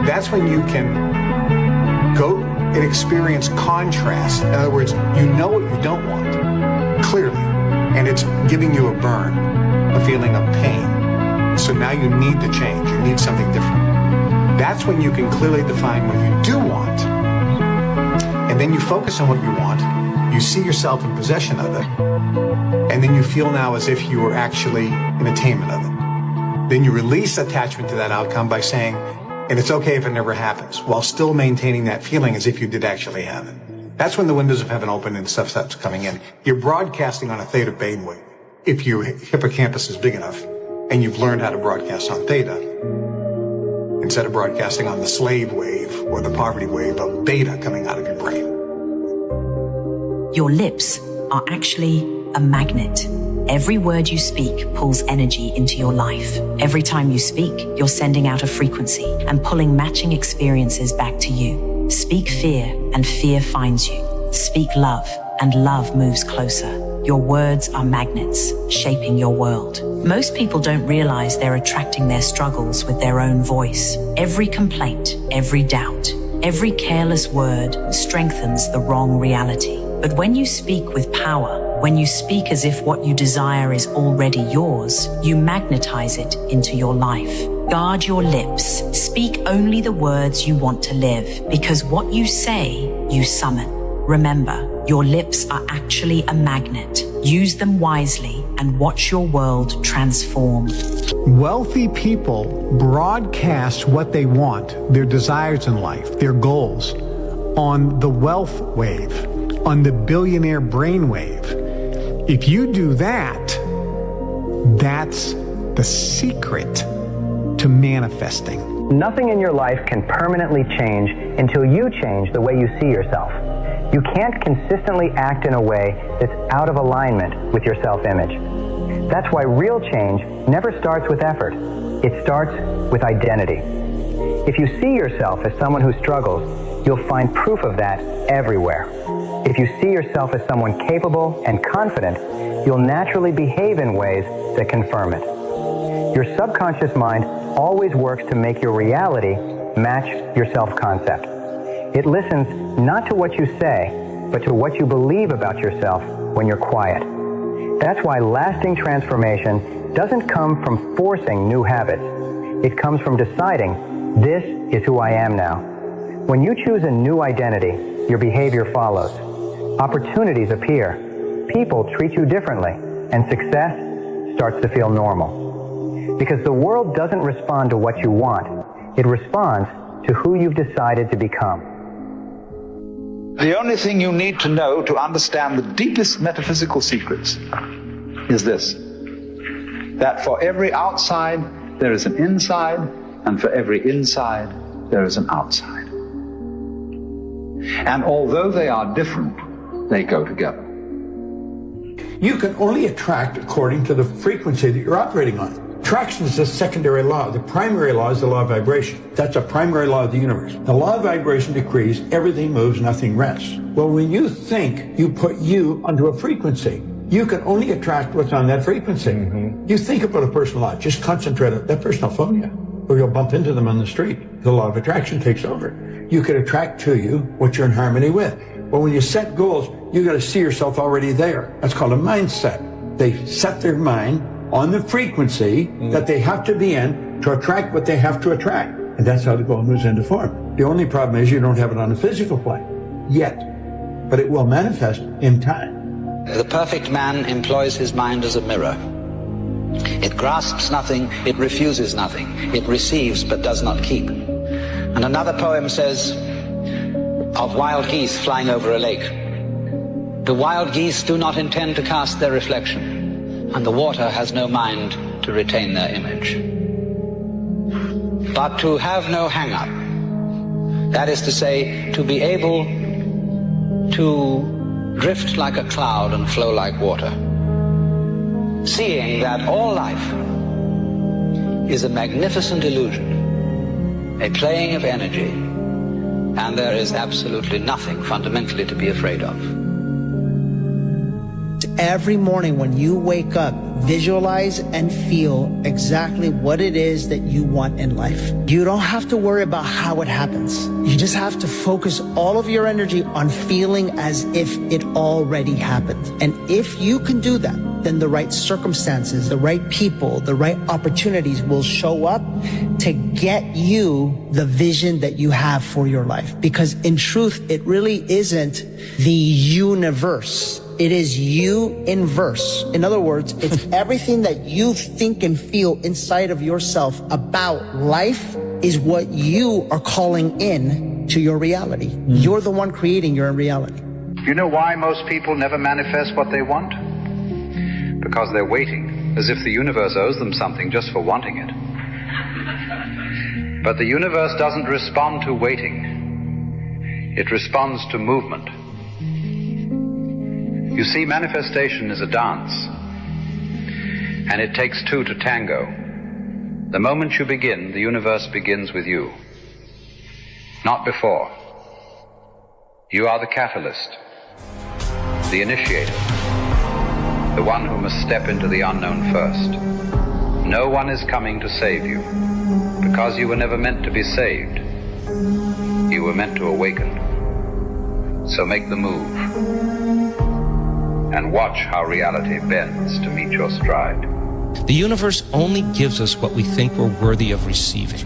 that's when you can go and experience contrast. In other words, you know what you don't want, clearly, and it's giving you a burn, a feeling of pain. So now you need to change. You need something different. That's when you can clearly define what you do want. And then you focus on what you want. You see yourself in possession of it. And then you feel now as if you were actually in attainment of it. Then you release attachment to that outcome by saying, and it's okay if it never happens, while still maintaining that feeling as if you did actually have it. That's when the windows of heaven open and stuff starts coming in. You're broadcasting on a theta brainwave. If your hippocampus is big enough and you've learned how to broadcast on theta, instead of broadcasting on the slave wave or the poverty wave of beta coming out of your brain. Your lips are actually a magnet. Every word you speak pulls energy into your life. Every time you speak, you're sending out a frequency and pulling matching experiences back to you. Speak fear, and fear finds you. Speak love, and love moves closer. Your words are magnets, shaping your world. Most people don't realize they're attracting their struggles with their own voice. Every complaint, every doubt, every careless word strengthens the wrong reality. But when you speak with power, when you speak as if what you desire is already yours, you magnetize it into your life. Guard your lips. Speak only the words you want to live, because what you say, you summon. Remember, your lips are actually a magnet. Use them wisely and watch your world transform. Wealthy people broadcast what they want, their desires in life, their goals, on the wealth wave, on the billionaire brainwave. If you do that, that's the secret to manifesting. Nothing in your life can permanently change until you change the way you see yourself. You can't consistently act in a way that's out of alignment with your self-image. That's why real change never starts with effort. It starts with identity. If you see yourself as someone who struggles, you'll find proof of that everywhere. If you see yourself as someone capable and confident, you'll naturally behave in ways that confirm it. Your subconscious mind always works to make your reality match your self-concept. It listens not to what you say, but to what you believe about yourself when you're quiet. That's why lasting transformation doesn't come from forcing new habits. It comes from deciding, this is who I am now. When you choose a new identity, your behavior follows. Opportunities appear. People treat you differently, and success starts to feel normal. Because the world doesn't respond to what you want. It responds to who you've decided to become. The only thing you need to know to understand the deepest metaphysical secrets is this: that for every outside, there is an inside, and for every inside, there is an outside. And although they are different, they go together. You can only attract according to the frequency that you're operating on. Attraction is a secondary law. The primary law is the law of vibration. That's a primary law of the universe. The law of vibration decrees everything moves, nothing rests. Well, when you think, you put you onto a frequency. You can only attract what's on that frequency. You think about a person a lot. Just concentrate on that person will phone you, or you'll bump into them on the street. The law of attraction takes over. You can attract to you what you're in harmony with. But when you set goals, you got to see yourself already there. That's called a mindset. They set their mind on the frequency that they have to be in to attract what they have to attract. And that's how the goal moves into form. The only problem is you don't have it on a physical plane yet, but it will manifest in time. The perfect man employs his mind as a mirror. It grasps nothing, it refuses nothing. It receives but does not keep. And another poem says of wild geese flying over a lake. The wild geese do not intend to cast their reflection, and the water has no mind to retain their image. but to have no hang-up. That is to say, to be able to drift like a cloud and flow like water, seeing that all life is a magnificent illusion, a playing of energy, and there is absolutely nothing fundamentally to be afraid of. Every morning when you wake up, visualize and feel exactly what it is that you want in life. You don't have to worry about how it happens. You just have to focus all of your energy on feeling as if it already happened. And if you can do that, then the right circumstances, the right people, the right opportunities will show up to get you the vision that you have for your life. Because in truth, it really isn't the universe. It is you in verse. In other words, it's everything that you think and feel inside of yourself about life is what you are calling in to your reality. You're the one creating your reality. You know why most people never manifest what they want? Because they're waiting, as if the universe owes them something just for wanting it. But the universe doesn't respond to waiting. It responds to movement. You see, manifestation is a dance, and it takes two to tango. The moment you begin, the universe begins with you, not before. You are the catalyst, the initiator, the one who must step into the unknown first. No one is coming to save you, because you were never meant to be saved. You were meant to awaken. So make the move, and watch how reality bends to meet your stride. The universe only gives us what we think we're worthy of receiving.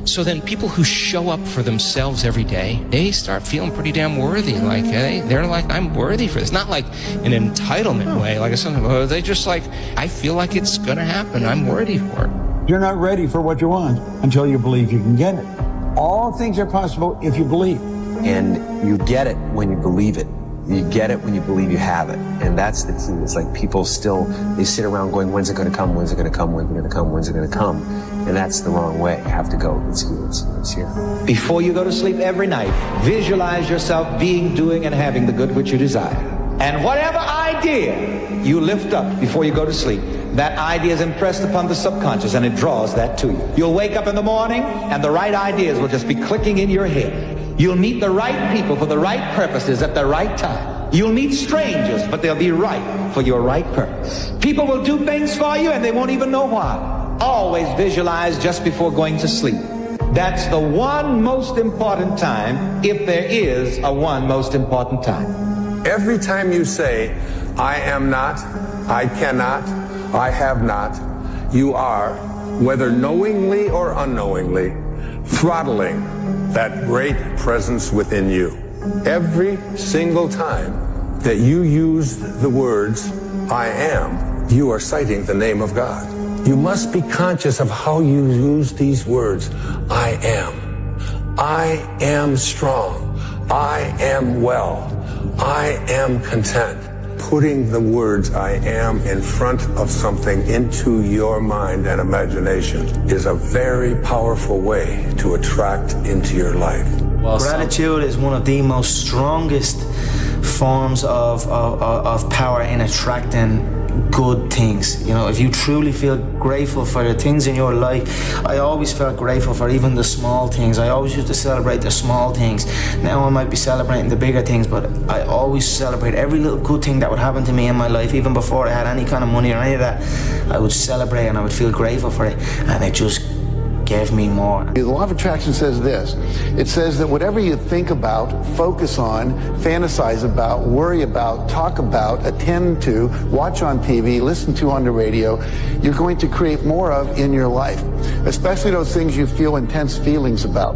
So then people who show up for themselves every day, they start feeling pretty damn worthy. Like, they're like, I'm worthy for this. Not like an entitlement way, like something. They just like, I feel like it's gonna happen. I'm worthy for it. You're not ready for what you want until you believe you can get it. All things are possible if you believe. And you get it when you believe it. You get it when you believe you have it. And that's the key. It's like people still, they sit around going, when's it going to come? When's it going to come? When's it going to come? When's it going to come? And that's the wrong way. You have to go, it's here, it's here. Before you go to sleep every night, visualize yourself being, doing, and having the good which you desire. And whatever idea you lift up before you go to sleep, that idea is impressed upon the subconscious and it draws that to you. You'll wake up in the morning and the right ideas will just be clicking in your head. You'll meet the right people for the right purposes at the right time. You'll meet strangers, but they'll be right for your right purpose. People will do things for you and they won't even know why. Always visualize just before going to sleep. That's the one most important time, if there is a one most important time. Every time you say, I am not, I cannot, I have not, you are, whether knowingly or unknowingly, throttling that great presence within you. Every single time that you use the words, I am, you are citing the name of God. You must be conscious of how you use these words. I am strong. I am well. I am content. Putting the words I am in front of something into your mind and imagination is a very powerful way to attract into your life. Gratitude is one of the most strongest forms of power in attracting good things. You know, if you truly feel grateful for the things in your life, I always felt grateful for even the small things. I always used to celebrate the small things. Now I might be celebrating the bigger things, but I always celebrate every little good thing that would happen to me in my life. Even before I had any kind of money or any of that, I would celebrate and I would feel grateful for it, and it just gave me more. The law of attraction says this. It says that whatever you think about, focus on, fantasize about, worry about, talk about, attend to, watch on TV, listen to on the radio, you're going to create more of in your life, especially those things you feel intense feelings about.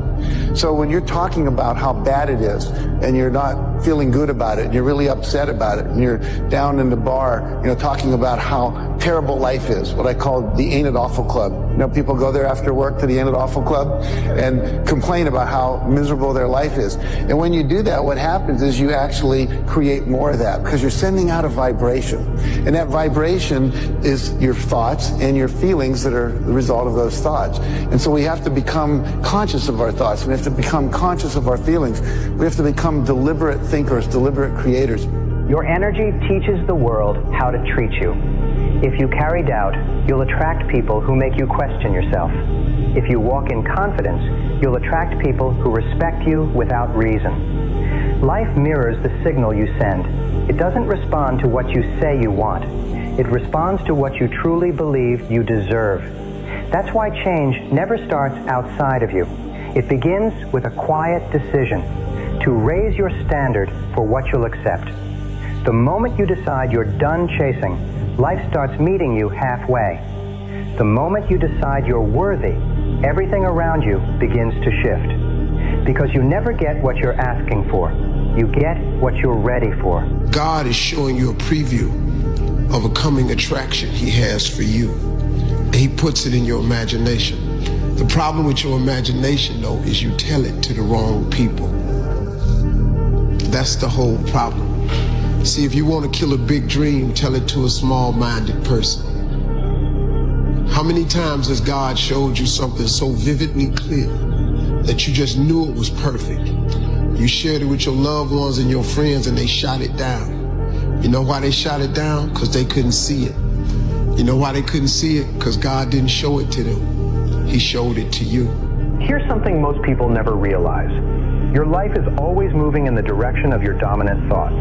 So when you're talking about how bad it is and you're not feeling good about it and you're really upset about it and you're down in the bar, talking about how terrible life is, what I call the Ain't It Awful Club. People go there after work to the Ain't It Awful Club and complain about how miserable their life is. And when you do that, what happens is you actually create more of that because you're sending out a vibration. And that vibration is your thoughts and your feelings that are the result of those thoughts. And so we have to become conscious of our thoughts. We have to become conscious of our feelings. We have to become deliberate thinkers, deliberate creators. Your energy teaches the world how to treat you. If you carry doubt, you'll attract people who make you question yourself. If you walk in confidence, you'll attract people who respect you without reason. Life mirrors the signal you send. It doesn't respond to what you say you want. It responds to what you truly believe you deserve. That's why change never starts outside of you. It begins with a quiet decision to raise your standard for what you'll accept. The moment you decide you're done chasing, life starts meeting you halfway. The moment you decide you're worthy, everything around you begins to shift. Because you never get what you're asking for. You get what you're ready for. God is showing you a preview of a coming attraction He has for you. And He puts it in your imagination. The problem with your imagination, though, is you tell it to the wrong people. That's the whole problem. See, if you want to kill a big dream, tell it to a small-minded person. How many times has God showed you something so vividly clear that you just knew it was perfect? You shared it with your loved ones and your friends and they shot it down. You know why they shot it down? Because they couldn't see it. You know why they couldn't see it? Because God didn't show it to them. He showed it to you. Here's something most people never realize. Your life is always moving in the direction of your dominant thoughts.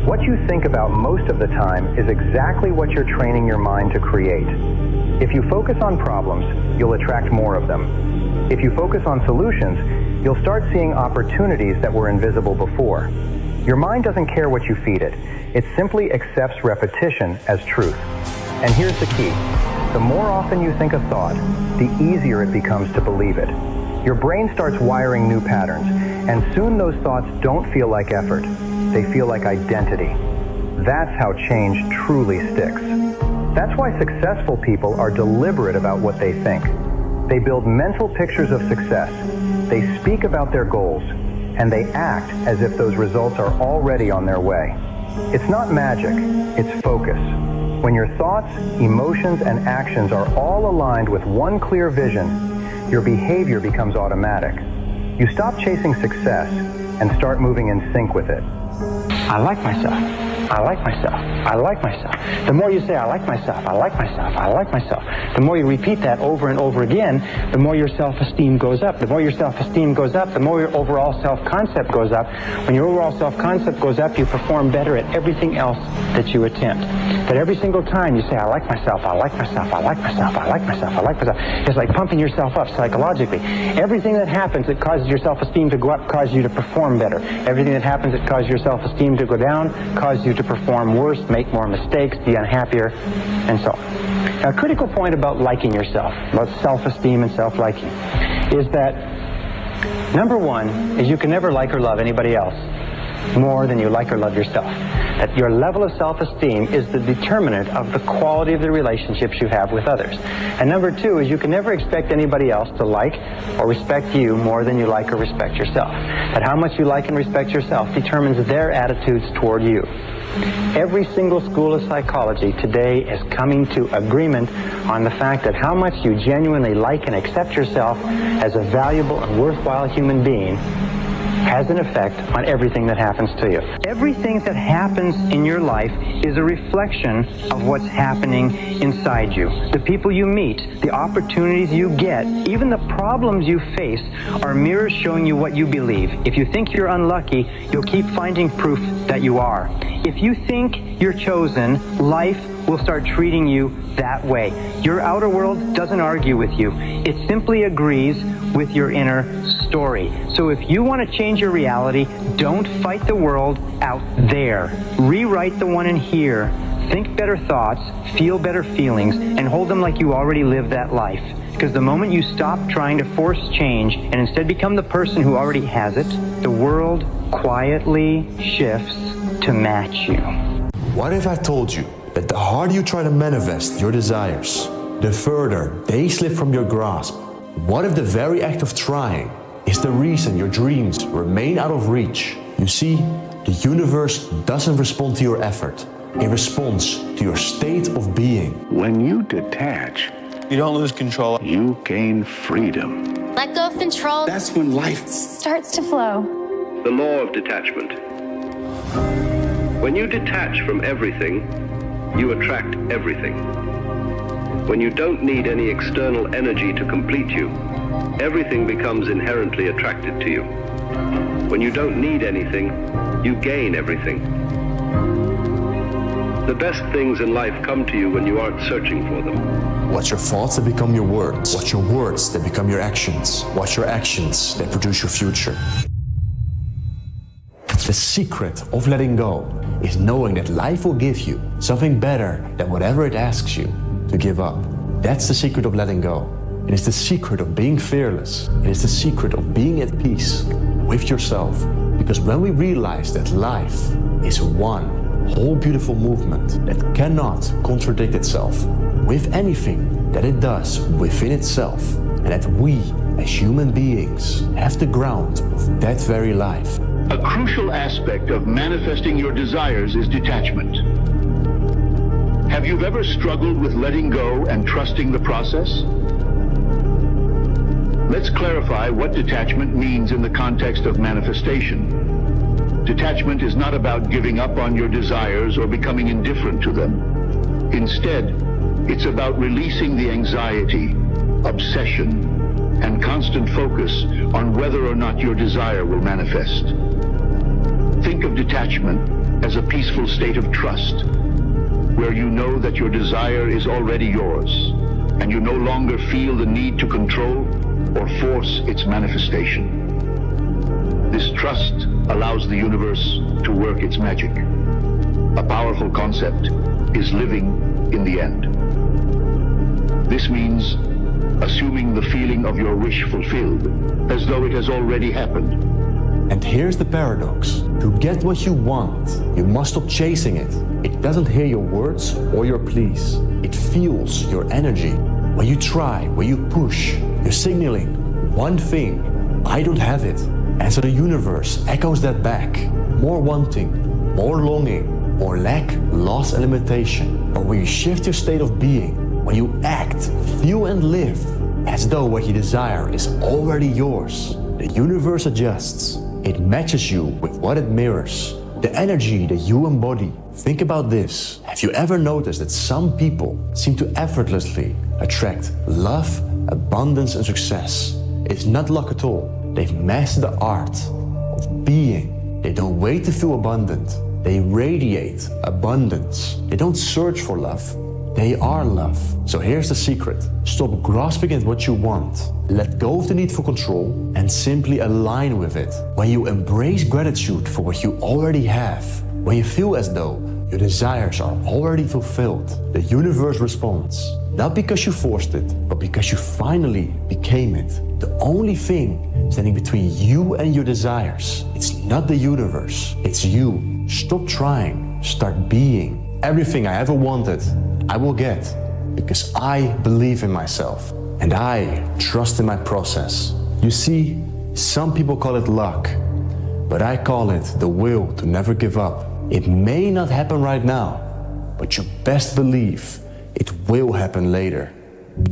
What you think about most of the time is exactly what you're training your mind to create. If you focus on problems, you'll attract more of them. If you focus on solutions, you'll start seeing opportunities that were invisible before. Your mind doesn't care what you feed it. It simply accepts repetition as truth. And here's the key. The more often you think a thought, the easier it becomes to believe it. Your brain starts wiring new patterns, and soon those thoughts don't feel like effort. They feel like identity. That's how change truly sticks. That's why successful people are deliberate about what they think. They build mental pictures of success. They speak about their goals, and they act as if those results are already on their way. It's not magic, it's focus. When your thoughts, emotions, and actions are all aligned with one clear vision, your behavior becomes automatic. You stop chasing success and start moving in sync with it. I like myself. I like myself. I like myself. The more you say, I like myself, I like myself, I like myself, the more you repeat that over and over again, the more your self-esteem goes up. The more your self-esteem goes up, the more your overall self-concept goes up. When your overall self-concept goes up, you perform better at everything else that you attempt. But every single time you say, I like myself, I like myself, I like myself, I like myself, I like myself, it's like pumping yourself up psychologically. Everything that happens that causes your self-esteem to go up causes you to perform better. Everything that happens that causes your self-esteem to go down causes you to perform worse, make more mistakes, be unhappier, and so on. Now, a critical point about liking yourself, about self-esteem and self-liking, is that number one is you can never like or love anybody else more than you like or love yourself. That your level of self-esteem is the determinant of the quality of the relationships you have with others. And number two is you can never expect anybody else to like or respect you more than you like or respect yourself. That how much you like and respect yourself determines their attitudes toward you. Every single school of psychology today is coming to agreement on the fact that how much you genuinely like and accept yourself as a valuable and worthwhile human being has an effect on everything that happens to you. Everything that happens in your life is a reflection of what's happening inside you. The people you meet, the opportunities you get, even the problems you face are mirrors showing you what you believe. If you think you're unlucky, you'll keep finding proof that you are. If you think you're chosen, life will start treating you that way. Your outer world doesn't argue with you. It simply agrees with your inner story. So if you want to change your reality, don't fight the world out there. Rewrite the one in here. Think better thoughts, feel better feelings, and hold them like you already lived that life. Because the moment you stop trying to force change and instead become the person who already has it, the world quietly shifts to match you. What if I told you that the harder you try to manifest your desires, the further they slip from your grasp? What if the very act of trying is the reason your dreams remain out of reach? You see, the universe doesn't respond to your effort. It responds to your state of being. When you detach, you don't lose control. You gain freedom. Let go of control. That's when life starts to flow. The law of detachment. When you detach from everything, you attract everything. When you don't need any external energy to complete you, everything becomes inherently attracted to you. When you don't need anything, you gain everything. The best things in life come to you when you aren't searching for them. What's your thoughts that become your words? What's your words that become your actions? What's your actions that produce your future? The secret of letting go is knowing that life will give you something better than whatever it asks you to give up. That's the secret of letting go. It is the secret of being fearless. It is the secret of being at peace with yourself. Because when we realize that life is one whole beautiful movement that cannot contradict itself with anything that it does within itself, and that we as human beings have the ground of that very life. A crucial aspect of manifesting your desires is detachment. Have you ever struggled with letting go and trusting the process? Let's clarify what detachment means in the context of manifestation. Detachment is not about giving up on your desires or becoming indifferent to them. Instead, it's about releasing the anxiety, obsession, and constant focus on whether or not your desire will manifest. Think of detachment as a peaceful state of trust, where you know that your desire is already yours, and you no longer feel the need to control or force its manifestation. This trust allows the universe to work its magic. A powerful concept is living in the end. This means assuming the feeling of your wish fulfilled, as though it has already happened. And here's the paradox. To get what you want, you must stop chasing it. It doesn't hear your words or your pleas. It feels your energy. When you try, when you push, you're signaling one thing: I don't have it. And so the universe echoes that back. More wanting, more longing, more lack, loss, and limitation. But when you shift your state of being, when you act, feel, and live as though what you desire is already yours, the universe adjusts. It matches you with what it mirrors, the energy that you embody. Think about this. Have you ever noticed that some people seem to effortlessly attract love, abundance, and success? It's not luck at all. They've mastered the art of being. They don't wait to feel abundant. They radiate abundance. They don't search for love. They are love. So here's the secret. Stop grasping at what you want. Let go of the need for control and simply align with it. When you embrace gratitude for what you already have, when you feel as though your desires are already fulfilled, the universe responds. Not because you forced it, but because you finally became it. The only thing standing between you and your desires, it's not the universe, it's you. Stop trying, start being. Everything I ever wanted, I will get, because I believe in myself and I trust in my process. You see, some people call it luck, but I call it the will to never give up. It may not happen right now, but you best believe it will happen later.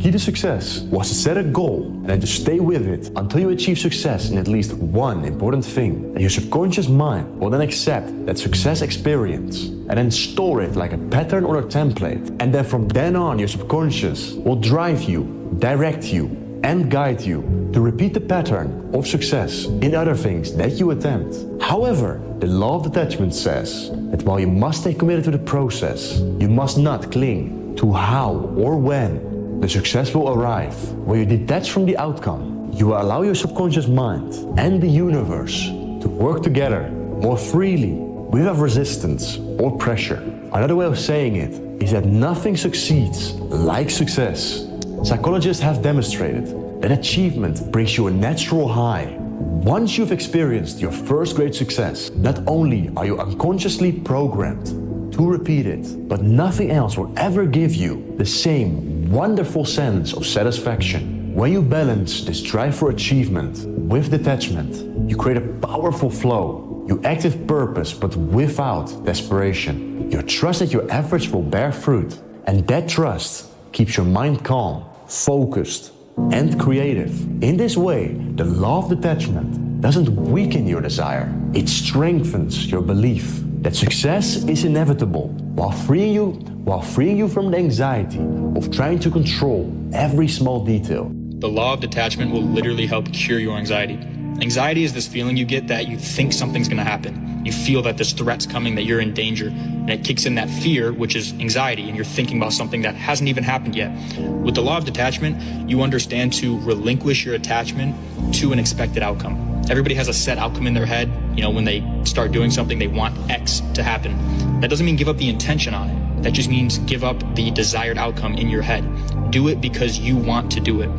Key to success was to set a goal and then to stay with it until you achieve success in at least one important thing. And your subconscious mind will then accept that success experience and then store it like a pattern or a template. And then from then on, your subconscious will drive you, direct you, and guide you to repeat the pattern of success in other things that you attempt. However, the law of detachment says that while you must stay committed to the process, you must not cling to how or when the success will arrive. When you detach from the outcome, you will allow your subconscious mind and the universe to work together more freely, without resistance or pressure. Another way of saying it is that nothing succeeds like success Psychologists have demonstrated that achievement brings you a natural high. Once you've experienced your first great success, not only are you unconsciously programmed to repeat it, but nothing else will ever give you the same wonderful sense of satisfaction. When you balance this drive for achievement with detachment, you create a powerful flow. You act with purpose, but without desperation. You trust that your efforts will bear fruit, and that trust keeps your mind calm, focused, and creative. In this way, the law of detachment doesn't weaken your desire. It strengthens your belief that success is inevitable while freeing you from the anxiety of trying to control every small detail. The law of detachment will literally help cure your anxiety. Anxiety is this feeling you get that you think something's going to happen. You feel that this threat's coming, that you're in danger, and it kicks in that fear, which is anxiety, and you're thinking about something that hasn't even happened yet. With the law of detachment, you understand to relinquish your attachment to an expected outcome. Everybody has a set outcome in their head. You know, when they start doing something, they want X to happen. That doesn't mean give up the intention on it. That just means give up the desired outcome in your head. Do it because you want to do it.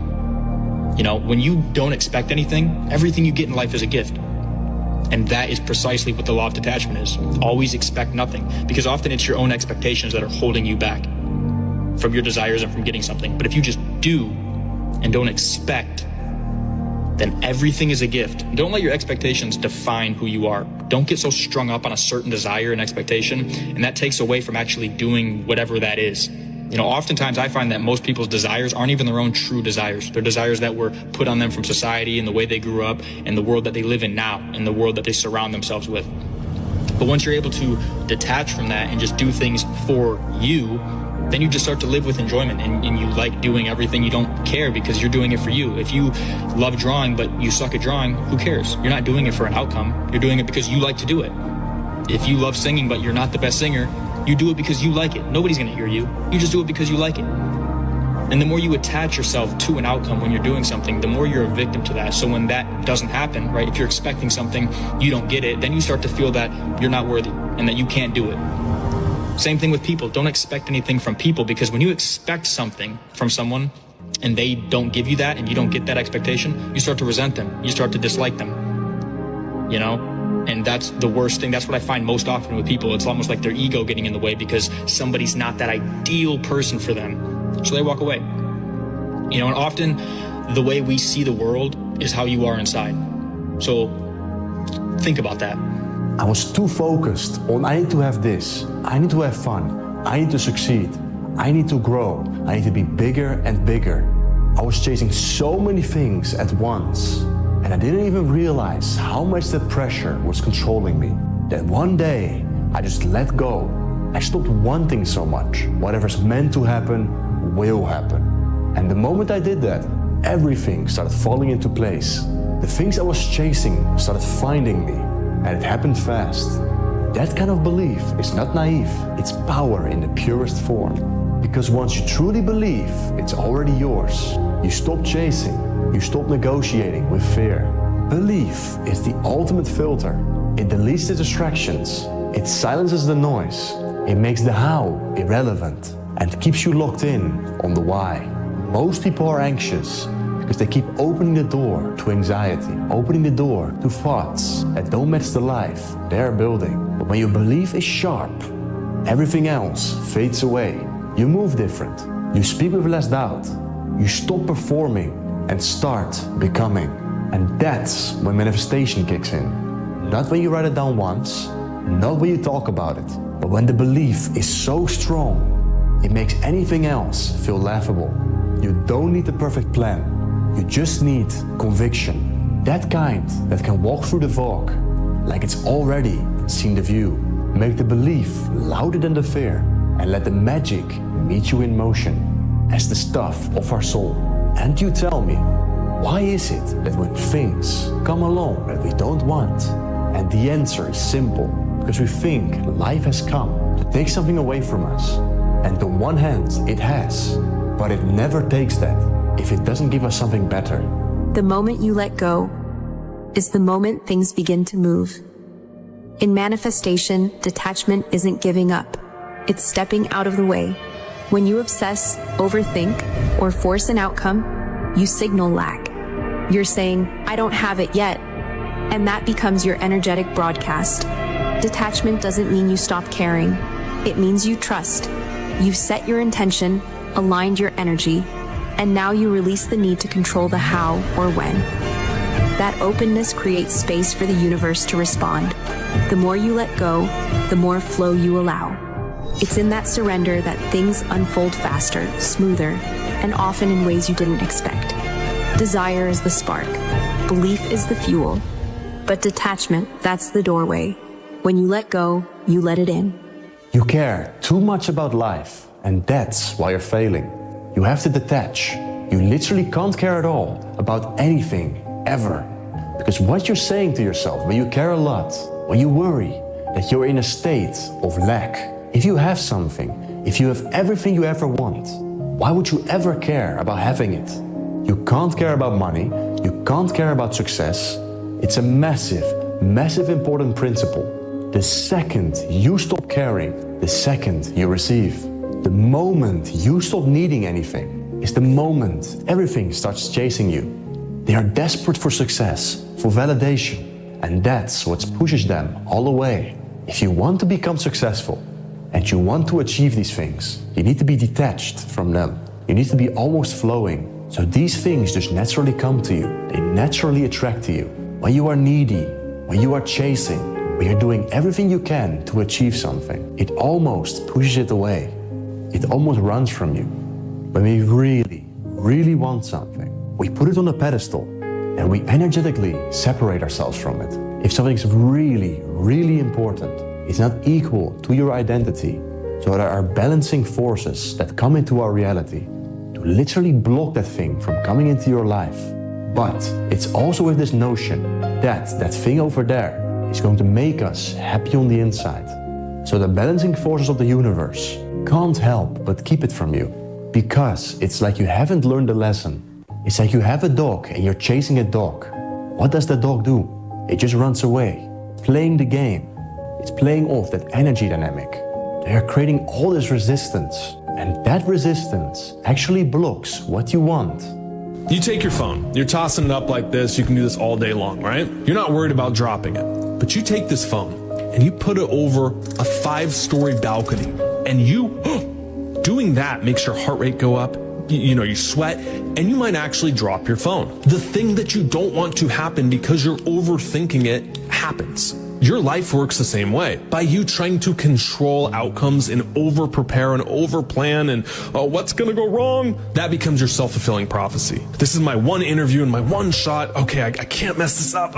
You know, when you don't expect anything, everything you get in life is a gift. And that is precisely what the law of detachment is. Always expect nothing, because often it's your own expectations that are holding you back from your desires and from getting something. But if you just do and don't expect, then everything is a gift. Don't let your expectations define who you are. Don't get so strung up on a certain desire and expectation, and that takes away from actually doing whatever that is. You know, oftentimes I find that most people's desires aren't even their own true desires. They're desires that were put on them from society and the way they grew up and the world that they live in now and the world that they surround themselves with. But once you're able to detach from that and just do things for you, then you just start to live with enjoyment and you like doing everything. You don't care because you're doing it for you. If you love drawing but you suck at drawing, who cares? You're not doing it for an outcome. You're doing it because you like to do it. If you love singing but you're not the best singer, you do it because you like it. Nobody's going to hear you. You just do it because you like it. And the more you attach yourself to an outcome when you're doing something, the more you're a victim to that. So when that doesn't happen, right, if you're expecting something, you don't get it, then you start to feel that you're not worthy and that you can't do it. Same thing with people. Don't expect anything from people, because when you expect something from someone and they don't give you that and you don't get that expectation, you start to resent them. You start to dislike them, you know? And that's the worst thing. That's what I find most often with people. It's almost like their ego getting in the way because somebody's not that ideal person for them. So they walk away. You know, and often the way we see the world is how you are inside. So think about that. I was too focused on I need to have this, I need to have fun, I need to succeed, I need to grow, I need to be bigger and bigger. I was chasing so many things at once. And I didn't even realize how much that pressure was controlling me. That one day, I just let go. I stopped wanting so much. Whatever's meant to happen, will happen. And the moment I did that, everything started falling into place. The things I was chasing started finding me. And it happened fast. That kind of belief is not naive. It's power in the purest form. Because once you truly believe it's already yours, you stop chasing. You stop negotiating with fear. Belief is the ultimate filter. It deletes the distractions. It silences the noise. It makes the how irrelevant and keeps you locked in on the why. Most people are anxious because they keep opening the door to anxiety, opening the door to thoughts that don't match the life they're building. But when your belief is sharp, everything else fades away. You move different. You speak with less doubt. You stop performing and start becoming. And that's when manifestation kicks in. Not when you write it down once, not when you talk about it, but when the belief is so strong, it makes anything else feel laughable. You don't need the perfect plan. You just need conviction. That kind that can walk through the fog like it's already seen the view. Make the belief louder than the fear and let the magic meet you in motion as the stuff of our soul. And you tell me, why is it that when things come along that we don't want, and the answer is simple, because we think life has come to take something away from us. And on one hand, it has, but it never takes that if it doesn't give us something better. The moment you let go is the moment things begin to move. In manifestation, detachment isn't giving up. It's stepping out of the way, When you obsess, overthink, or force an outcome, you signal lack. You're saying, I don't have it yet, and that becomes your energetic broadcast. Detachment doesn't mean you stop caring. It means you trust. You've set your intention, aligned your energy, and now you release the need to control the how or when. That openness creates space for the universe to respond. The more you let go, the more flow you allow. It's in that surrender that things unfold faster, smoother, and often in ways you didn't expect. Desire is the spark. Belief is the fuel. But detachment, that's the doorway. When you let go, you let it in. You care too much about life, and that's why you're failing. You have to detach. You literally can't care at all about anything, ever. Because what you're saying to yourself when you care a lot, when you worry, that you're in a state of lack. If you have something, if you have everything you ever want, why would you ever care about having it? You can't care about money, you can't care about success. It's a massive, massive important principle. The second you stop caring, the second you receive. The moment you stop needing anything is the moment everything starts chasing you. They are desperate for success, for validation, and that's what pushes them all the way. If you want to become successful and you want to achieve these things, you need to be detached from them. You need to be almost flowing. So these things just naturally come to you. They naturally attract to you. When you are needy, when you are chasing, when you're doing everything you can to achieve something, it almost pushes it away. It almost runs from you. When we really, really want something, we put it on a pedestal and we energetically separate ourselves from it. If something's really, really important, it's not equal to your identity. So there are balancing forces that come into our reality to literally block that thing from coming into your life. But it's also with this notion that that thing over there is going to make us happy on the inside. So the balancing forces of the universe can't help but keep it from you, because it's like you haven't learned the lesson. It's like you have a dog and you're chasing a dog. What does the dog do? It just runs away, playing the game. It's playing off that energy dynamic. They are creating all this resistance, and that resistance actually blocks what you want. You take your phone, you're tossing it up like this, you can do this all day long, right? You're not worried about dropping it. But you take this phone and you put it over a 5-story balcony, and doing that makes your heart rate go up, you sweat, and you might actually drop your phone. The thing that you don't want to happen because you're overthinking it happens. Your life works the same way. By you trying to control outcomes and over-prepare and over-plan and what's gonna go wrong, that becomes your self-fulfilling prophecy. This is my one interview and my one shot. Okay, I can't mess this up.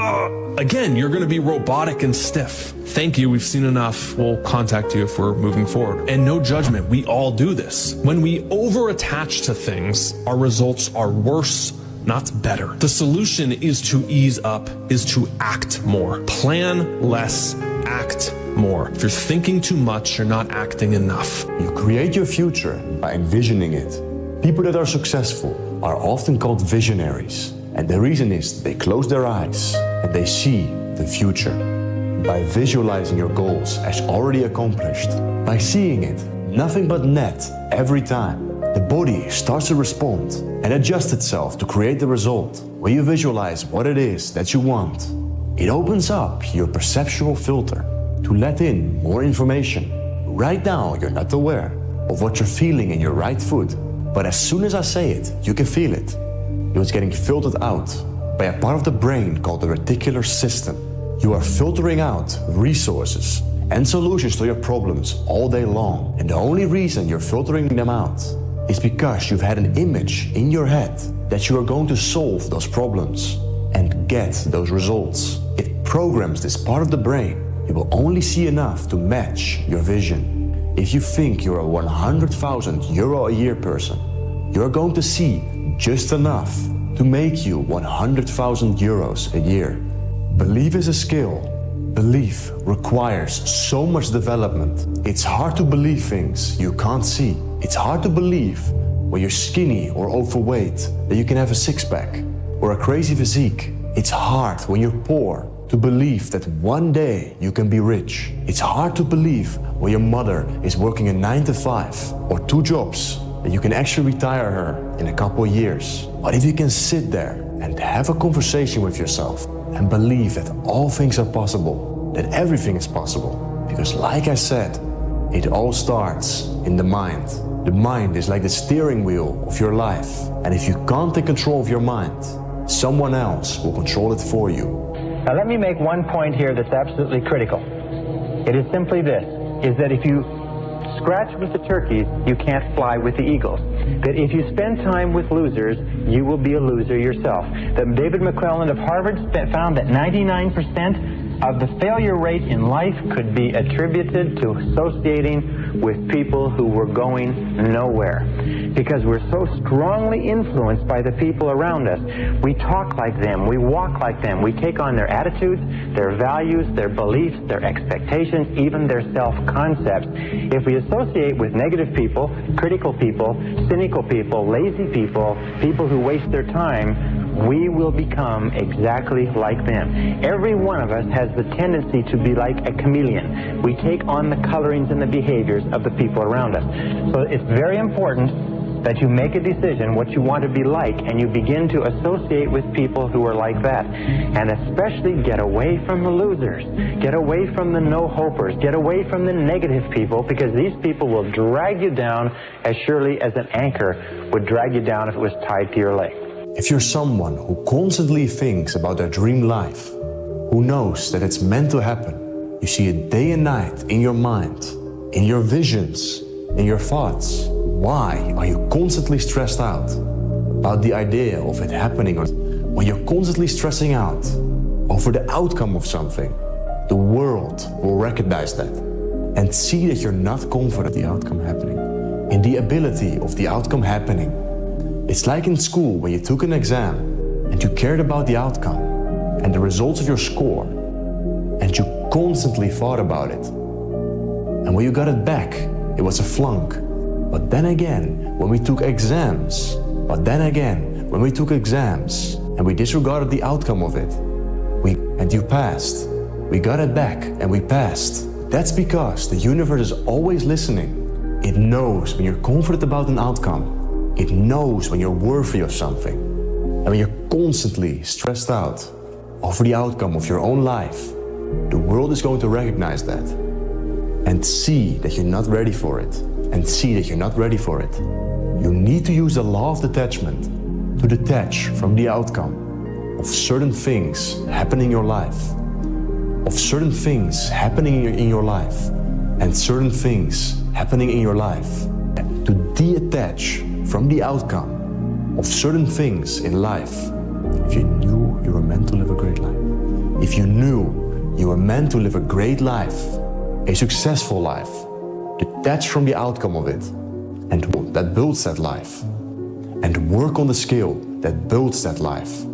Again, you're gonna be robotic and stiff. Thank you, we've seen enough. We'll contact you if we're moving forward. And no judgment, we all do this. When we over-attach to things, our results are worse, not better. The solution is to ease up, is to act more. Plan less, act more. If you're thinking too much, you're not acting enough. You create your future by envisioning it. People that are successful are often called visionaries. And the reason is they close their eyes and they see the future. By visualizing your goals as already accomplished, by seeing it nothing but net every time, the body starts to respond and adjust itself to create the result. When you visualize what it is that you want, it opens up your perceptual filter to let in more information. Right now, you're not aware of what you're feeling in your right foot, but as soon as I say it, you can feel it. It's getting filtered out by a part of the brain called the reticular system. You are filtering out resources and solutions to your problems all day long, and the only reason you're filtering them out is because you've had an image in your head that you are going to solve those problems and get those results. It programs this part of the brain. You will only see enough to match your vision. If you think you're a 100,000 euro a year person, you're going to see just enough to make you 100,000 euros a year. Belief is a skill. Belief requires so much development. It's hard to believe things you can't see. It's hard to believe when you're skinny or overweight that you can have a six-pack or a crazy physique. It's hard when you're poor to believe that one day you can be rich. It's hard to believe when your mother is working a 9 to 5 or 2 jobs that you can actually retire her in a couple of years. But if you can sit there and have a conversation with yourself and believe that all things are possible, that everything is possible, because like I said, it all starts in the mind. The mind is like the steering wheel of your life. And if you can't take control of your mind, someone else will control it for you. Now let me make one point here that's absolutely critical. It is simply this, is that if you scratch with the turkeys, you can't fly with the eagles. That if you spend time with losers, you will be a loser yourself. That David McClellan of Harvard found that 99% of the failure rate in life could be attributed to associating with people who were going nowhere. Because we're so strongly influenced by the people around us. We talk like them, we walk like them, we take on their attitudes, their values, their beliefs, their expectations, even their self-concepts. If we associate with negative people, critical people, cynical people, lazy people, people who waste their time, we will become exactly like them. Every one of us has the tendency to be like a chameleon. We take on the colorings and the behaviors of the people around us. So it's very important that you make a decision what you want to be like, and you begin to associate with people who are like that. And especially get away from the losers. Get away from the no-hopers. Get away from the negative people, because these people will drag you down as surely as an anchor would drag you down if it was tied to your leg. If you're someone who constantly thinks about their dream life, who knows that it's meant to happen, you see it day and night in your mind, in your visions, in your thoughts, why are you constantly stressed out about the idea of it happening? Or when you're constantly stressing out over the outcome of something, the world will recognize that and see that you're not confident in the outcome happening, in the ability of the outcome happening. It's like in school when you took an exam and you cared about the outcome and the results of your score, and you constantly thought about it. And when you got it back, it was a flunk. But then again, when we took exams, and we disregarded the outcome of it, and you passed. We got it back and we passed. That's because the universe is always listening. It knows when you're confident about an outcome. It knows when you're worthy of something. And when you're constantly stressed out over the outcome of your own life, the world is going to recognize that and see that you're not ready for it. You need to use the law of detachment to detach from the outcome of certain things happening in your life, and certain things happening in your life, to detach from the outcome of certain things in life. If you knew you were meant to live a great life, if you knew you were meant to live a great life, a successful life, detach from the outcome of it, and that builds that life, and work on the skill that builds that life.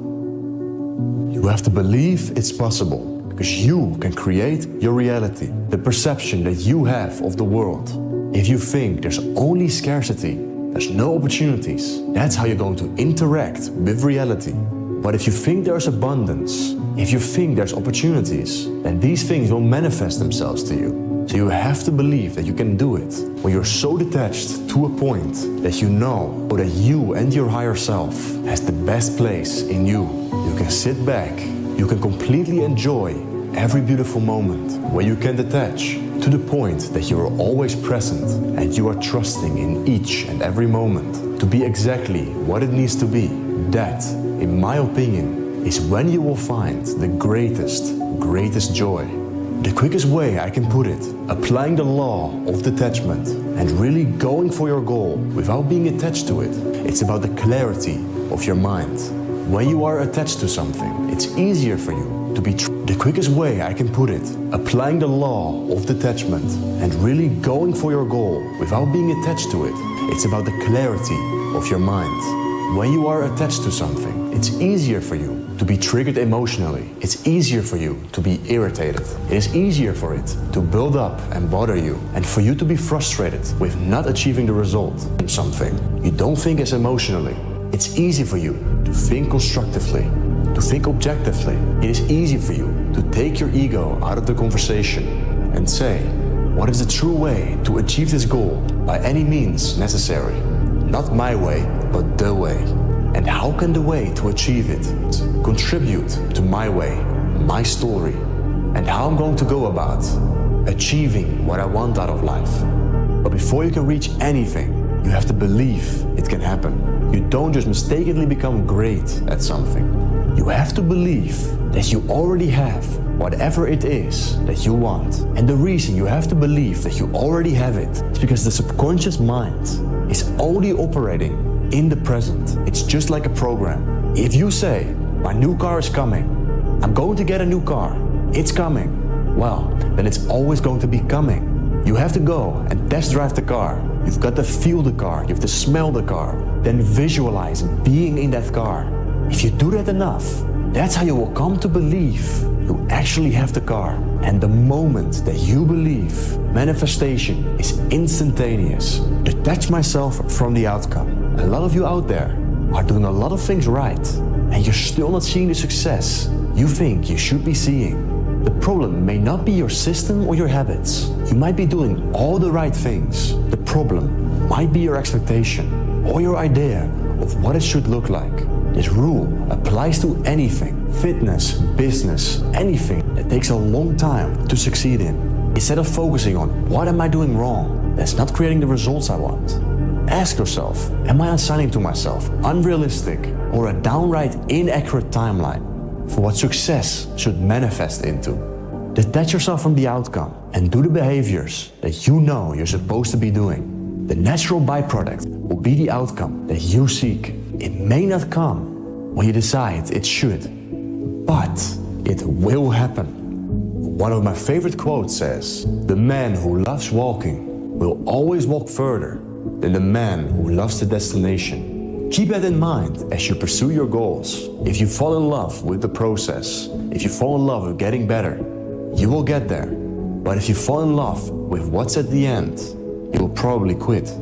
You have to believe it's possible, because you can create your reality, the perception that you have of the world. If you think there's only scarcity, there's no opportunities, that's how you're going to interact with reality. But if you think there's abundance, if you think there's opportunities, then these things will manifest themselves to you. So you have to believe that you can do it. When you're so detached to a point that you know that you and your higher self has the best place in you, you can sit back, you can completely enjoy every beautiful moment, where you can detach to the point that you are always present and you are trusting in each and every moment to be exactly what it needs to be. That, in my opinion, is when you will find the greatest joy. The quickest way I can put it, applying the law of detachment and really going for your goal without being attached to it. It's about the clarity of your mind. When you are attached to something, it's easier for you to be the quickest way I can put it, applying the law of detachment and really going for your goal without being attached to it. It's about the clarity of your mind. When you are attached to something, it's easier for you to be triggered emotionally. It's easier for you to be irritated. It is easier for it to build up and bother you, and for you to be frustrated with not achieving the result in something you don't think as emotionally. It's easy for you to think constructively, to think objectively. It is easy for you to take your ego out of the conversation and say, what is the true way to achieve this goal by any means necessary? Not my way, but the way. And how can the way to achieve it contribute to my way, my story, and how I'm going to go about achieving what I want out of life? But before you can reach anything, you have to believe it can happen. You don't just mistakenly become great at something. You have to believe that you already have whatever it is that you want. And the reason you have to believe that you already have it is because the subconscious mind is only operating in the present. It's just like a program. If you say, my new car is coming, I'm going to get a new car, it's coming, well, then it's always going to be coming. You have to go and test drive the car. You've got to feel the car, you have to smell the car, then visualize being in that car. If you do that enough, that's how you will come to believe you actually have the car. And the moment that you believe, manifestation is instantaneous. Detach myself from the outcome. A lot of you out there are doing a lot of things right, and you're still not seeing the success you think you should be seeing. The problem may not be your system or your habits. You might be doing all the right things. The problem might be your expectation or your idea of what it should look like. This rule applies to anything, fitness, business, anything that takes a long time to succeed in. Instead of focusing on what am I doing wrong that's not creating the results I want, ask yourself, am I assigning to myself unrealistic or a downright inaccurate timeline for what success should manifest into? Detach yourself from the outcome and do the behaviors that you know you're supposed to be doing. The natural byproduct will be the outcome that you seek. It may not come when you decide it should, but it will happen. One of my favorite quotes says, "The man who loves walking will always walk further than the man who loves the destination." Keep that in mind as you pursue your goals. If you fall in love with the process, if you fall in love with getting better, you will get there. But if you fall in love with what's at the end, you will probably quit.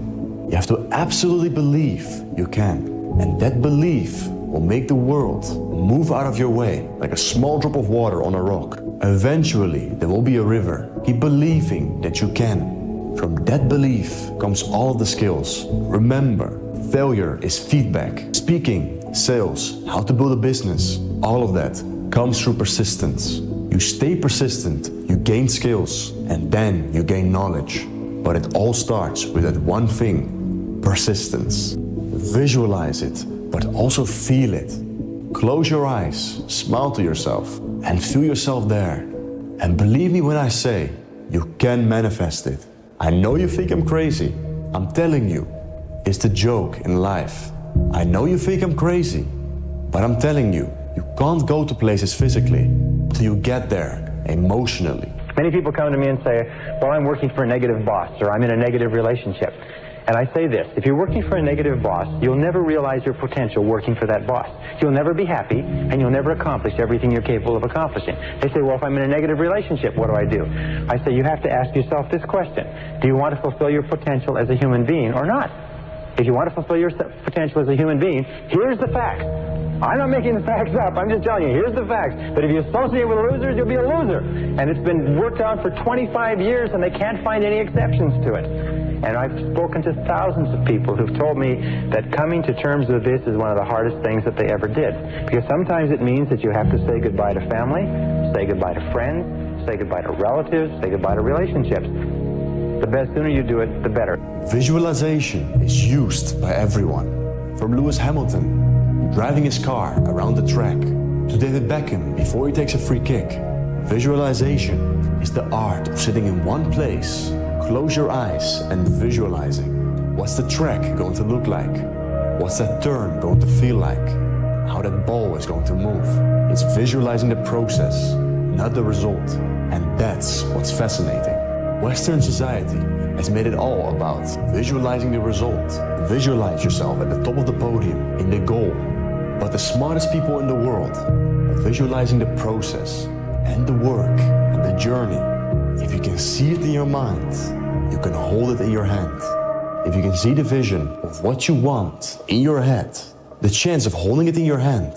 You have to absolutely believe you can. And that belief will make the world move out of your way like a small drop of water on a rock. Eventually, there will be a river. Keep believing that you can. From that belief comes all of the skills. Remember, failure is feedback. Speaking, sales, how to build a business, all of that comes through persistence. You stay persistent, you gain skills, and then you gain knowledge. But it all starts with that one thing, persistence. Visualize it, but also feel it. Close your eyes, smile to yourself, and feel yourself there. And believe me when I say, you can manifest it. I know you think I'm crazy. I'm telling you, it's the joke in life. I know you think I'm crazy, but I'm telling you, you can't go to places physically till you get there emotionally. Many people come to me and say, well, I'm working for a negative boss, or I'm in a negative relationship. And I say this, if you're working for a negative boss, you'll never realize your potential working for that boss. You'll never be happy, and you'll never accomplish everything you're capable of accomplishing. They say, well, if I'm in a negative relationship, what do I do? I say, you have to ask yourself this question. Do you want to fulfill your potential as a human being or not? If you want to fulfill your potential as a human being, here's the facts. I'm not making the facts up, I'm just telling you, here's the facts. But if you associate with losers, you'll be a loser. And it's been worked out for 25 years, and they can't find any exceptions to it. And I've spoken to thousands of people who've told me that coming to terms with this is one of the hardest things that they ever did. Because sometimes it means that you have to say goodbye to family, say goodbye to friends, say goodbye to relatives, say goodbye to relationships. The sooner you do it, the better. Visualization is used by everyone. From Lewis Hamilton, driving his car around the track, to David Beckham before he takes a free kick. Visualization is the art of sitting in one place. Close your eyes and visualizing. What's the track going to look like? What's that turn going to feel like? How that ball is going to move. It's visualizing the process, not the result. And that's what's fascinating. Western society has made it all about visualizing the result. Visualize yourself at the top of the podium in the goal. But the smartest people in the world are visualizing the process and the work and the journey. If you can see it in your mind, you can hold it in your hand. If you can see the vision of what you want in your head, the chance of holding it in your hand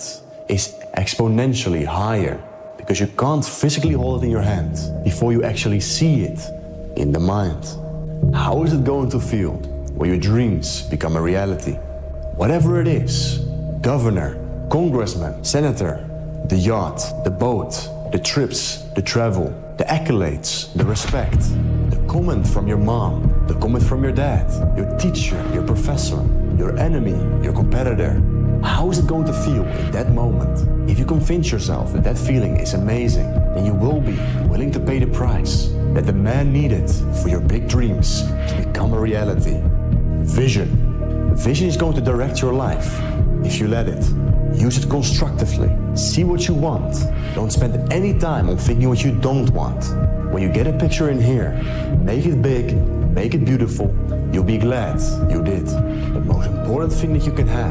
is exponentially higher because you can't physically hold it in your hand before you actually see it in the mind. How is it going to feel when your dreams become a reality? Whatever it is, governor, congressman, senator, the yacht, the boat, the trips, the travel, the accolades, the respect, the comment from your mom, the comment from your dad, your teacher, your professor, your enemy, your competitor. How is it going to feel in that moment? If you convince yourself that that feeling is amazing, then you will be willing to pay the price that the man needed for your big dreams to become a reality. Vision. Vision is going to direct your life if you let it. Use it constructively. See what you want. Don't spend any time on thinking what you don't want. When you get a picture in here, make it big, make it beautiful. You'll be glad you did. The most important thing that you can have